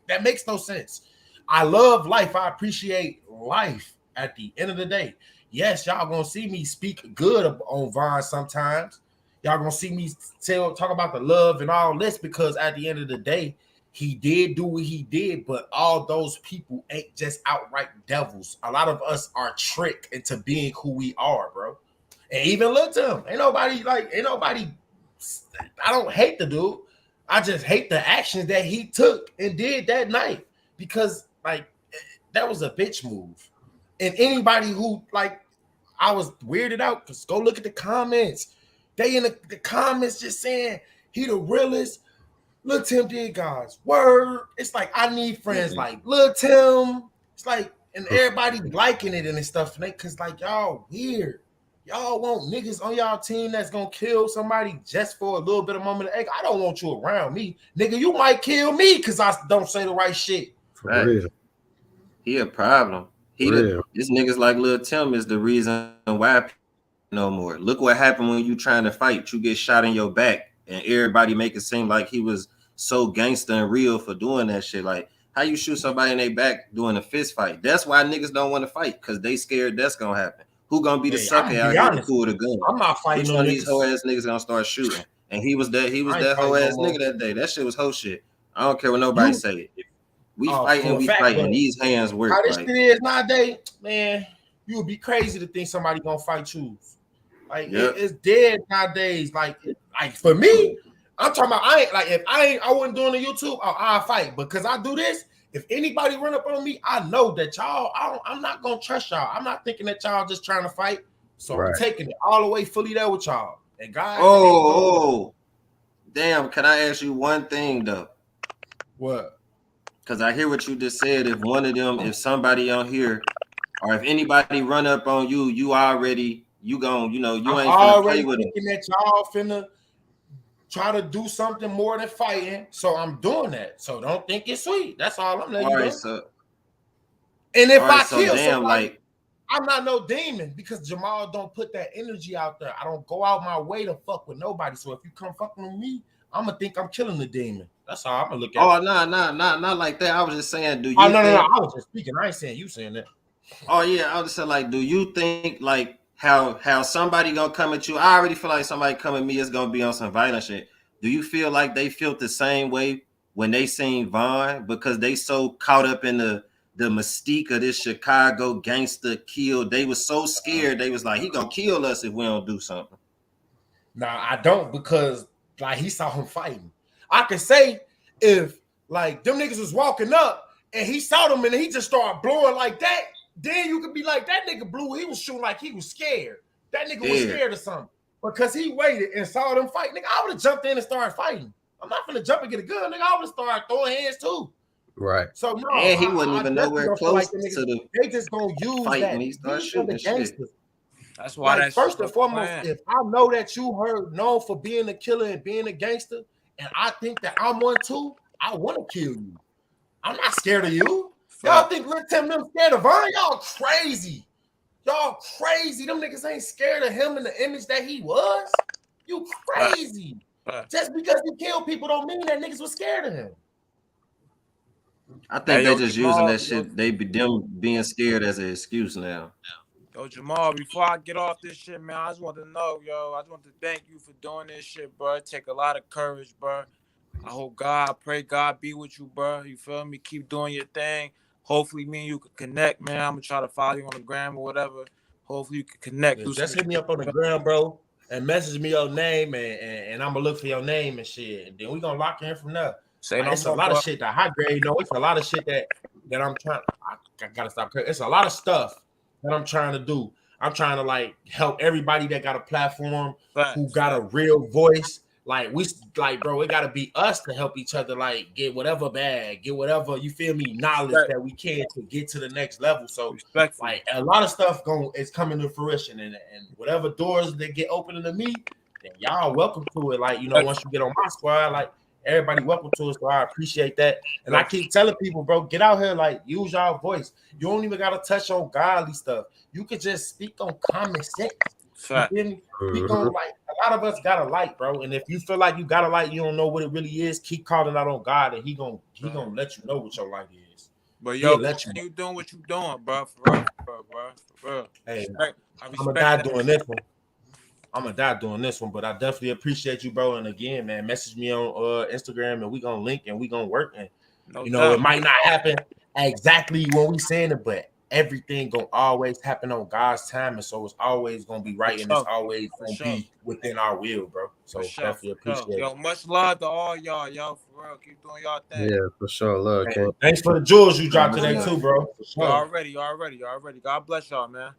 that makes no sense. I love life. I appreciate life at the end of the day. Yes, y'all gonna see me speak good on Vaughn sometimes. Y'all gonna see me talk about the love and all this, because at the end of the day, he did do what he did, but all those people ain't just outright devils. A lot of us are tricked into being who we are, bro. And even Lul Tim, ain't nobody. I don't hate the dude. I just hate the actions that he took and did that night, because like that was a bitch move. And anybody who, like, I was weirded out, because go look at the comments. They in the comments just saying he the realest. Lul Tim did God's word. It's like I need friends like Lul Tim. It's like, and everybody liking it and stuff, cause like y'all weird. Y'all want niggas on y'all team that's gonna kill somebody just for a little bit of moment of egg. I don't want you around me, nigga. You might kill me because I don't say the right shit. For real. He a problem. This niggas like Lul Tim is the reason why no more. Look what happened when you trying to fight. You get shot in your back, and everybody make it seem like he was so gangster and real for doing that shit. Like, how you shoot somebody in their back doing a fist fight? That's why niggas don't want to fight, because they scared that's gonna happen. Who gonna be the sucker out here to pull the gun? I'm not fighting Which no one of these niggas. hoe ass niggas gonna start shooting? And he was that hoe ass nigga that day. That shit was hoe shit. I don't care what nobody say. If we fighting, we fighting. These hands work. How this shit is nowadays, man, you would be crazy to think somebody gonna fight you. Like it's dead nowadays. Like for me, I'm talking about if I wasn't doing the YouTube, I'll fight. Because I do this, if anybody run up on me, I know that y'all, I'm not gonna trust y'all. I'm not thinking that y'all just trying to fight. So I'm taking it all the way fully there with y'all. And God, damn, can I ask you one thing though? What? Because I hear what you just said. If one of them, if somebody on here, or if anybody run up on you, you already, you gon', you ain't finna play with them. Thinking that y'all finna try to do something more than fighting, so I'm doing that. So don't think it's sweet. That's all I'm letting you know. And if I kill somebody, I'm not no demon, because Jamal don't put that energy out there. I don't go out my way to fuck with nobody. So if you come fucking with me, I'm gonna think I'm killing the demon. That's how I'm gonna look at it. Not like that. I was just saying, do you? No. I was just speaking. I ain't saying you saying that. Oh yeah, I was just saying, like, do you think like how somebody gonna come at you? I already feel like somebody come at me is gonna be on some violent shit. Do you feel like they felt the same way when they seen Vaughn, because they so caught up in the mystique of this Chicago gangster kill? They was so scared. They was like, he gonna kill us if we don't do something. Nah, I don't, because like he saw him fighting. I can say if like them niggas was walking up and he saw them and he just started blowing like that, then you could be like, that nigga blew. He was shooting like he was scared. That nigga was scared of something. Because he waited and saw them fight. Nigga, I would have jumped in and started fighting. I'm not gonna jump and get a gun. Nigga, I would have started throwing hands too. Right. So no, and he wasn't even nowhere close to the they just gonna use fight that. when he started shooting shit. That's why like, first and foremost, if I know that you heard known for being a killer and being a gangster, and I think that I'm one too, I want to kill you. I'm not scared of you. Y'all think Lul Tim them scared of Vaughn? Y'all crazy. Y'all crazy. Them niggas ain't scared of him in the image that he was. You crazy. Just because he killed people don't mean that niggas was scared of him. I think they're just using that shit. They be them being scared as an excuse now. Yo, Jamal, before I get off this shit, man, I just want to know, I just want to thank you for doing this shit, bro. It take a lot of courage, bro. I pray God be with you, bro. You feel me? Keep doing your thing. Hopefully me and you can connect, man. I'm gonna try to follow you on the gram or whatever. Hopefully you can connect. Just hit me up on the gram, bro, and message me your name, and I'm gonna look for your name and shit. And then we gonna lock in from there. It's a lot of shit that high grade. It's a lot of shit that I'm trying. I gotta stop. It's a lot of stuff that I'm trying to do. I'm trying to like help everybody that got a platform, who got a real voice. Like bro, it gotta be us to help each other. Like get whatever bag, get whatever, you feel me, knowledge that we can to get to the next level. So like a lot of stuff is coming to fruition, and whatever doors that get opening to me, then y'all welcome to it. Like once you get on my squad, like everybody welcome to it. So I appreciate that. And I keep telling people, bro, get out here, like use y'all voice. You don't even gotta touch on godly stuff. You could just speak on common sense. You feel me? Speak on, like, a lot of us got a light, bro. And if you feel like you got a light, you don't know what it really is, keep calling out on God, and he gonna let you know what your light is. But yo, you doing what you doing, bro. For real, for real. Hey, I'm gonna die doing this one. I'm gonna die doing this one, but I definitely appreciate you, bro. And again, man, message me on Instagram, and we gonna link and we gonna work. And it might not happen exactly when we saying it, but everything gonna always happen on God's time, and so it's always gonna be right, and it's always gonna be within our will, bro. So definitely appreciate it. Yo, much love to all y'all, for real. Keep doing y'all thing. Yeah, for sure. Love, King. Thanks for the jewels you dropped today too, bro. You already. God bless y'all, man.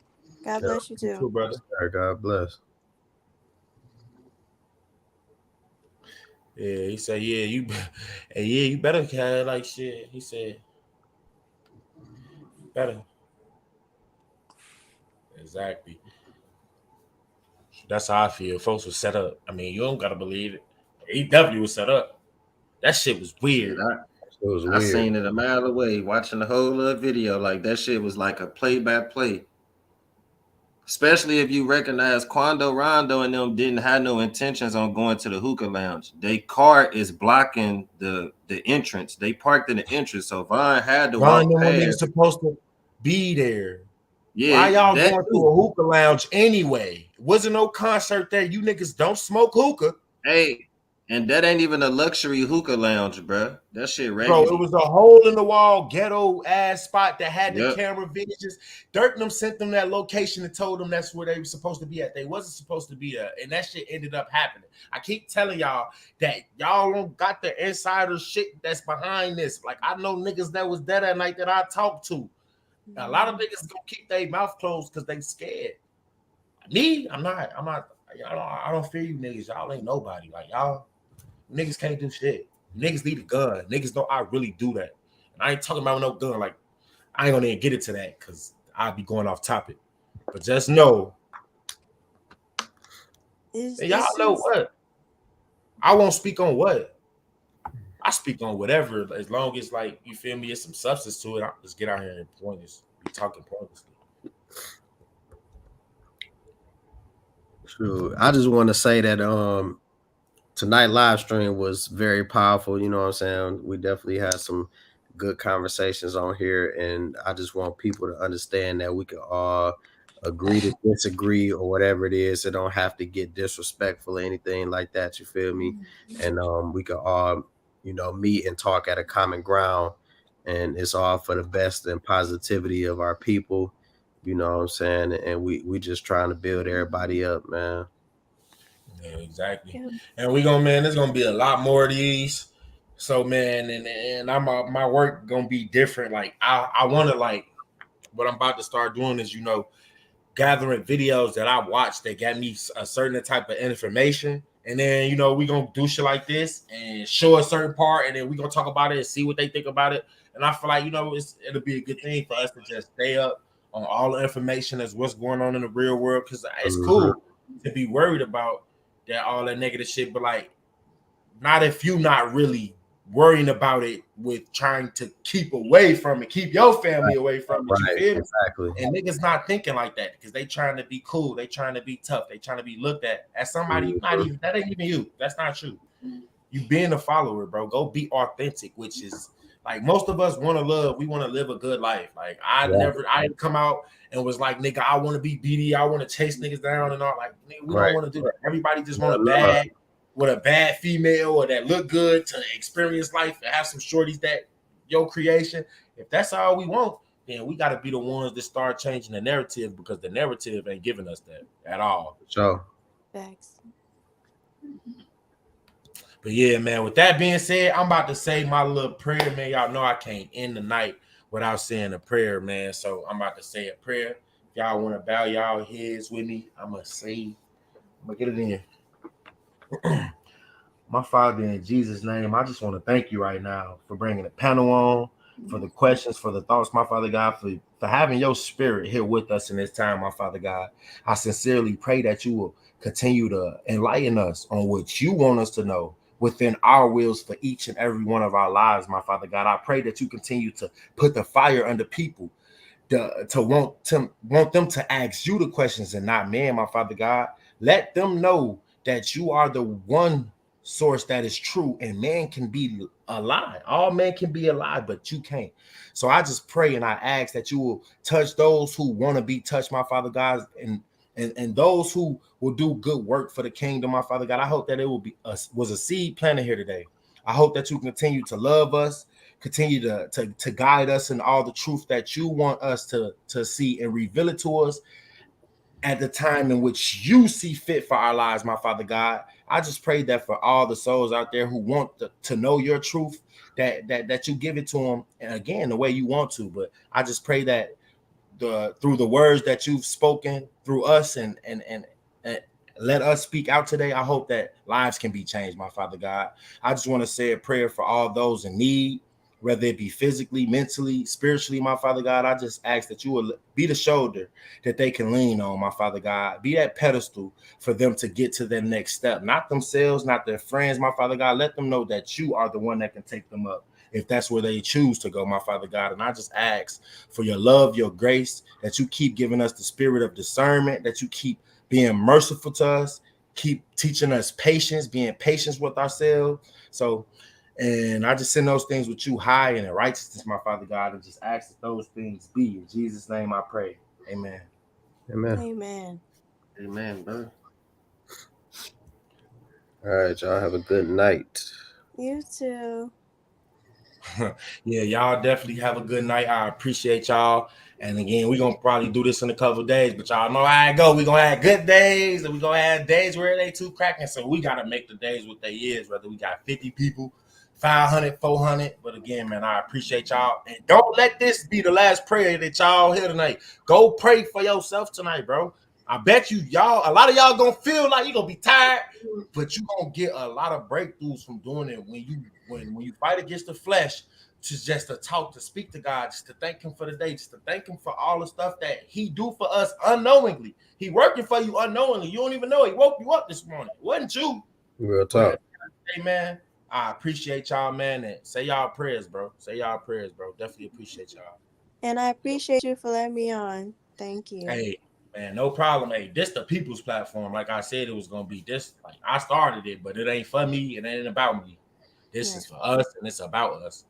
God bless you too, brother. God bless. Yeah, he said, yeah, you better have like shit. He said, better. Exactly. That's how I feel. Folks was set up. I mean, you don't gotta believe it. He definitely was set up. That shit was Shit, weird. It was I weird. seen it a mile away watching the whole video. Like that shit was like a play by play. Especially if you recognize Quando Rondo and them didn't have no intentions on going to the hookah lounge. Their car is blocking the entrance. They parked in the entrance, so Vaughn had to Ron walk them when niggas past. supposed to be there. Yeah, Why y'all that going to too. a hookah lounge anyway? Wasn't no concert there. You niggas don't smoke hookah. Hey, and that ain't even a luxury hookah lounge, bro. That shit Bro, it raggedy. was a hole in the wall, ghetto ass spot that had the Yep. camera visions. Dirt and them sent them that location and told them that's where they were supposed to be at. They wasn't supposed to be there, and that shit ended up happening. I keep telling y'all that y'all don't got the insider shit that's behind this. Like I know niggas that was there that night that I talked to. A lot of niggas gonna keep their mouth closed because they scared. Me, I'm not. I don't fear you niggas. Y'all ain't nobody. Like y'all niggas can't do shit. Niggas need a gun. Niggas know I really do that. And I ain't talking about no gun. Like I ain't gonna even get into that because I'll be going off topic. But just know, and y'all know what. I won't speak on what. I speak on whatever as long as like you feel me. It's some substance to it. I'll just get out here and pointless. Be talking pointlessly. True. I just want to say that tonight live stream was very powerful. You know what I'm saying? We definitely had some good conversations on here, and I just want people to understand that we can all agree to disagree or whatever it is. It don't have to get disrespectful or anything like that. You feel me? And we can all, meet and talk at a common ground, and it's all for the best and positivity of our people. You know what I'm saying? And we just trying to build everybody up, man. Yeah, exactly. And we gonna, man, there's gonna be a lot more of these. So man, and I'm my work gonna be different. Like I wanna like what I'm about to start doing is gathering videos that I watched that got me a certain type of information. And then, we gonna do shit like this and show a certain part, and then we gonna talk about it and see what they think about it. And I feel like, it'll be a good thing for us to just stay up on all the information as what's going on in the real world. Cause it's cool to be worried about that all that negative shit, but like not if you not really worrying about it with trying to keep away from it, keep your family away from it. You Right, feel me? exactly. And niggas not thinking like that because they trying to be cool, they trying to be tough, they trying to be looked at as somebody you not even. That ain't even you. That's not you. You being a follower, bro. Go be authentic, which is like most of us want to love. We want to live a good life. Like I didn't come out and was like, nigga, I want to be BD. I want to chase niggas down and all. Like nigga, we don't want to do that. Everybody just want a bag with a bad female or that look good to experience life and have some shorties that your creation. If that's all we want, then we got to be the ones that start changing the narrative because the narrative ain't giving us that at all. So, Thanks. But yeah, man, with that being said, I'm about to say my little prayer, man. Y'all know I can't end the night without saying a prayer, man. So I'm about to say a prayer. If y'all want to bow y'all heads with me, I'm going to get it in. My Father, in Jesus' name, I just want to thank you right now for bringing the panel on, for the questions, for the thoughts, my Father God, for having your spirit here with us in this time, my Father God. I sincerely pray that you will continue to enlighten us on what you want us to know within our wills for each and every one of our lives, my Father God. I pray that you continue to put the fire under people to want them to ask you the questions and not man, my Father God. Let them know that you are the one source that is true, and man can be a lie. All men can be a lie, but you can't. So I just pray and I ask that you will touch those who want to be touched, my Father God, and those who will do good work for the kingdom, my Father God. I hope that it will be was a seed planted here today. I hope that you continue to love us, continue to guide us in all the truth that you want us to see and reveal it to us at the time in which you see fit for our lives, my Father God. I just pray that for all the souls out there who want to know your truth, that you give it to them, and again, the way you want to. But I just pray that through the words that you've spoken through us and let us speak out today. I hope that lives can be changed, my Father God. I just want to say a prayer for all those in need, whether it be physically, mentally, spiritually, my Father God. I just ask that you will be the shoulder that they can lean on, my Father God. Be that pedestal for them to get to their next step. Not themselves, not their friends, my Father God. Let them know that you are the one that can take them up if that's where they choose to go, my Father God. And I just ask for your love, your grace, that you keep giving us the spirit of discernment, that you keep being merciful to us, keep teaching us patience, being patient with ourselves. So, and I just send those things with you high and in righteousness, my Father God, and just ask that those things be. In Jesus' name I pray. Amen. Amen. Amen. Amen, bro. All right, y'all have a good night. You too. Yeah, y'all definitely have a good night. I appreciate y'all. And again, we're gonna probably do this in a couple of days, but y'all know how it go. We're gonna have good days and we're gonna have days where they too cracking. So we gotta make the days what they is, whether we got 50 people, 500, 400. But again, man, I appreciate y'all. And don't let this be the last prayer that y'all hear tonight. Go pray for yourself tonight, bro. I bet you y'all, a lot of y'all gonna feel like you're gonna be tired, but you're gonna get a lot of breakthroughs from doing it when you fight against the flesh, just to talk, to speak to God, just to thank him for the day, just to thank him for all the stuff that he do for us unknowingly. He working for you unknowingly. You don't even know he woke you up this morning. It wasn't you. Real talk. Hey, man, I appreciate y'all, man. And say y'all prayers, bro. Say y'all prayers, bro. Definitely appreciate y'all. And I appreciate you for letting me on. Thank you. Hey, man, no problem. Hey, this the people's platform. Like I said, it was gonna be this. Like I started it, but it ain't for me. It ain't about me. This is for us, and it's about us.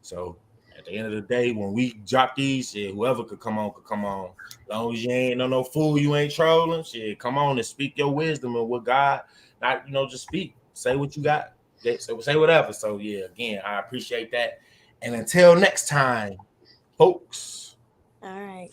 So at the end of the day, when we drop these, shit, whoever could come on, could come on. As long as you ain't no fool, you ain't trolling. Shit, come on and speak your wisdom and what God, not just speak. Say what you got. Say whatever. So yeah, again, I appreciate that. And until next time, folks. All right.